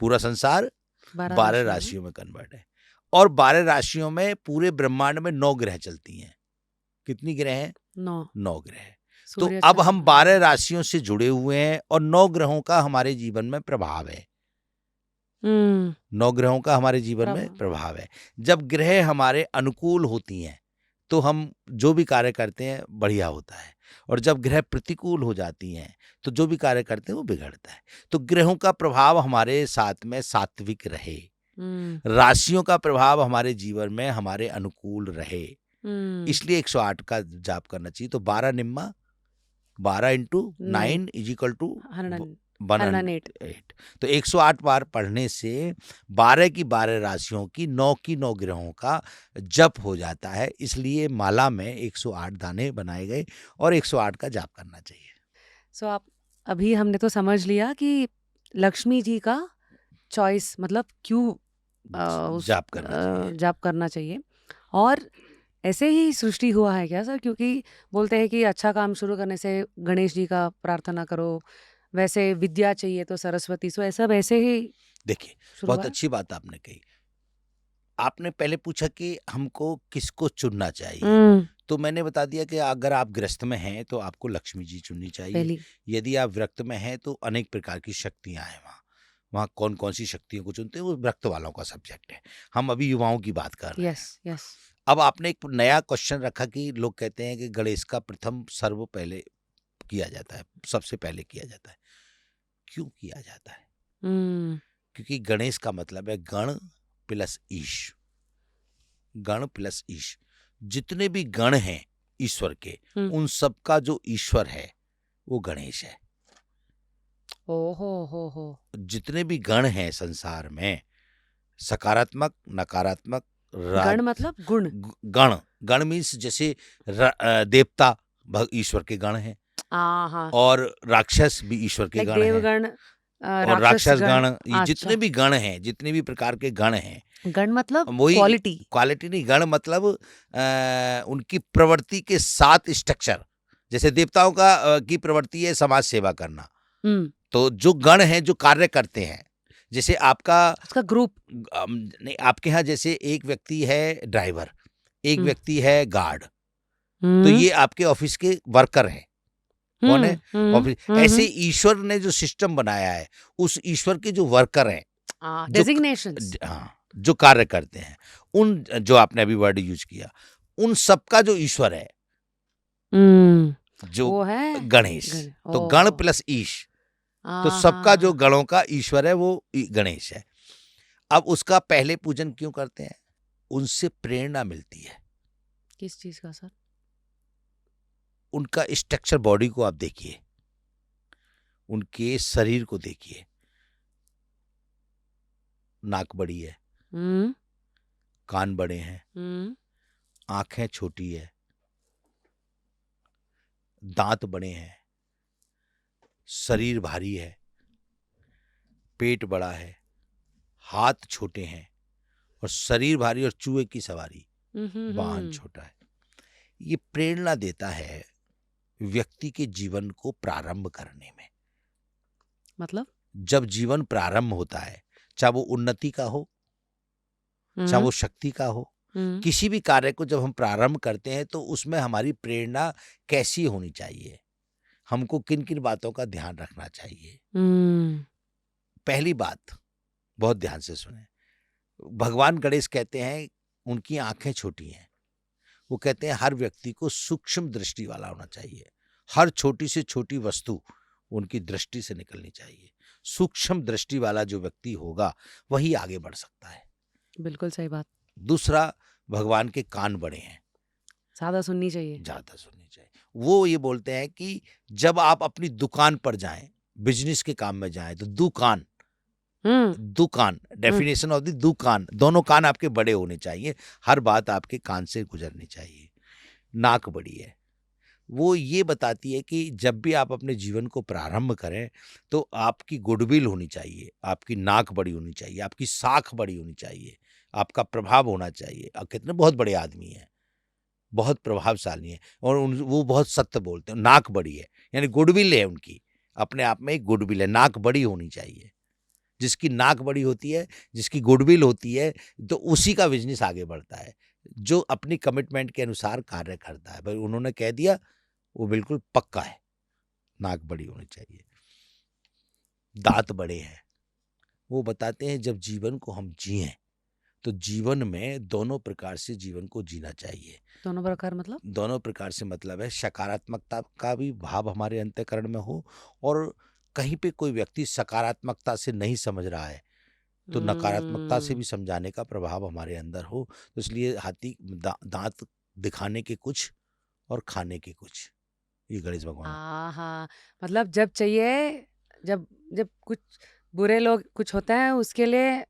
पूरा संसार 12 राशियों में कन्वर्ट है। और 12 राशियों में पूरे ब्रह्मांड में 9 ग्रह चलती हैं। कितनी ग्रह हैं? 9 ग्रह। तो सूर्य, अब हम चंद्रमा। 12 राशियों से जुड़े हुए हैं और 9 ग्रहों का हमारे जीवन में प्रभाव है। 9 ग्रहों का हमारे जीवन में प्रभाव है। जब ग्रह हमारे अनुकूल होती हैं तो हम जो भी कार्य करते हैं बढ़िया होता है, और जब ग्रह प्रतिकूल हो जाती हैं तो जो भी कार्य करते हैं वो बिगड़ता है। तो ग्रहों का प्रभाव हमारे साथ में सात्विक रहे, राशियों का प्रभाव हमारे जीवन में हमारे अनुकूल रहे, इसलिए 108 का जाप करना चाहिए। तो 12 निम्मा, 12 इंटू 9 इज इक्वल टू 108। तो 108 बार पढ़ने से 12 की 12 राशियों की 9 ग्रहों का जप हो जाता है। इसलिए माला में 108 दाने बनाए गए और 108 का जाप करना चाहिए। सो आप, अभी हमने तो समझ लिया कि लक्ष्मी जी का चॉइस, मतलब क्यों जाप करना चाहिए। जाप करना चाहिए। और ऐसे ही सृष्टि हुआ है क्या सर? क्योंकि बोलते हैं कि अच्छा काम शुरू करने से गणेश जी का प्रार्थना करो, वैसे विद्या चाहिए तो सरस्वती, सो ऐसा वैसे ही देखिए, शुरू बहुत हुआ है? अच्छी बात आपने कही। आपने पहले पूछा कि हमको किसको चुनना चाहिए, तो मैंने बता दिया कि अगर आप ग्रस्त में हैं तो आपको लक्ष्मी जी चुननी चाहिए। पहली। यदि आप विरक्त में हैं तो अनेक प्रकार की शक्तियां हैं वहाँ। वहाँ कौन कौन सी शक्तियों को चुनते हैं वो विरक्त वालों का सब्जेक्ट है। हम अभी युवाओं की बात कर रहे हैं। Yes, yes. अब आपने एक नया क्वेश्चन रखा कि लोग कहते हैं कि गणेश का प्रथम सर्व पहले किया जाता है, सबसे पहले किया जाता है। क्यों किया जाता है? क्योंकि गणेश का मतलब है गण प्लस ईश। गण प्लस ईश, जितने भी गण हैं ईश्वर के, उन सब का जो ईश्वर है वो गणेश है। ओहो हो। जितने भी गण हैं संसार में, सकारात्मक, नकारात्मक, गण राज मतलब गुण? गण, गण मीन्स जैसे देवता ईश्वर के गण हैं, हाँ, और राक्षस भी ईश्वर के लाइक गण हैं, देवगण, और राक्षस राक्षस गण। गण, ये अच्छा, जितने भी गण हैं, जितने भी प्रकार के गण हैं, गण मतलब वही क्वालिटी। क्वालिटी नहीं, गण मतलब उनकी प्रवृत्ति के साथ स्ट्रक्चर। जैसे देवताओं का की प्रवृत्ति है समाज सेवा करना, हम्म, तो जो गण हैं जो कार्य करते हैं, जैसे आपका उसका ग्रुप। नहीं, आपके यहाँ जैसे एक व्यक्ति है ड्राइवर, एक हम्म व्यक्ति है गार्ड, तो हम्म ये आपके ऑफिस के वर्कर हैं। कौन है? ऑफिस। ऐसे ईश्वर ने जो सिस्टम बनाया है, उस ईश्वर के जो वर्कर हैं, जो डेजिग्नेशंस। हाँ, जो कार्य करते हैं, उन जो आपने अभी वर्ड यूज किया, उन सबका जो ईश्वर है, जो वो है गणेश, गण। तो गण ओहो। प्लस ईश, तो हाँ सबका जो हाँ। गणों का ईश्वर है वो गणेश है। अब उसका पहले पूजन क्यों करते हैं? उनसे प्रेरणा मिलती है। किस चीज का सर? उनका स्ट्रक्चर, बॉडी को आप देखिए, उनके शरीर को देखिए, नाक बड़ी है, हम्म कान बड़े हैं, हम्म आंखें छोटी है, दांत बड़े हैं, शरीर भारी है, पेट बड़ा है, हाथ छोटे हैं, और शरीर भारी और चूहे की सवारी, वाहन छोटा है। ये प्रेरणा देता है व्यक्ति के जीवन को प्रारंभ करने में। मतलब? जब जीवन प्रारंभ होता है, चाहे वो उन्नति का हो, चाहे वो शक्ति का हो, किसी भी कार्य को जब हम प्रारंभ करते हैं तो उसमें हमारी प्रेरणा कैसी होनी चाहिए, हमको किन किन बातों का ध्यान रखना चाहिए। पहली बात, बहुत ध्यान से सुने, भगवान गणेश कहते हैं उनकी आंखें छोटी हैं। वो कहते हैं हर व्यक्ति को सूक्ष्म दृष्टि वाला होना चाहिए, हर छोटी से छोटी वस्तु उनकी दृष्टि से निकलनी चाहिए। सूक्ष्म दृष्टि वाला जो व्यक्ति होगा वही आगे बढ़ सकता है। बिल्कुल सही बात। दूसरा, भगवान के कान बड़े हैं, ज्यादा सुननी चाहिए। ज्यादा सुननी चाहिए। वो ये बोलते हैं कि जब आप अपनी दुकान पर जाएं, बिजनेस के काम में जाएं, तो दुकान, दुकान, डेफिनेशन ऑफ द दुकान, दोनों कान आपके बड़े होने चाहिए, हर बात आपके कान से गुजरनी चाहिए। नाक बड़ी है, वो ये बताती है कि जब भी आप अपने जीवन को प्रारंभ करें तो आपकी गुडविल होनी चाहिए, आपकी नाक बड़ी होनी चाहिए, आपकी साख बड़ी होनी चाहिए, आपका प्रभाव होना चाहिए। अब कितने बहुत बड़े आदमी हैं, बहुत प्रभावशाली हैं, और वो बहुत सत्य बोलते हैं, नाक बड़ी है, यानी गुडविल है उनकी, अपने आप में एक गुडविल है, नाक बड़ी होनी चाहिए। जिसकी नाक बड़ी होती है, जिसकी गुडविल होती है, तो उसी का बिजनेस आगे बढ़ता है, जो अपनी कमिटमेंट के अनुसार कार्य करता है। भाई उन्होंने कह दिया, वो बिल्कुल पक्का है। नाक बड़ी होनी चाहिए। दांत बड़े हैं, वो बताते हैं जब जीवन को हम जिएं तो जीवन में दोनों प्रकार से जीवन को जीना चाहिए। दोनों प्रकार मतलब? दोनों प्रकार से मतलब है सकारात्मकता का भी भाव हमारे अंतःकरण में हो, और कहीं पे कोई व्यक्ति सकारात्मकता से नहीं समझ रहा है तो नकारात्मकता से भी समझाने का प्रभाव हमारे अंदर हो। तो इसलिए हाथी दांत दिखाने के कुछ और खाने के कुछ, ये गणेश भगवान। हाँ, मतलब जब चाहिए, जब जब कुछ बुरे लोग कुछ होते हैं उसके लिए,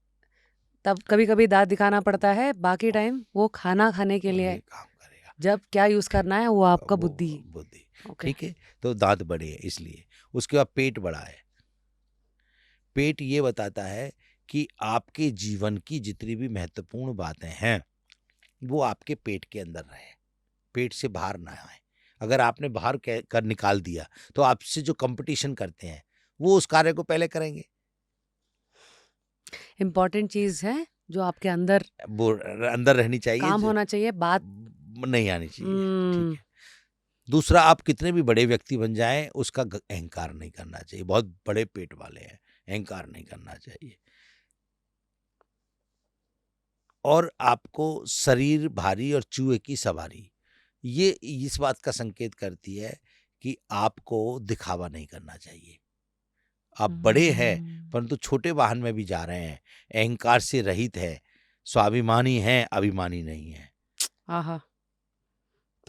तब कभी कभी दांत दिखाना पड़ता है, बाकी टाइम वो खाना खाने के लिए काम करेगा, जब क्या यूज करना है वो आपका वो बुद्धि। बुद्धि। ओके। ठीक है, तो दांत बड़े हैं इसलिए। उसके बाद पेट बड़ा है। पेट ये बताता है कि आपके जीवन की जितनी भी महत्वपूर्ण बातें हैं वो आपके पेट के अंदर रहे, पेट से बाहर ना आए। अगर आपने बाहर कर निकाल दिया तो आपसे जो कंपटीशन करते हैं वो उस कार्य को पहले करेंगे। इम्पोर्टेंट चीज है जो आपके अंदर वो अंदर रहनी चाहिए, काम होना चाहिए, बात। नहीं आनी चाहिए। ठीक है। दूसरा, आप कितने भी बड़े व्यक्ति बन जाएं, उसका अहंकार नहीं करना चाहिए। बहुत बड़े पेट वाले हैं, अहंकार नहीं करना चाहिए। और आपको शरीर भारी और चूहे की सवारी, ये इस बात का संकेत करती है कि आपको दिखावा नहीं करना चाहिए। आप बड़े हैं परंतु छोटे वाहन में भी जा रहे हैं, अहंकार से रहित है, स्वाभिमानी हैं, अभिमानी नहीं है। आहा,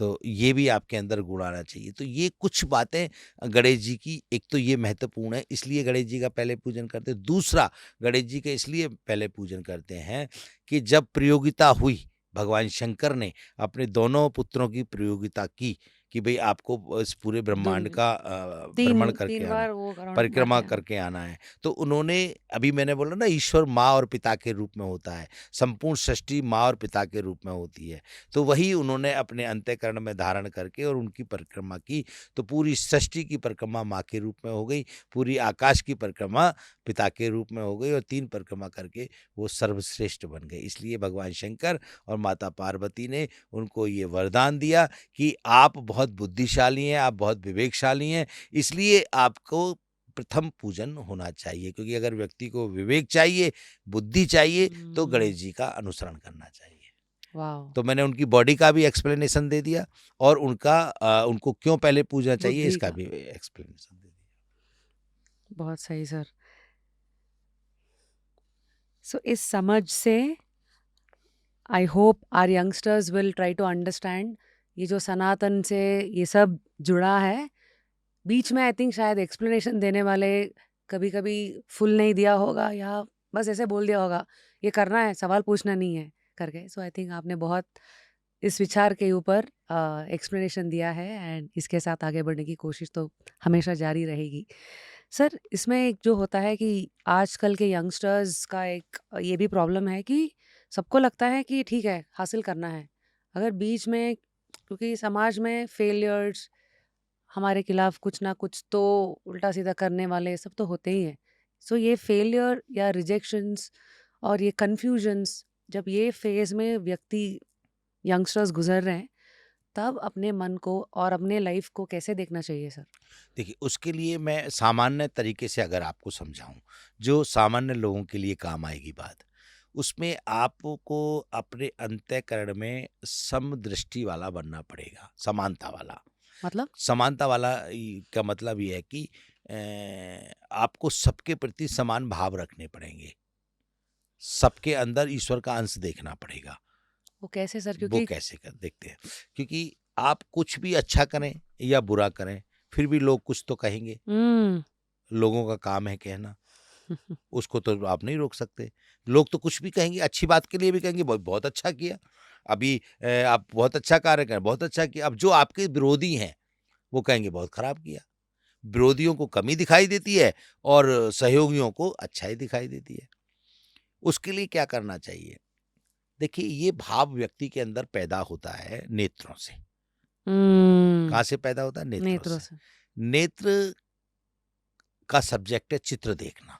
तो ये भी आपके अंदर गुण आना चाहिए। तो ये कुछ बातें गणेश जी की, एक तो ये महत्वपूर्ण है, इसलिए गणेश जी का पहले पूजन करते हैं। दूसरा, गणेश जी का इसलिए पहले पूजन करते हैं कि जब प्रयोगिता हुई, भगवान शंकर ने अपने दोनों पुत्रों की प्रयोगिता की कि भई आपको इस पूरे ब्रह्मांड दुन का भ्रमण करके 3 आना है, बार वो राउंड मार परिक्रमा के आना। करके आना है। तो उन्होंने, अभी मैंने बोला ना, ईश्वर माँ और पिता के रूप में होता है, संपूर्ण सृष्टि माँ और पिता के रूप में होती है। तो वही उन्होंने अपने अंतःकरण में धारण करके और उनकी परिक्रमा की, तो पूरी सृष्टि की परिक्रमा माँ के रूप में हो गई, पूरी आकाश की परिक्रमा पिता के रूप में हो गई, और 3 परिक्रमा करके वो सर्वश्रेष्ठ बन गए। इसलिए भगवान शंकर और माता पार्वती ने उनको ये वरदान दिया कि आप बहुत बुद्धिशाली हैं, आप बहुत विवेकशाली हैं, इसलिए आपको प्रथम पूजन होना चाहिए, क्योंकि अगर व्यक्ति को विवेक चाहिए, बुद्धि चाहिए, तो गणेश जी का अनुसरण करना चाहिए। वाओ! तो मैंने उनकी बॉडी का भी एक्सप्लेनेशन दे दिया, और उनको क्यों पहले पूजना चाहिए बुद्धि इसका का। भी एक्सप्लेनेशन दे दिया। बहुत सही सर। सो इस समझ से I hope our youngsters will try to understand ये जो सनातन से ये सब जुड़ा है। बीच में आई थिंक शायद एक्सप्लेनेशन देने वाले कभी-कभी फुल नहीं दिया होगा, या बस ऐसे बोल दिया होगा, ये करना है, सवाल पूछना नहीं है करके। सो आई थिंक आपने बहुत इस विचार के ऊपर एक्सप्लेनेशन दिया है, एंड इसके साथ आगे बढ़ने की कोशिश तो हमेशा जारी रहेगी। सर, इसमें एक जो होता है कि आजकल के यंगस्टर्स का एक ये भी प्रॉब्लम है कि सबको लगता है कि ठीक है, हासिल करना है। अगर बीच में, क्योंकि समाज में फेलियर्स, हमारे खिलाफ कुछ ना कुछ तो उल्टा-सीधा करने वाले सब तो होते ही हैं। सो ये फेलियर या रिजेक्शंस और ये कन्फ्यूजन्स, जब ये फ़ेज़ में व्यक्ति, यंगस्टर्स गुज़र रहे हैं, तब अपने मन को और अपने लाइफ़ को कैसे देखना चाहिए सर? देखिए, उसके लिए मैं सामान्य तरीके से अगर आपको समझाऊँ, जो सामान्य लोगों के लिए काम आएगी बात, उसमें आपको अपने अंतःकरण में समदृष्टि वाला बनना पड़ेगा, समानता वाला। मतलब? समानता वाला का मतलब ये है कि आपको सबके प्रति समान भाव रखने पड़ेंगे। सबके अंदर ईश्वर का अंश देखना पड़ेगा। वो कैसे सर? वो क्योंकि कैसे कर देखते हैं, क्योंकि आप कुछ भी अच्छा करें या बुरा करें, फिर भी लोग कुछ तो कहेंगे। हुँ। लोगों का काम है कहना, उसको तो आप नहीं रोक सकते। लोग तो कुछ भी कहेंगे, अच्छी बात के लिए भी कहेंगे, बहुत बहुत अच्छा किया। अभी आप बहुत अच्छा कार्य करें, बहुत अच्छा किया। अब जो आपके विरोधी हैं, वो कहेंगे बहुत खराब किया। विरोधियों को कमी दिखाई देती है और सहयोगियों को अच्छाई दिखाई देती है। उसके लिए क्या करना चाहिए? देखिए, ये भाव व्यक्ति के अंदर पैदा होता है नेत्रों से। हुँ, कहाँ से पैदा होता है? नेत्रों नेत्रों से। से। नेत्र का सब्जेक्ट है चित्र देखना।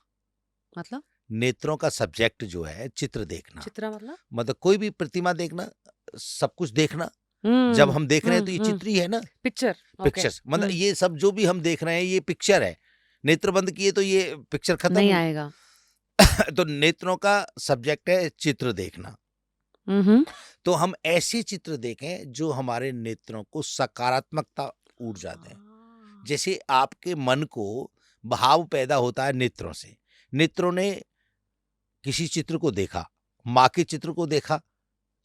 मतलब? नेत्रों का सब्जेक्ट जो है चित्र देखना। चित्रा मतलब? मतलब कोई भी प्रतिमा देखना, सब कुछ देखना। जब हुँ, हम देख रहे हैं हुँ, तो ये हुँ। चित्र ही है ना, पिक्चर, ओके। पिक्चर्स। मतलब हुँ, ये सब जो भी हम देख रहे हैं ये पिक्चर है। नेत्र बंद किए तो ये पिक्चर खत्म नहीं हुई। आएगा। तो नेत्रों का सब्जेक्ट है चित्र देखना। हुँ, हुँ। तो हम ऐसे चित्र देखें जो हमारे नेत्रों को सकारात्मकता ऊर्जा दें। जैसे आपके मन को भाव पैदा होता है नेत्रों से। नेत्रों ने किसी चित्र को देखा, माँ के चित्र को देखा,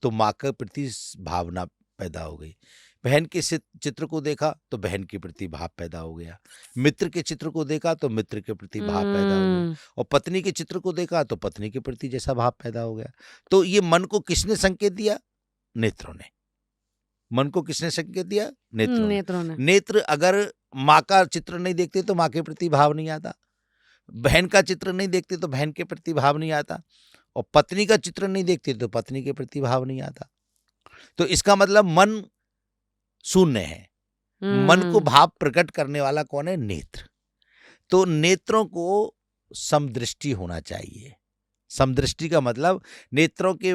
तो माँ के प्रति भावना पैदा हो गई। बहन के चित्र को देखा तो बहन के प्रति भाव पैदा हो गया। मित्र के चित्र को देखा तो मित्र के प्रति भाव पैदा हो गया, हुँ, और पत्नी के चित्र को देखा तो पत्नी के प्रति जैसा भाव पैदा हो गया। तो ये मन को किसने संकेत दिया? नेत्रों ने। मन को किसने संकेत दिया? नेत्रों ने। नेत्रों ने। नेत्र अगर माँ का चित्र नहीं देखते तो माँ के प्रति भाव नहीं आता। बहन का चित्र नहीं देखते तो बहन के प्रति भाव नहीं आता, और पत्नी का चित्र नहीं देखते तो पत्नी के प्रति भाव नहीं आता। तो इसका मतलब मन शून्य है। मन को हुँ, भाव प्रकट करने वाला कौन है? नेत्र। तो नेत्रों को समदृष्टि होना चाहिए। समदृष्टि का मतलब नेत्रों के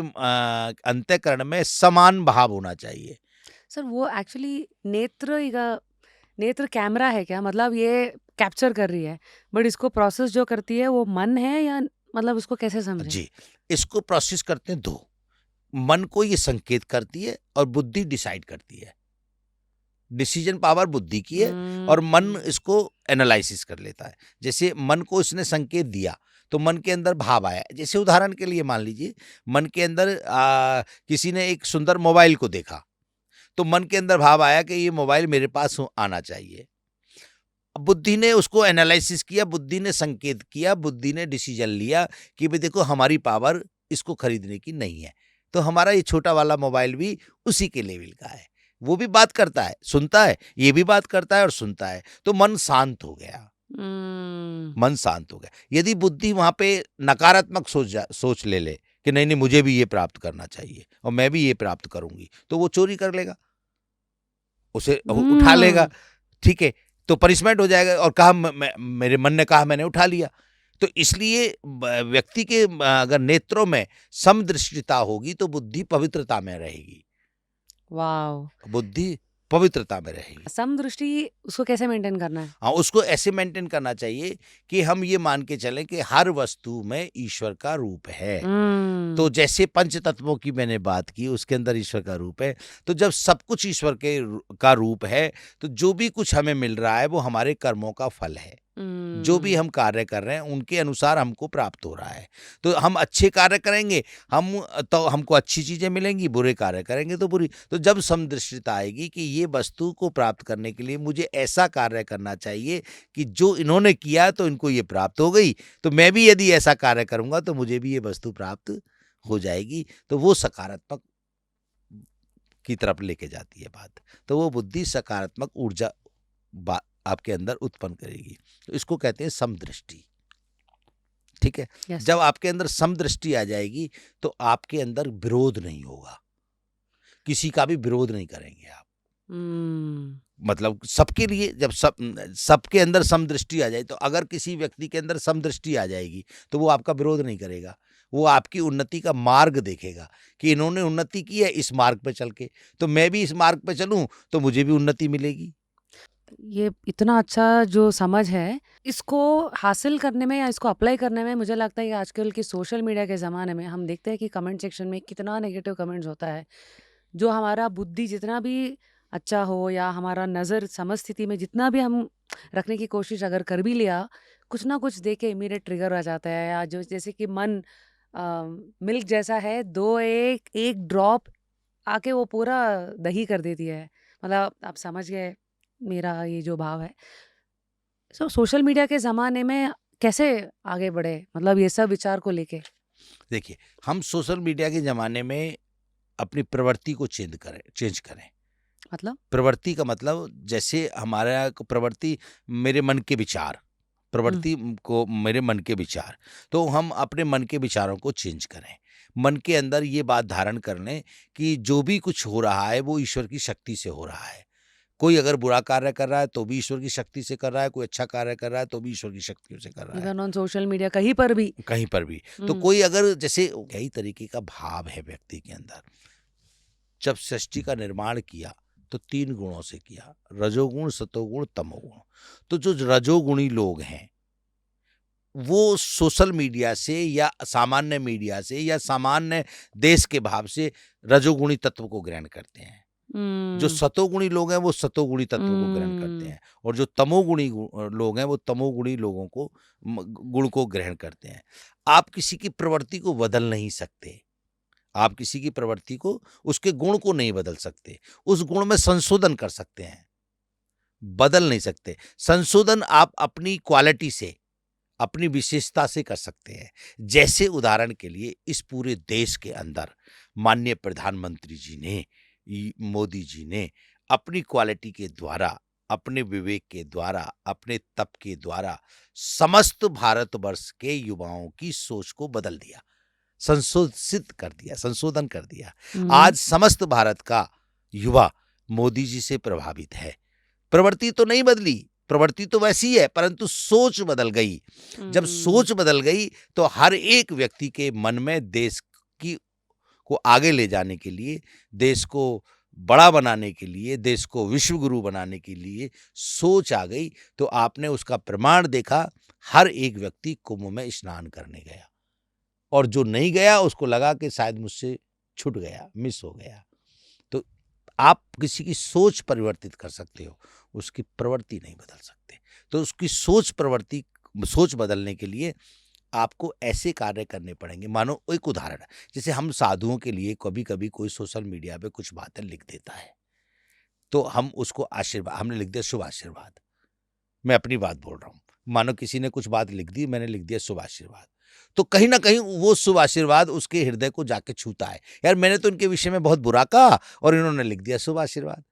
अंतःकरण में समान भाव होना चाहिए। सर वो एक्चुअली नेत्र कैमरा है क्या? मतलब ये कैप्चर कर रही है, बट इसको प्रोसेस जो करती है वो मन है, या मतलब उसको कैसे समझें? जी, इसको प्रोसेस करते हैं दो। मन को ये संकेत करती है और बुद्धि डिसाइड करती है। डिसीजन पावर बुद्धि की है, और मन हुँ, इसको एनालिसिस कर लेता है। जैसे मन को इसने संकेत दिया तो मन के अंदर भाव आया। जैसे उदाहरण के लिए मान लीजिए, मन के अंदर किसी ने एक सुंदर मोबाइल को देखा, तो मन के अंदर भाव आया कि ये मोबाइल मेरे पास आना चाहिए। अब बुद्धि ने उसको एनालिसिस किया, बुद्धि ने संकेत किया, बुद्धि ने डिसीजन लिया कि भाई देखो हमारी पावर इसको खरीदने की नहीं है, तो हमारा ये छोटा वाला मोबाइल भी उसी के लेवल का है। वो भी बात करता है, सुनता है, ये भी बात करता है और सुनता है, तो मन शांत हो गया। मन शांत हो गया। यदि बुद्धि वहां पे नकारात्मक सोच ले कि नहीं नहीं मुझे भी ये प्राप्त करना चाहिए और मैं भी ये प्राप्त करूंगी, तो वो चोरी कर लेगा, उसे उठा लेगा। ठीक है, तो पनिशमेंट हो जाएगा। और कहा मेरे मन ने कहा, मैंने उठा लिया। तो इसलिए व्यक्ति के अगर नेत्रों में समदृष्टिता होगी तो बुद्धि पवित्रता में रहेगी। वाओ! बुद्धि पवित्रता में रहेगी। समदृष्टि उसको कैसे मेंटेन करना है? हाँ, उसको ऐसे मेंटेन करना चाहिए कि हम ये मान के चलें कि हर वस्तु में ईश्वर का रूप है। तो जैसे पंच तत्वों की मैंने बात की, उसके अंदर ईश्वर का रूप है। तो जब सब कुछ ईश्वर का रूप है, तो जो भी कुछ हमें मिल रहा है वो हमारे कर्मों का फल है। जो भी हम कार्य कर रहे हैं उनके अनुसार हमको प्राप्त हो रहा है। तो हम अच्छे कार्य करेंगे तो हमको अच्छी चीजें मिलेंगी, बुरे कार्य करेंगे तो बुरी। तो जब समदृष्टिता आएगी कि ये वस्तु को प्राप्त करने के लिए मुझे ऐसा कार्य करना चाहिए कि जो इन्होंने किया तो इनको ये प्राप्त हो गई, तो मैं भी यदि ऐसा कार्य करूंगा तो मुझे भी ये वस्तु प्राप्त हो जाएगी, तो वो सकारात्मक की तरफ लेके जाती है बात। तो वो बुद्धि सकारात्मक ऊर्जा आपके अंदर उत्पन्न करेगी। तो इसको कहते हैं समदृष्टि। ठीक है, यस जब आपके अंदर समदृष्टि आ जाएगी तो आपके अंदर विरोध नहीं होगा, किसी का भी विरोध नहीं करेंगे आप। मतलब सबके लिए जब सबके अंदर समदृष्टि आ जाए, तो अगर किसी व्यक्ति के अंदर समदृष्टि आ जाएगी तो वो आपका विरोध नहीं करेगा, वो आपकी उन्नति का मार्ग देखेगा कि इन्होंने उन्नति की है इस मार्ग पे चल के, तो मैं भी इस मार्ग पे चलूं तो मुझे भी उन्नति मिलेगी। ये इतना अच्छा जो समझ है, इसको हासिल करने में या इसको अप्लाई करने में मुझे लगता है कि आजकल के सोशल मीडिया के ज़माने में हम देखते हैं कि कमेंट सेक्शन में कितना नेगेटिव कमेंट्स होता है। जो हमारा बुद्धि जितना भी अच्छा हो या हमारा नज़र समस्थिति में जितना भी हम रखने की कोशिश अगर कर भी लिया, कुछ ना कुछ देख के इमीडिएट ट्रिगर आ जाता है, या जो जैसे कि मन मिल्क जैसा है, 2 एक ड्रॉप आके वो पूरा दही कर देती है। मतलब आप समझ गए मेरा ये जो भाव है। सोशल मीडिया के ज़माने में कैसे आगे बढ़े? मतलब ये सब विचार को लेके? देखिए, हम सोशल मीडिया के ज़माने में अपनी प्रवृत्ति को चेंज करें। मतलब? प्रवृत्ति का मतलब जैसे हमारा प्रवृत्ति मेरे मन के विचार, प्रवृत्ति को मेरे मन के विचार, तो हम अपने मन के विचारों को चेंज करें। मन के अंदर ये बात धारण कर लें कि जो भी कुछ हो रहा है वो ईश्वर की शक्ति से हो रहा है। कोई अगर बुरा कार्य कर रहा है तो भी ईश्वर की शक्ति से कर रहा है, कोई अच्छा कार्य कर रहा है तो भी ईश्वर की शक्ति से कर रहा है। इवन ऑन सोशल मीडिया कहीं पर भी? कहीं पर भी। तो हुँ। कोई अगर जैसे कई तरीके का भाव है व्यक्ति के अंदर। जब सृष्टि का निर्माण किया तो 3 गुणों से किया, रजोगुण, सतोगुण, तमोगुण। तो जो रजोगुणी लोग हैं वो सोशल मीडिया से या सामान्य मीडिया से या सामान्य देश के भाव से रजोगुणी तत्व को ग्रहण करते हैं। जो सतोगुणी लोग हैं वो सतोगुणी तत्व को ग्रहण करते हैं, और जो तमोगुणी लोग हैं वो तमोगुणी लोगों को गुण को ग्रहण करते हैं। आप किसी की प्रवृत्ति को बदल नहीं सकते, आप किसी की प्रवृत्ति को, उसके गुण को नहीं बदल सकते। उस गुण में संशोधन कर सकते हैं, बदल नहीं सकते। संशोधन आप अपनी क्वालिटी से, अपनी विशेषता से कर सकते हैं। जैसे उदाहरण के लिए इस पूरे देश के अंदर माननीय प्रधानमंत्री जी ने, मोदी जी ने अपनी क्वालिटी के द्वारा, अपने विवेक के द्वारा, अपने तप के द्वारा समस्त भारतवर्ष के युवाओं की सोच को बदल दिया, संशोधित कर दिया, संशोधन कर दिया। आज समस्त भारत का युवा मोदी जी से प्रभावित है। प्रवृत्ति तो नहीं बदली, प्रवृत्ति तो वैसी है, परंतु सोच बदल गई। जब सोच बदल गई तो हर एक व्यक्ति के मन में देश की को आगे ले जाने के लिए, देश को बड़ा बनाने के लिए, देश को विश्व गुरु बनाने के लिए सोच आ गई। तो आपने उसका प्रमाण देखा, हर एक व्यक्ति कुंभ में स्नान करने गया, और जो नहीं गया उसको लगा कि शायद मुझसे छूट गया, मिस हो गया। तो आप किसी की सोच परिवर्तित कर सकते हो, उसकी प्रवृत्ति नहीं बदल सकते। तो उसकी सोच बदलने के लिए आपको ऐसे कार्य करने पड़ेंगे। मानो एक उदाहरण है, जैसे हम साधुओं के लिए कभी कभी कोई सोशल मीडिया पे कुछ बातें लिख देता है, तो हम उसको आशीर्वाद, हमने लिख दिया शुभ आशीर्वाद। मैं अपनी बात बोल रहा हूँ, मानो किसी ने कुछ बात लिख दी, मैंने लिख दिया शुभ आशीर्वाद। तो कहीं ना कहीं वो शुभ आशीर्वाद उसके हृदय को जाके छूता है, यार मैंने तो इनके विषय में बहुत बुरा कहा और इन्होंने लिख दिया शुभ आशीर्वाद।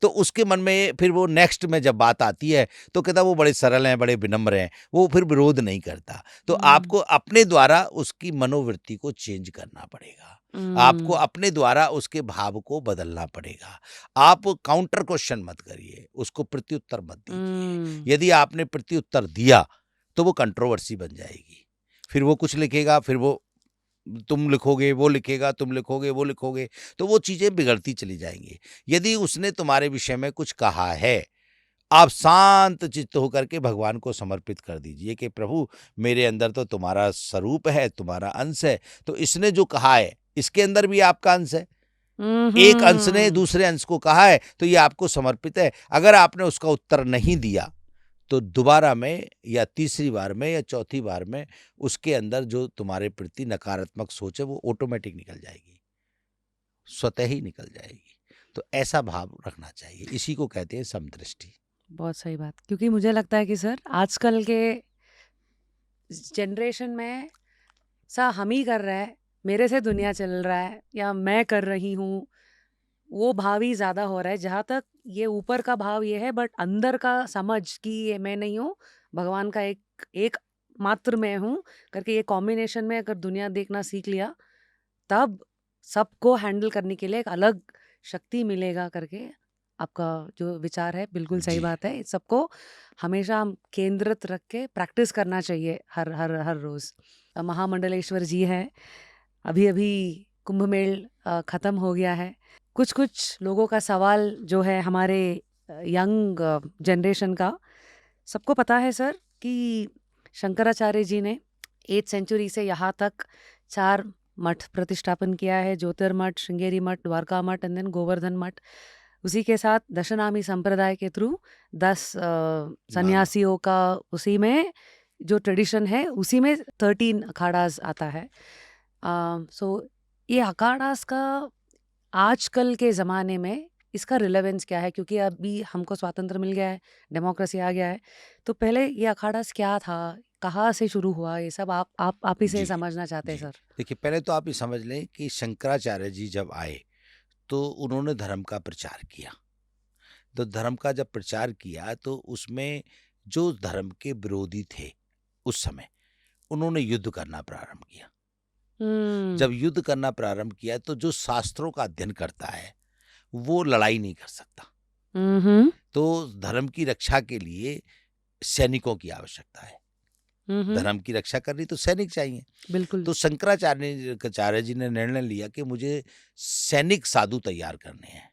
तो उसके मन में फिर वो नेक्स्ट में जब बात आती है तो कहता वो बड़े सरल हैं, बड़े विनम्र हैं, वो फिर विरोध नहीं करता। तो आपको अपने द्वारा उसकी मनोवृत्ति को चेंज करना पड़ेगा, आपको अपने द्वारा उसके भाव को बदलना पड़ेगा। आप काउंटर क्वेश्चन मत करिए, उसको प्रत्युत्तर मत दीजिए। यदि आपने प्रत्युत्तर दिया तो वो कंट्रोवर्सी बन जाएगी, फिर वो कुछ लिखेगा, फिर वो तुम लिखोगे, वो लिखेगा, तुम लिखोगे, वो लिखोगे, तो वो चीजें बिगड़ती चली जाएंगी। यदि उसने तुम्हारे विषय में कुछ कहा है, आप शांत चित्त होकर के भगवान को समर्पित कर दीजिए कि प्रभु मेरे अंदर तो तुम्हारा स्वरूप है, तुम्हारा अंश है, तो इसने जो कहा है इसके अंदर भी आपका अंश है। एक अंश ने दूसरे अंश को कहा है तो ये आपको समर्पित है। अगर आपने उसका उत्तर नहीं दिया तो दोबारा में या तीसरी बार में या चौथी बार में उसके अंदर जो तुम्हारे प्रति नकारात्मक सोच है वो ऑटोमेटिक निकल जाएगी, स्वतः ही निकल जाएगी। तो ऐसा भाव रखना चाहिए, इसी को कहते हैं समदृष्टि। बहुत सही बात, क्योंकि मुझे लगता है कि सर आजकल के जनरेशन में सा हम ही कर रहा है, मेरे से दुनिया चल रहा है या मैं कर रही हूँ, वो भाव ही ज़्यादा हो रहा है। जहाँ तक ये ऊपर का भाव ये है, बट अंदर का समझ कि ये मैं नहीं हूँ, भगवान का एक मात्र मैं हूँ करके, ये कॉम्बिनेशन में अगर दुनिया देखना सीख लिया तब सबको हैंडल करने के लिए एक अलग शक्ति मिलेगा करके आपका जो विचार है बिल्कुल सही जी। बात है। सबको हमेशा हम केंद्रित रख के प्रैक्टिस करना चाहिए हर हर हर रोज। महामंडलेश्वर जी हैं, अभी अभी कुंभ मेल खत्म हो गया है। कुछ कुछ लोगों का सवाल जो है हमारे यंग जनरेशन का, सबको पता है सर कि शंकराचार्य जी ने 8th सेंचुरी से यहाँ तक 4 मठ प्रतिष्ठापन किया है, ज्योतिर्मठ, श्रृंगेरी मठ, द्वारका मठ एंड देन गोवर्धन मठ। उसी के साथ दशनामी संप्रदाय के थ्रू 10 सन्यासियों का, उसी में जो ट्रेडिशन है उसी में 13 अखाड़ास आता है। सो ये अखाड़ास का आजकल के ज़माने में इसका रिलेवेंस क्या है? क्योंकि अभी हमको स्वातंत्र मिल गया है, डेमोक्रेसी आ गया है, तो पहले ये अखाड़ास क्या था, कहाँ से शुरू हुआ, ये सब आप ही से जी, समझना चाहते हैं जी। सर। देखिए पहले तो आप ये समझ लें कि शंकराचार्य जी जब आए तो उन्होंने धर्म का प्रचार किया। तो धर्म का जब प्रचार किया तो उसमें जो धर्म के विरोधी थे उस समय, उन्होंने युद्ध करना प्रारंभ किया। जब युद्ध करना प्रारंभ किया तो जो शास्त्रों का अध्ययन करता है वो लड़ाई नहीं कर सकता। तो धर्म की रक्षा के लिए सैनिकों की आवश्यकता है। धर्म की रक्षा करनी तो सैनिक चाहिए। बिल्कुल। तो शंकराचार्य जी ने निर्णय लिया कि मुझे सैनिक साधु तैयार करने हैं,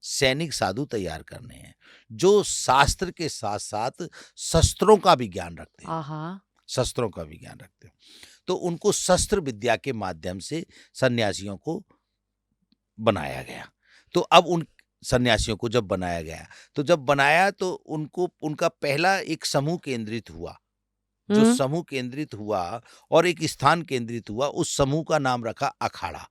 सैनिक साधु तैयार करने हैं जो शास्त्र के साथ साथ शस्त्रों का भी ज्ञान रखते हैं, आहा। शस्त्रों का भी ज्ञान रखते हैं। तो उनको शस्त्र विद्या के माध्यम से सन्यासियों को बनाया गया। तो अब उन सन्यासियों को जब बनाया गया, तो जब बनाया तो उनको उनका पहला एक समूह केंद्रित हुआ। जो समूह केंद्रित हुआ और एक स्थान केंद्रित हुआ, उस समूह का नाम रखा अखाड़ा।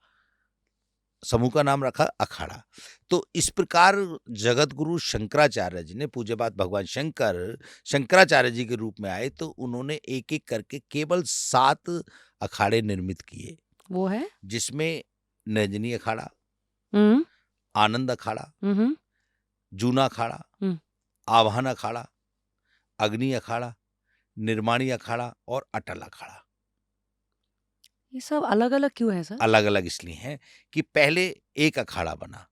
समूह का नाम रखा अखाड़ा। तो इस प्रकार जगत गुरु शंकराचार्य जी ने, पूज्यपाद भगवान शंकराचार्य जी के रूप में आए तो उन्होंने एक एक करके केवल 7 अखाड़े निर्मित किए, वो है? जिसमें नैजनी अखाड़ा, आनंद अखाड़ा, जूना अखाड़ा, आवाहन अखाड़ा, अग्नि अखाड़ा, निर्माणी अखाड़ा और अटल अखाड़ा। ये सब अलग-अलग क्यों है सर? अलग-अलग इसलिए हैं कि पहले एक अखाड़ा बना,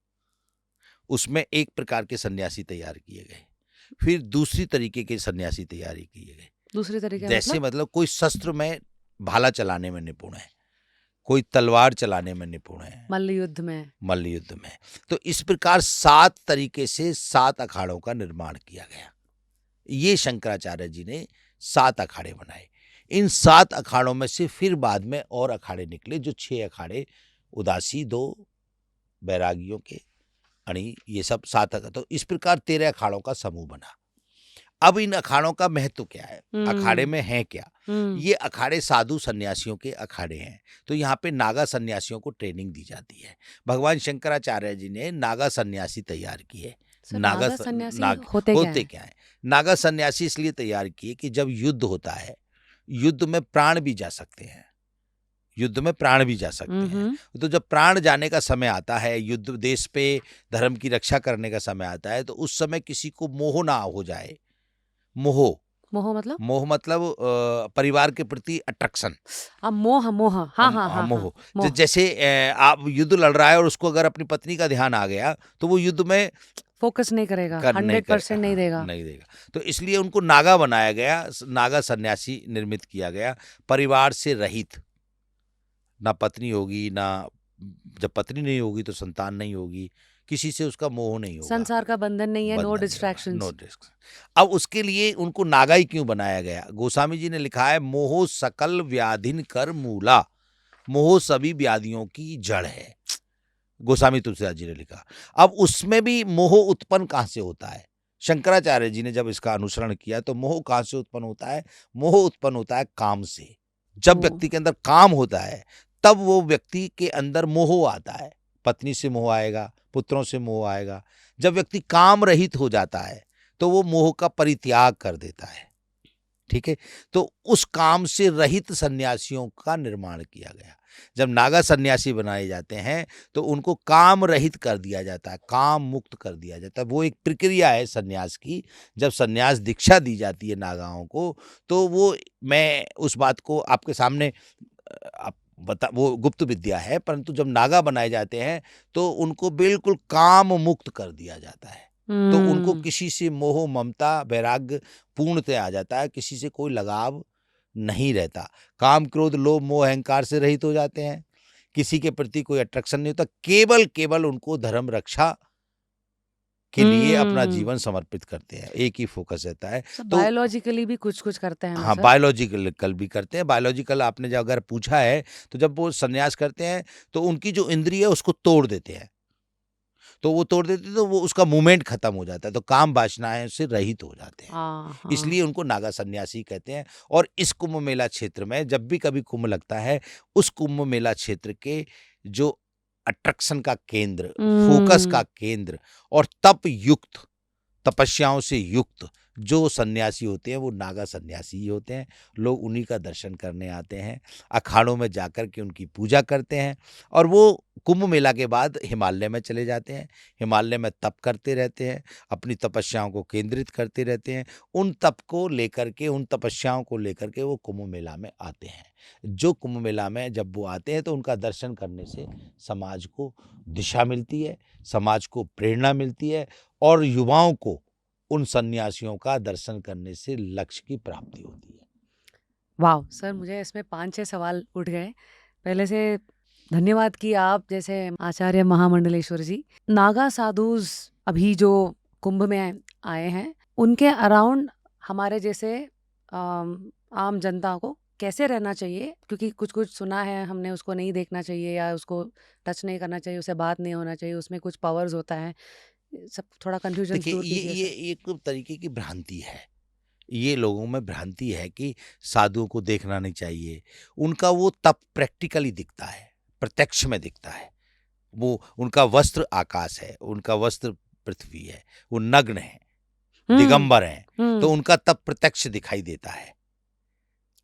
उसमें एक प्रकार के सन्यासी तैयार किए गए, फिर दूसरी तरीके के सन्यासी तैयारी किए गए। दूसरे तरीके जैसे मतलब? मतलब कोई शस्त्र में भाला चलाने में निपुण है, कोई तलवार चलाने में निपुण है, मल्ल युद्ध में। मल्ल युद्ध में। तो इस प्रकार 7 तरीके से 7 अखाड़ों का निर्माण किया गया। ये शंकराचार्य जी ने 7 अखाड़े बनाए। इन 7 अखाड़ों में से फिर बाद में और अखाड़े निकले, जो 6 अखाड़े उदासी, 2 बैरागियों के, अणी, ये सब 7 अखाड़े। तो इस प्रकार 13 अखाड़ों का समूह बना। अब इन अखाड़ों का महत्व क्या है, अखाड़े हम्म में है क्या? हम्म ये अखाड़े साधु सन्यासियों के अखाड़े हैं। तो यहाँ पे नागा सन्यासियों को ट्रेनिंग दी जाती है। भगवान शंकराचार्य जी ने नागा सन्यासी तैयार किए। सर नागा सन्यासी नाग होते क्या होते है? क्या है? नागा सन्यासी इसलिए तैयार किए कि जब युद्ध होता है, युद्ध में प्राण भी जा सकते हैं, युद्ध में प्राण भी जा सकते हैं। हम्म तो जब प्राण जाने का समय आता है, युद्ध देश पे धर्म की रक्षा करने का समय आता है, तो उस समय किसी को मोह ना हो जाए। मोह, मोह मतलब? मोह मतलब परिवार के प्रति अट्रैक्शन। मोह मोह, हाँ हाँ हाँ मोह। हाँ, मोह। जैसे आप युद्ध लड़ रहा है और उसको अगर अपनी पत्नी का ध्यान आ गया, तो वो युद्ध में फोकस नहीं करेगा, कर नहीं कर 100% नहीं हाँ, देगा। नहीं देगा। तो इसलिए उनको नागा बनाया गया, नागा सन्यासी निर्मित किया गया, परिवार से रहित। ना पत्नी होगी, ना जब पत्नी नहीं होगी तो संतान नहीं होगी, किसी से उसका मोह नहीं होगा, संसार का बंधन नहीं है, नो बंधन नहीं होगा, नो डिस्ट्रैक्शंस। डिस्क। अब उसके लिए उनको नागा ही क्यों बनाया गया? गोस्वामी जी ने लिखा है, मोह सकल व्याधिन कर मूला, मोह सभी व्याधियों की जड़ है। गोस्वामी तुलसीदास जी ने लिखा। अब उसमें भी मोह उत्पन्न कहाँ से होता है? शंकराचार्य जी ने जब इसका अनुसरण किया तो मोह कहाँ से उत्पन्न होता है? मोह उत्पन्न होता है काम से। जब ओ, व्यक्ति के अंदर काम होता है, तब वो व्यक्ति के अंदर मोह आता है। पत्नी से मोह आएगा, पुत्रों से मोह आएगा। जब व्यक्ति काम रहित हो जाता है, तो वो मोह का परित्याग कर देता है। ठीक है? तो उस काम से रहित सन्यासियों का निर्माण किया गया। जब नागा सन्यासी बनाए जाते हैं, तो उनको काम रहित कर दिया जाता है, काम मुक्त कर दिया जाता है। वो एक प्रक्रिया है सन्यास की। जब सन्यास दीक्षा दी जाती है नागाओं को, तो वो, मैं उस बात को आपके सामने आप बता, वो गुप्त विद्या है, परंतु जब नागा बनाए जाते हैं, तो उनको बिल्कुल काम मुक्त कर दिया जाता है। तो उनको हम्म किसी से मोह ममता वैराग्य पूर्णतः आ जाता है, किसी से कोई लगाव नहीं रहता। काम क्रोध लोभ मोह अहंकार से रहित हो जाते हैं, किसी के प्रति कोई अट्रैक्शन नहीं होता, केवल केवल उनको धर्म रक्षा के लिए अपना हम्म जीवन समर्पित करते हैं, एक ही फोकस रहता है। सब तो बायोलॉजिकली भी कुछ कुछ करते हैं ना हाँ, सर? बायोलॉजिकल भी करते हैं। बायोलॉजिकल आपने जो अगर पूछा है, तो जब वो सन्यास करते हैं, तो उनकी जो इंद्रिय है उसको तोड़ देते हैं। तो वो तोड़ देते हैं, तो वो उसका मूवमेंट खत्म हो जाता है, तो काम वासनाएं से रहित हो जाते हैं। हाँ हाँ। इसलिए उनको नागा सन्यासी कहते हैं। और इस कुंभ मेला क्षेत्र में जब भी कभी कुंभ लगता है, उस कुंभ मेला क्षेत्र के जो अट्रैक्शन का केंद्र, फोकस का हम्म केंद्र और तप युक्त, तपस्याओं से युक्त जो सन्यासी होते हैं, वो नागा सन्यासी ही होते हैं। लोग उन्हीं का दर्शन करने आते हैं, अखाड़ों में जाकर के उनकी पूजा करते हैं, और वो कुंभ मेला के बाद हिमालय में चले जाते हैं। हिमालय में तप करते रहते हैं, अपनी तपस्याओं को केंद्रित करते रहते हैं। उन तप को लेकर के, उन तपस्याओं को लेकर के वो कुंभ मेला में आते हैं। जो कुंभ मेला में जब वो आते हैं, तो उनका दर्शन करने से समाज को दिशा मिलती है, समाज को प्रेरणा मिलती है, और युवाओं को उन सन्यासियों का दर्शन करने से लक्ष्य की प्राप्ति होती है। वाह सर, मुझे इसमें 5-6 सवाल उठ गए। पहले से धन्यवाद कि आप जैसे आचार्य महामंडलेश्वर जी, नागा साधुज अभी जो कुंभ में आए हैं, उनके अराउंड हमारे जैसे आम जनता को कैसे रहना चाहिए? क्योंकि कुछ-कुछ सुना है हमने, उसको नहीं देखना चाहिए या उसको टच नहीं करना चाहिए, उससे बात नहीं होना चाहिए, उसमें कुछ पावर्स होता है। सब थोड़ा कन्फ्यूजन्स देखिए, दूर ये कीजिए ये सर। एक तरीके की भ्रांति है। ये लोगों में भ्रांति है कि साधुओं को देखना नहीं चाहिए। उनका वो तप प्रैक्टिकली दिखता है, प्रत्यक्ष में दिखता है। वो उनका वस्त्र आकाश है, उनका वस्त्र पृथ्वी है, वो नग्न है, हुँ, दिगंबर हैं, तो हुँ, उनका तप प्रत्यक्ष दिखाई देता है।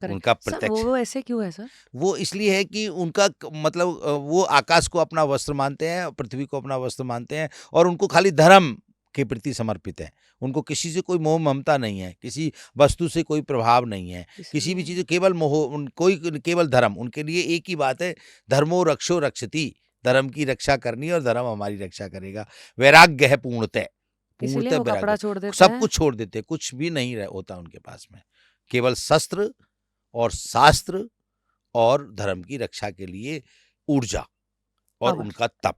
करेक्ट। उनका सर प्रत्यक्ष, वो ऐसे क्यों है सर? वो इसलिए है कि उनका मतलब वो आकाश को अपना वस्त्र मानते हैं, पृथ्वी को अपना वस्त्र मानते हैं, और उनको खाली धर्म के प्रति समर्पित है। उनको किसी से कोई मोह ममता नहीं है, किसी वस्तु से कोई प्रभाव नहीं है, किसी भी इसलिए चीज़ केवल मोह, कोई केवल धर्म। उनके लिए एक ही बात है, धर्मो रक्षो रक्षति, धर्म की रक्षा करनी है और धर्म हमारी रक्षा करेगा। वैराग्य है पूर्णतः, इसीलिए पूर्णतः वो कपड़ा वैराग्य। छोड़ देते सब हैं? कुछ छोड़ देते, कुछ भी नहीं होता उनके पास में, केवल शस्त्र और शास्त्र और धर्म की रक्षा के लिए ऊर्जा और पावर। उनका तप,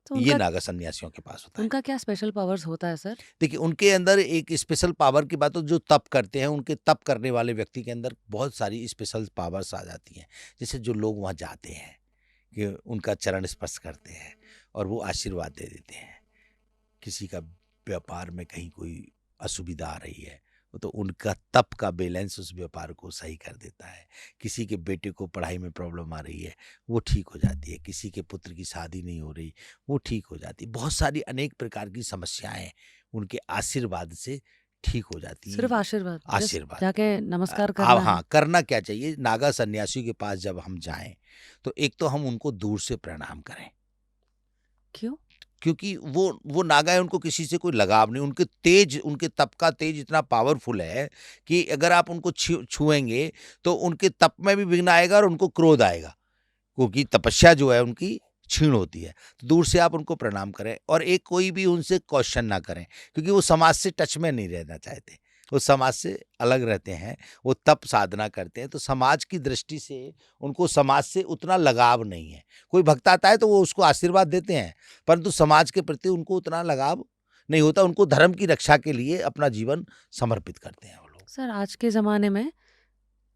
तो ये उनका नागा सन्यासियों के पास होता है। उनका क्या स्पेशल पावर्स होता है सर? देखिए, उनके अंदर एक स्पेशल पावर की बात हो, जो तप करते हैं, उनके तप करने वाले व्यक्ति के अंदर बहुत सारी स्पेशल पावर्स आ जाती हैं। जैसे जो लोग वहाँ जाते हैं, कि उनका चरण स्पर्श करते हैं और वो आशीर्वाद दे देते हैं। किसी का व्यापार में कहीं कोई असुविधा आ रही है, तो उनका तप का बैलेंस उस व्यापार को सही कर देता है। किसी के बेटे को पढ़ाई में प्रॉब्लम आ रही है, वो ठीक हो जाती है। किसी के पुत्र की शादी नहीं हो रही, वो ठीक हो जाती है। बहुत सारी अनेक प्रकार की समस्याएँ उनके आशीर्वाद से ठीक हो जाती सिर्फ हैं। आशीर्वाद, जस्ट आशीर्वाद। जाके नमस्कार करना है। हाँ, करना क्या चाहिए, नागा सन्यासियों के पास जब हम जाएँ, तो एक तो हम उनको दूर से प्रणाम करें। क्यों? क्योंकि वो नागा है, उनको किसी से कोई लगाव नहीं, उनके तेज, उनके तप का तेज इतना पावरफुल है कि अगर आप उनको छुएंगे तो उनके तप में भी विघ्न आएगा और उनको क्रोध आएगा, क्योंकि तपस्या जो है उनकी क्षीण होती है। तो दूर से आप उनको प्रणाम करें और एक कोई भी उनसे क्वेश्चन ना करें, क्योंकि वो समाज से टच में नहीं रहना चाहते, वो समाज से अलग रहते हैं, वो तप साधना करते हैं, तो समाज की दृष्टि से उनको समाज से उतना लगाव नहीं है। कोई भक्त आता है तो वो उसको आशीर्वाद देते हैं, परंतु समाज के प्रति उनको उतना लगाव नहीं होता। उनको धर्म की रक्षा के लिए अपना जीवन समर्पित करते हैं वो लोग। सर, आज के ज़माने में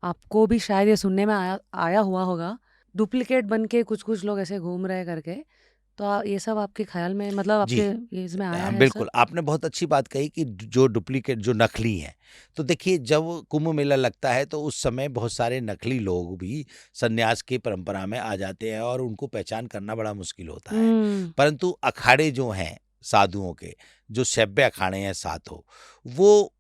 आपको भी शायद ये सुनने में आया हुआ होगा, डुप्लीकेट बन के कुछ-कुछ लोग ऐसे घूम रहे करके। तो ये सब आपके ख़्याल में, मतलब जी। आपके ये इसमें आया है सर? बिल्कुल, आपने बहुत अच्छी बात कही कि जो डुप्लीकेट, जो नकली हैं, तो देखिए जब कुंभ मेला लगता है तो उस समय बहुत सारे नकली लोग भी सन्यास की परंपरा में आ जाते हैं और उनको पहचान करना बड़ा मुश्किल होता है। हुँ। परंतु अखाड़े जो हैं साधुओं के, जो सभ्य अखाड़े हैं साधु, वो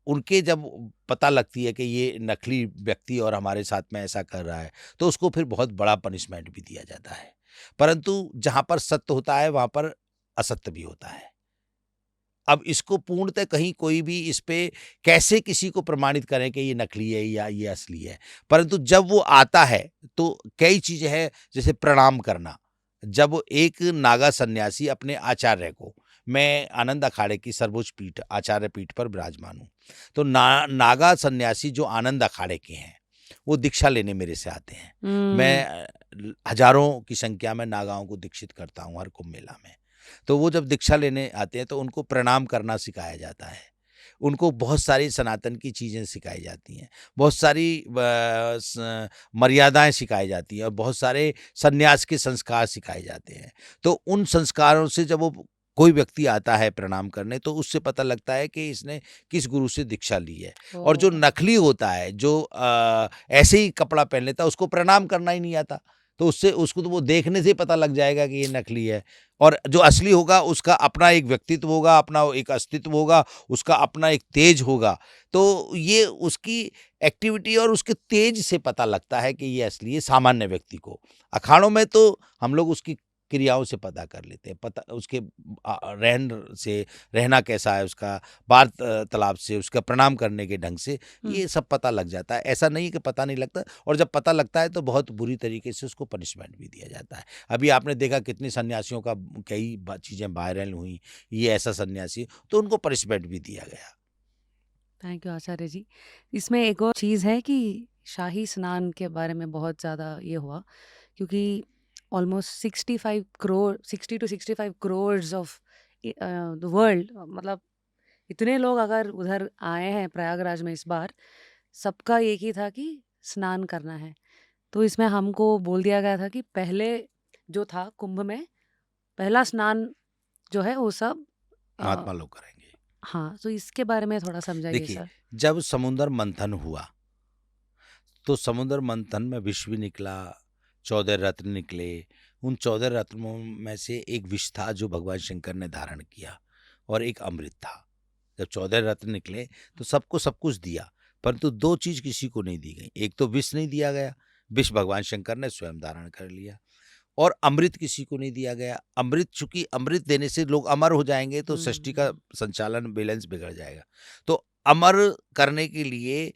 उनके जब पता लगती है कि ये नकली व्यक्ति और हमारे साथ में ऐसा कर रहा है, तो उसको फिर बहुत बड़ा पनिशमेंट भी दिया जाता है। परंतु जहाँ पर सत्य होता है, वहाँ पर असत्य भी होता है। अब इसको पूर्णतः कहीं कोई भी इस पे कैसे किसी को प्रमाणित करें कि ये नकली है या ये असली है। परंतु जब वो आता है तो कई चीज़ें हैं, जैसे प्रणाम करना। जब एक नागा सन्यासी अपने आचार्य को, मैं आनंद अखाड़े की सर्वोच्च पीठ आचार्य पीठ पर विराजमान हूँ। तो नागा सन्यासी जो आनंद अखाड़े के हैं, वो दीक्षा लेने मेरे से आते हैं। मैं हुँ। हज़ारों की संख्या में नागाओं को दीक्षित करता हूँ हर कुंभ मेला में। तो वो जब दीक्षा लेने आते हैं तो उनको प्रणाम करना सिखाया जाता है। उनको बहुत सारी सनातन की चीज़ें सिखाई जाती हैं, बहुत सारी मर्यादाएँ सिखाई जाती हैं और बहुत सारे सन्यास के संस्कार सिखाए जाते हैं। तो उन संस्कारों से जब वो कोई व्यक्ति आता है प्रणाम करने, तो उससे पता लगता है कि इसने किस गुरु से दीक्षा ली है। और जो ओह! नकली होता है, जो ऐसे ही कपड़ा पहन लेता है, उसको प्रणाम करना ही नहीं आता। तो उससे उसको तो वो देखने से ही पता लग जाएगा कि ये नकली है। और जो असली होगा उसका अपना एक व्यक्तित्व होगा, अपना एक अस्तित्व होगा, उसका अपना एक तेज होगा। तो ये उसकी एक्टिविटी और उसके तेज से पता लगता है कि ये असली है सामान्य व्यक्ति को। अखाड़ों में तो हम लोग उसकी क्रियाओं से पता कर लेते हैं, पता उसके रहन से, रहना कैसा है उसका, वार्तालाप से, उसका प्रणाम करने के ढंग से, हुँ। ये सब पता लग जाता है। ऐसा नहीं है कि पता नहीं लगता, और जब पता लगता है तो बहुत बुरी तरीके से उसको पनिशमेंट भी दिया जाता है। अभी आपने देखा कितनी सन्यासियों का कई चीज़ें वायरल हुई, ये ऐसा सन्यासी, तो उनको पनिशमेंट भी दिया गया। थैंक यू आचार्य जी। इसमें एक और चीज़ है कि शाही स्नान के बारे में बहुत ज़्यादा ये हुआ, क्योंकि almost 65 crore 60 to 65 crores of the world, मतलब इतने लोग अगर उधर आए हैं प्रयागराज में इस बार, सबका एक ही था कि स्नान करना है। तो इसमें हमको बोल दिया गया था कि पहले जो था कुंभ में, पहला स्नान जो है वो सब अ, महात्मा लोग करेंगे। हाँ, तो इसके बारे में थोड़ा समझाइए देखिए, सर। जब समुद्र मंथन हुआ, तो समुद्र मंथन में विष भी निकला, 14 रत्न निकले। उन 14 रत्नों में से एक विष था जो भगवान शंकर ने धारण किया, और एक अमृत था। जब 14 रत्न निकले तो सबको सब कुछ दिया, परंतु 2 चीज़ किसी को नहीं दी गई। एक तो विष नहीं दिया गया, विष भगवान शंकर ने स्वयं धारण कर लिया, और अमृत किसी को नहीं दिया गया। अमृत, चूँकि अमृत देने से लोग अमर हो जाएँगे तो सृष्टि का हुँ। संचालन, बैलेंस बिगड़ जाएगा। तो अमर करने के लिए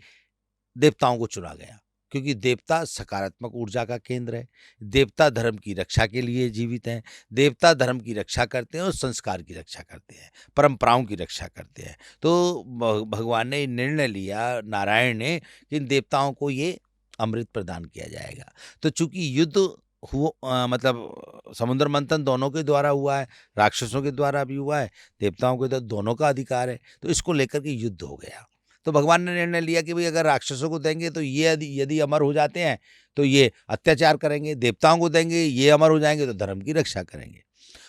देवताओं को चुना गया, क्योंकि देवता सकारात्मक ऊर्जा का केंद्र है। देवता धर्म की रक्षा के लिए जीवित हैं। देवता धर्म की रक्षा करते हैं और संस्कार की रक्षा करते हैं, परंपराओं की रक्षा करते हैं। तो भगवान ने निर्णय लिया, नारायण ने, कि इन देवताओं को ये अमृत प्रदान किया जाएगा। तो चूंकि युद्ध मतलब समुद्र मंथन दोनों के द्वारा हुआ है, राक्षसों के द्वारा भी हुआ है, देवताओं के द्वारा, दोनों का अधिकार है, तो इसको लेकर के युद्ध हो गया। तो भगवान ने निर्णय लिया कि भाई अगर राक्षसों को देंगे तो ये यदि यदि अमर हो जाते हैं तो ये अत्याचार करेंगे, देवताओं को देंगे ये अमर हो जाएंगे तो धर्म की रक्षा करेंगे।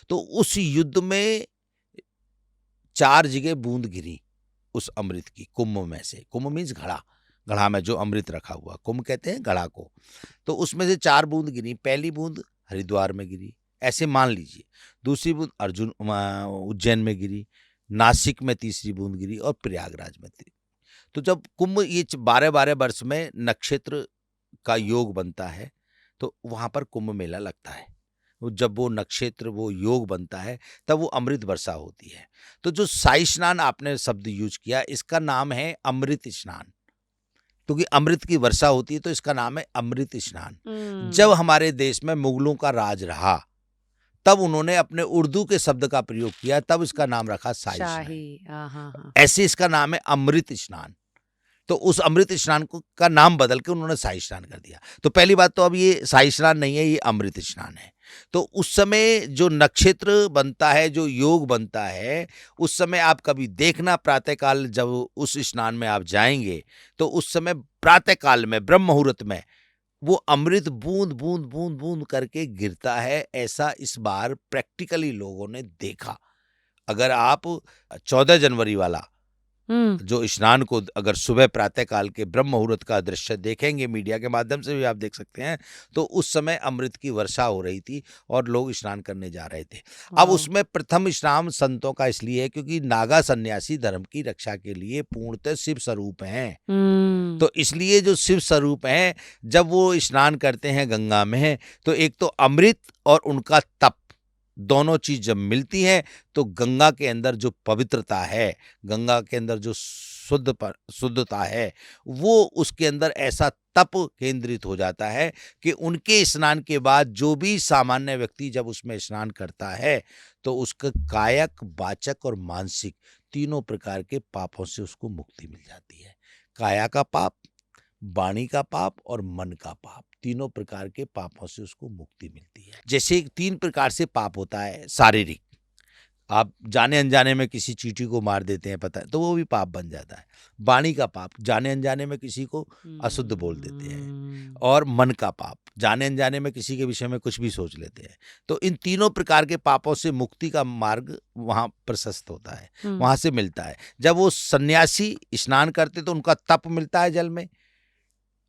तो उस युद्ध में 4 जगह बूंद गिरी, उस अमृत की, कुंभ में से। कुंभ मीन्स घड़ा, घड़ा में जो अमृत रखा हुआ, कुंभ कहते हैं घड़ा को। तो उसमें से 4 बूंद गिरी। पहली बूंद हरिद्वार में गिरी, ऐसे मान लीजिए। दूसरी बूंद उज्जैन में गिरी, नासिक में तीसरी बूंद गिरी और प्रयागराज में थी। तो जब कुंभ ये 12-12 वर्ष में नक्षत्र का योग बनता है, तो वहां पर कुंभ मेला लगता है। जब वो नक्षत्र, वो योग बनता है, तब वो अमृत वर्षा होती है। तो जो साई स्नान आपने शब्द यूज किया, इसका नाम है अमृत स्नान, क्योंकि अमृत की वर्षा होती है, तो इसका नाम है अमृत स्नान। जब हमारे देश में मुगलों का राज रहा, तब उन्होंने अपने उर्दू के शब्द का प्रयोग किया, तब इसका नाम रखा साई स्नान। शाही, हाँ। ऐसे इसका नाम है अमृत स्नान। तो उस अमृत स्नान को का नाम बदल के उन्होंने साई स्नान कर दिया। तो पहली बात तो अब ये साई स्नान नहीं है, ये अमृत स्नान है। तो उस समय जो नक्षत्र बनता है, जो योग बनता है, उस समय आप कभी देखना, प्रातःकाल जब उस स्नान में आप जाएंगे, तो उस समय प्रातःकाल में ब्रह्म मुहूर्त में वो अमृत बूंद बूंद बूंद बूंद करके गिरता है। ऐसा इस बार प्रैक्टिकली लोगों ने देखा। अगर आप 14 जनवरी वाला जो स्नान को अगर सुबह प्रातःकाल के ब्रह्म मुहूर्त का दृश्य देखेंगे, मीडिया के माध्यम से भी आप देख सकते हैं, तो उस समय अमृत की वर्षा हो रही थी और लोग स्नान करने जा रहे थे। अब वाओ! उसमें प्रथम स्नान संतों का इसलिए है क्योंकि नागा सन्यासी धर्म की रक्षा के लिए पूर्णतः शिव स्वरूप हैं। तो इसलिए जो शिव स्वरूप हैं, जब वो स्नान करते हैं गंगा में, तो एक तो अमृत और उनका तप, दोनों चीज जब मिलती हैं, तो गंगा के अंदर जो पवित्रता है, गंगा के अंदर जो शुद्धता है, वो उसके अंदर ऐसा तप केंद्रित हो जाता है कि उनके स्नान के बाद जो भी सामान्य व्यक्ति जब उसमें स्नान करता है, तो उसका कायक, वाचक और मानसिक तीनों प्रकार के पापों से उसको मुक्ति मिल जाती है। काया का पाप, वाणी का पाप और मन का पाप, तीनों प्रकार के पापों से उसको मुक्ति मिलती है। जैसे 3 प्रकार से पाप होता है शारीरिक, आप जाने अनजाने में किसी चींटी को मार देते हैं, पता है, तो वो भी पाप बन जाता है। वाणी का पाप, जाने अनजाने में किसी को अशुद्ध बोल देते हैं। और मन का पाप, जाने अनजाने में किसी के विषय में कुछ भी सोच लेते हैं। तो इन तीनों प्रकार के पापों से मुक्ति का मार्ग वहां प्रशस्त होता है, वहां से मिलता है। जब वो सन्यासी स्नान करते तो उनका तप मिलता है जल में,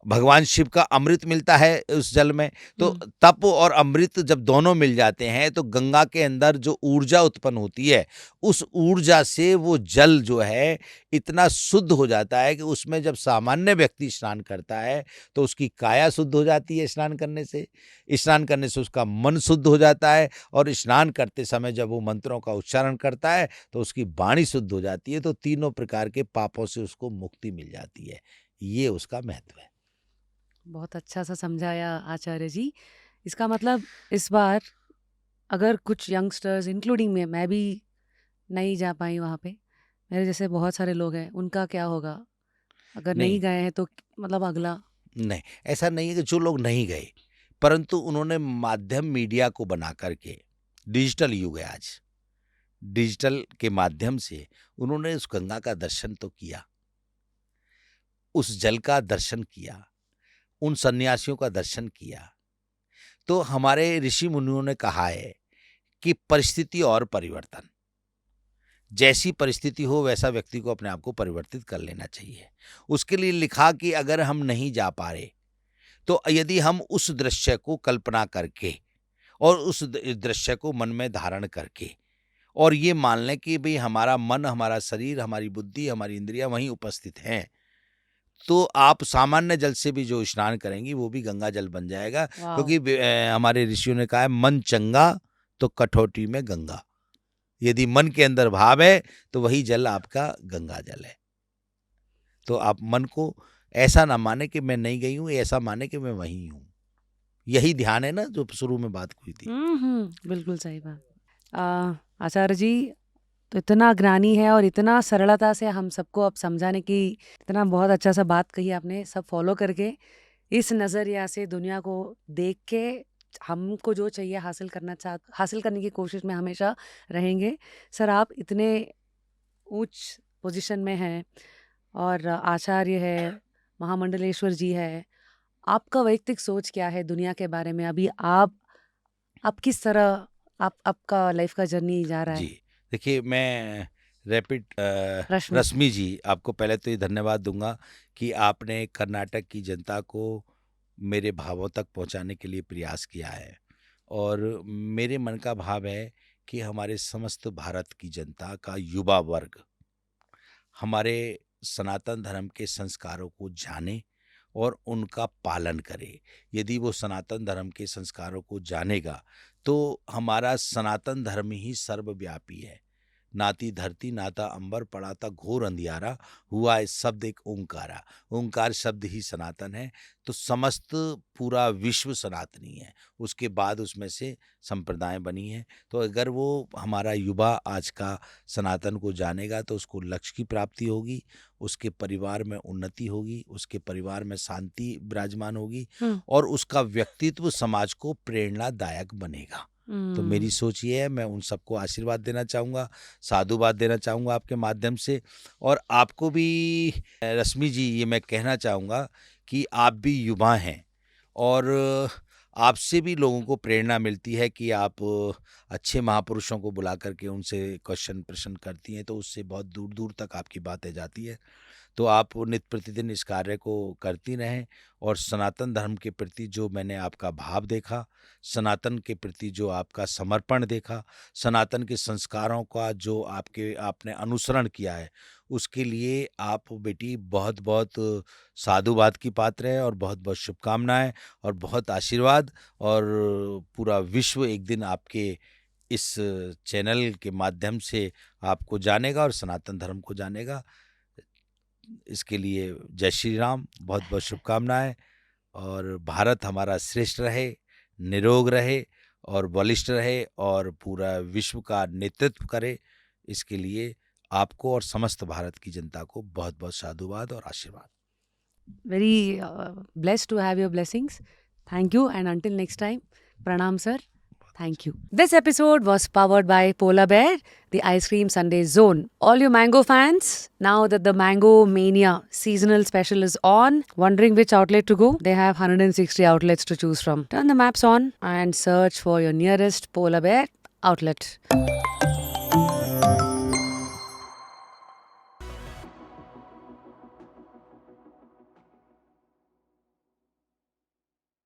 भगवान शिव का अमृत मिलता है उस जल में। तो तप और अमृत जब दोनों मिल जाते हैं, तो गंगा के अंदर जो ऊर्जा उत्पन्न होती है, उस ऊर्जा से वो जल जो है इतना शुद्ध हो जाता है कि उसमें जब सामान्य व्यक्ति स्नान करता है, तो उसकी काया शुद्ध हो जाती है स्नान करने से। स्नान करने से उसका मन शुद्ध हो जाता है, और स्नान करते समय जब वो मंत्रों का उच्चारण करता है, तो उसकी वाणी शुद्ध हो जाती है। तो तीनों प्रकार के पापों से उसको मुक्ति मिल जाती है। ये उसका महत्व है। बहुत अच्छा सा समझाया आचार्य जी। इसका मतलब इस बार अगर कुछ यंगस्टर्स इंक्लूडिंग मैं भी नहीं जा पाई वहाँ पे, मेरे जैसे बहुत सारे लोग हैं, उनका क्या होगा? अगर नहीं नहीं, गए हैं तो मतलब अगला? नहीं, ऐसा नहीं है कि जो लोग नहीं गए, परंतु उन्होंने माध्यम मीडिया को बना करके, डिजिटल युग है आज, डिजिटल के माध्यम से उन्होंने उस गंगा का दर्शन तो किया, उस जल का दर्शन किया, उन सन्यासियों का दर्शन किया। तो हमारे ऋषि मुनियों ने कहा है कि परिस्थिति और परिवर्तन, जैसी परिस्थिति हो वैसा व्यक्ति को अपने आप को परिवर्तित कर लेना चाहिए। उसके लिए लिखा कि अगर हम नहीं जा पा रहे, तो यदि हम उस दृश्य को कल्पना करके और उस दृश्य को मन में धारण करके और ये मान लें कि भाई हमारा मन, हमारा शरीर, हमारी बुद्धि, हमारी इंद्रियां वहीं उपस्थित हैं, तो आप सामान्य जल से भी जो स्नान करेंगी वो भी गंगा जल बन जाएगा। वाओ! क्योंकि हमारे ऋषियों ने कहा है, मन चंगा तो कठौती में गंगा। यदि मन के अंदर भाव है, तो वही जल आपका गंगा जल है। तो आप मन को ऐसा ना माने कि मैं नहीं गई हूँ, ऐसा माने कि मैं वहीं हूँ। यही ध्यान है ना जो शुरू में बात हुई थी। बिल्कुल सही बात। आचार्य जी तो इतना ज्ञानी है और इतना सरलता से हम सबको अब समझाने की, इतना बहुत अच्छा सा बात कही आपने। सब फॉलो करके इस नज़रिया से दुनिया को देख के हमको जो चाहिए हासिल करने की कोशिश में हमेशा रहेंगे। सर, आप इतने उच्च पोजीशन में हैं और आचार्य है, महामंडलेश्वर जी है। आपका वैयक्तिक सोच क्या है दुनिया के बारे में? अभी आप किस तरह, आपका लाइफ का जर्नी जा रहा जी, है? देखिए मैं रैपिड रश्मि। रश्मि जी, आपको पहले तो ये धन्यवाद दूंगा कि आपने कर्नाटक की जनता को मेरे भावों तक पहुंचाने के लिए प्रयास किया है। और मेरे मन का भाव है कि हमारे समस्त भारत की जनता का युवा वर्ग हमारे सनातन धर्म के संस्कारों को जाने और उनका पालन करे। यदि वो सनातन धर्म के संस्कारों को जानेगा तो हमारा सनातन धर्म ही सर्वव्यापी है। नाती धरती नाता अंबर पड़ा था घोर अंधियारा, हुआ है शब्द एक ओंकारा। ओंकार शब्द ही सनातन है। तो समस्त पूरा विश्व सनातनी है, उसके बाद उसमें से संप्रदाय बनी है। तो अगर वो हमारा युवा आज का सनातन को जानेगा तो उसको लक्ष्य की प्राप्ति होगी, उसके परिवार में उन्नति होगी, उसके परिवार में शांति विराजमान होगी और उसका व्यक्तित्व समाज को प्रेरणादायक बनेगा। तो मेरी सोच ये है, मैं उन सबको आशीर्वाद देना चाहूँगा, साधुवाद देना चाहूँगा आपके माध्यम से। और आपको भी रश्मि जी ये मैं कहना चाहूँगा कि आप भी युवा हैं और आपसे भी लोगों को प्रेरणा मिलती है कि आप अच्छे महापुरुषों को बुला करके उनसे क्वेश्चन प्रश्न करती हैं, तो उससे बहुत दूर दूर तक आपकी बातें जाती है। तो आप नित्य प्रतिदिन इस कार्य को करती रहें और सनातन धर्म के प्रति जो मैंने आपका भाव देखा, सनातन के प्रति जो आपका समर्पण देखा, सनातन के संस्कारों का जो आपने अनुसरण किया है, उसके लिए आप बेटी बहुत बहुत साधुवाद की पात्र है और बहुत बहुत शुभकामनाएं और बहुत आशीर्वाद। और पूरा विश्व एक दिन आपके इस चैनल के माध्यम से आपको जानेगा और सनातन धर्म को जानेगा। इसके लिए जय श्री राम, बहुत बहुत शुभकामनाएं। और भारत हमारा श्रेष्ठ रहे, निरोग रहे और बलिष्ठ रहे और पूरा विश्व का नेतृत्व करे। इसके लिए आपको और समस्त भारत की जनता को बहुत बहुत साधुवाद और आशीर्वाद। Very blessed to have your blessings. Thank you, and until next time, Pranam sir. Thank you. This episode was powered by Polar Bear, the Ice Cream Sunday Zone. All you mango fans, now that the Mango Mania seasonal special is on, wondering which outlet to go? They have 160 outlets to choose from. Turn the maps on and search for your nearest Polar Bear outlet.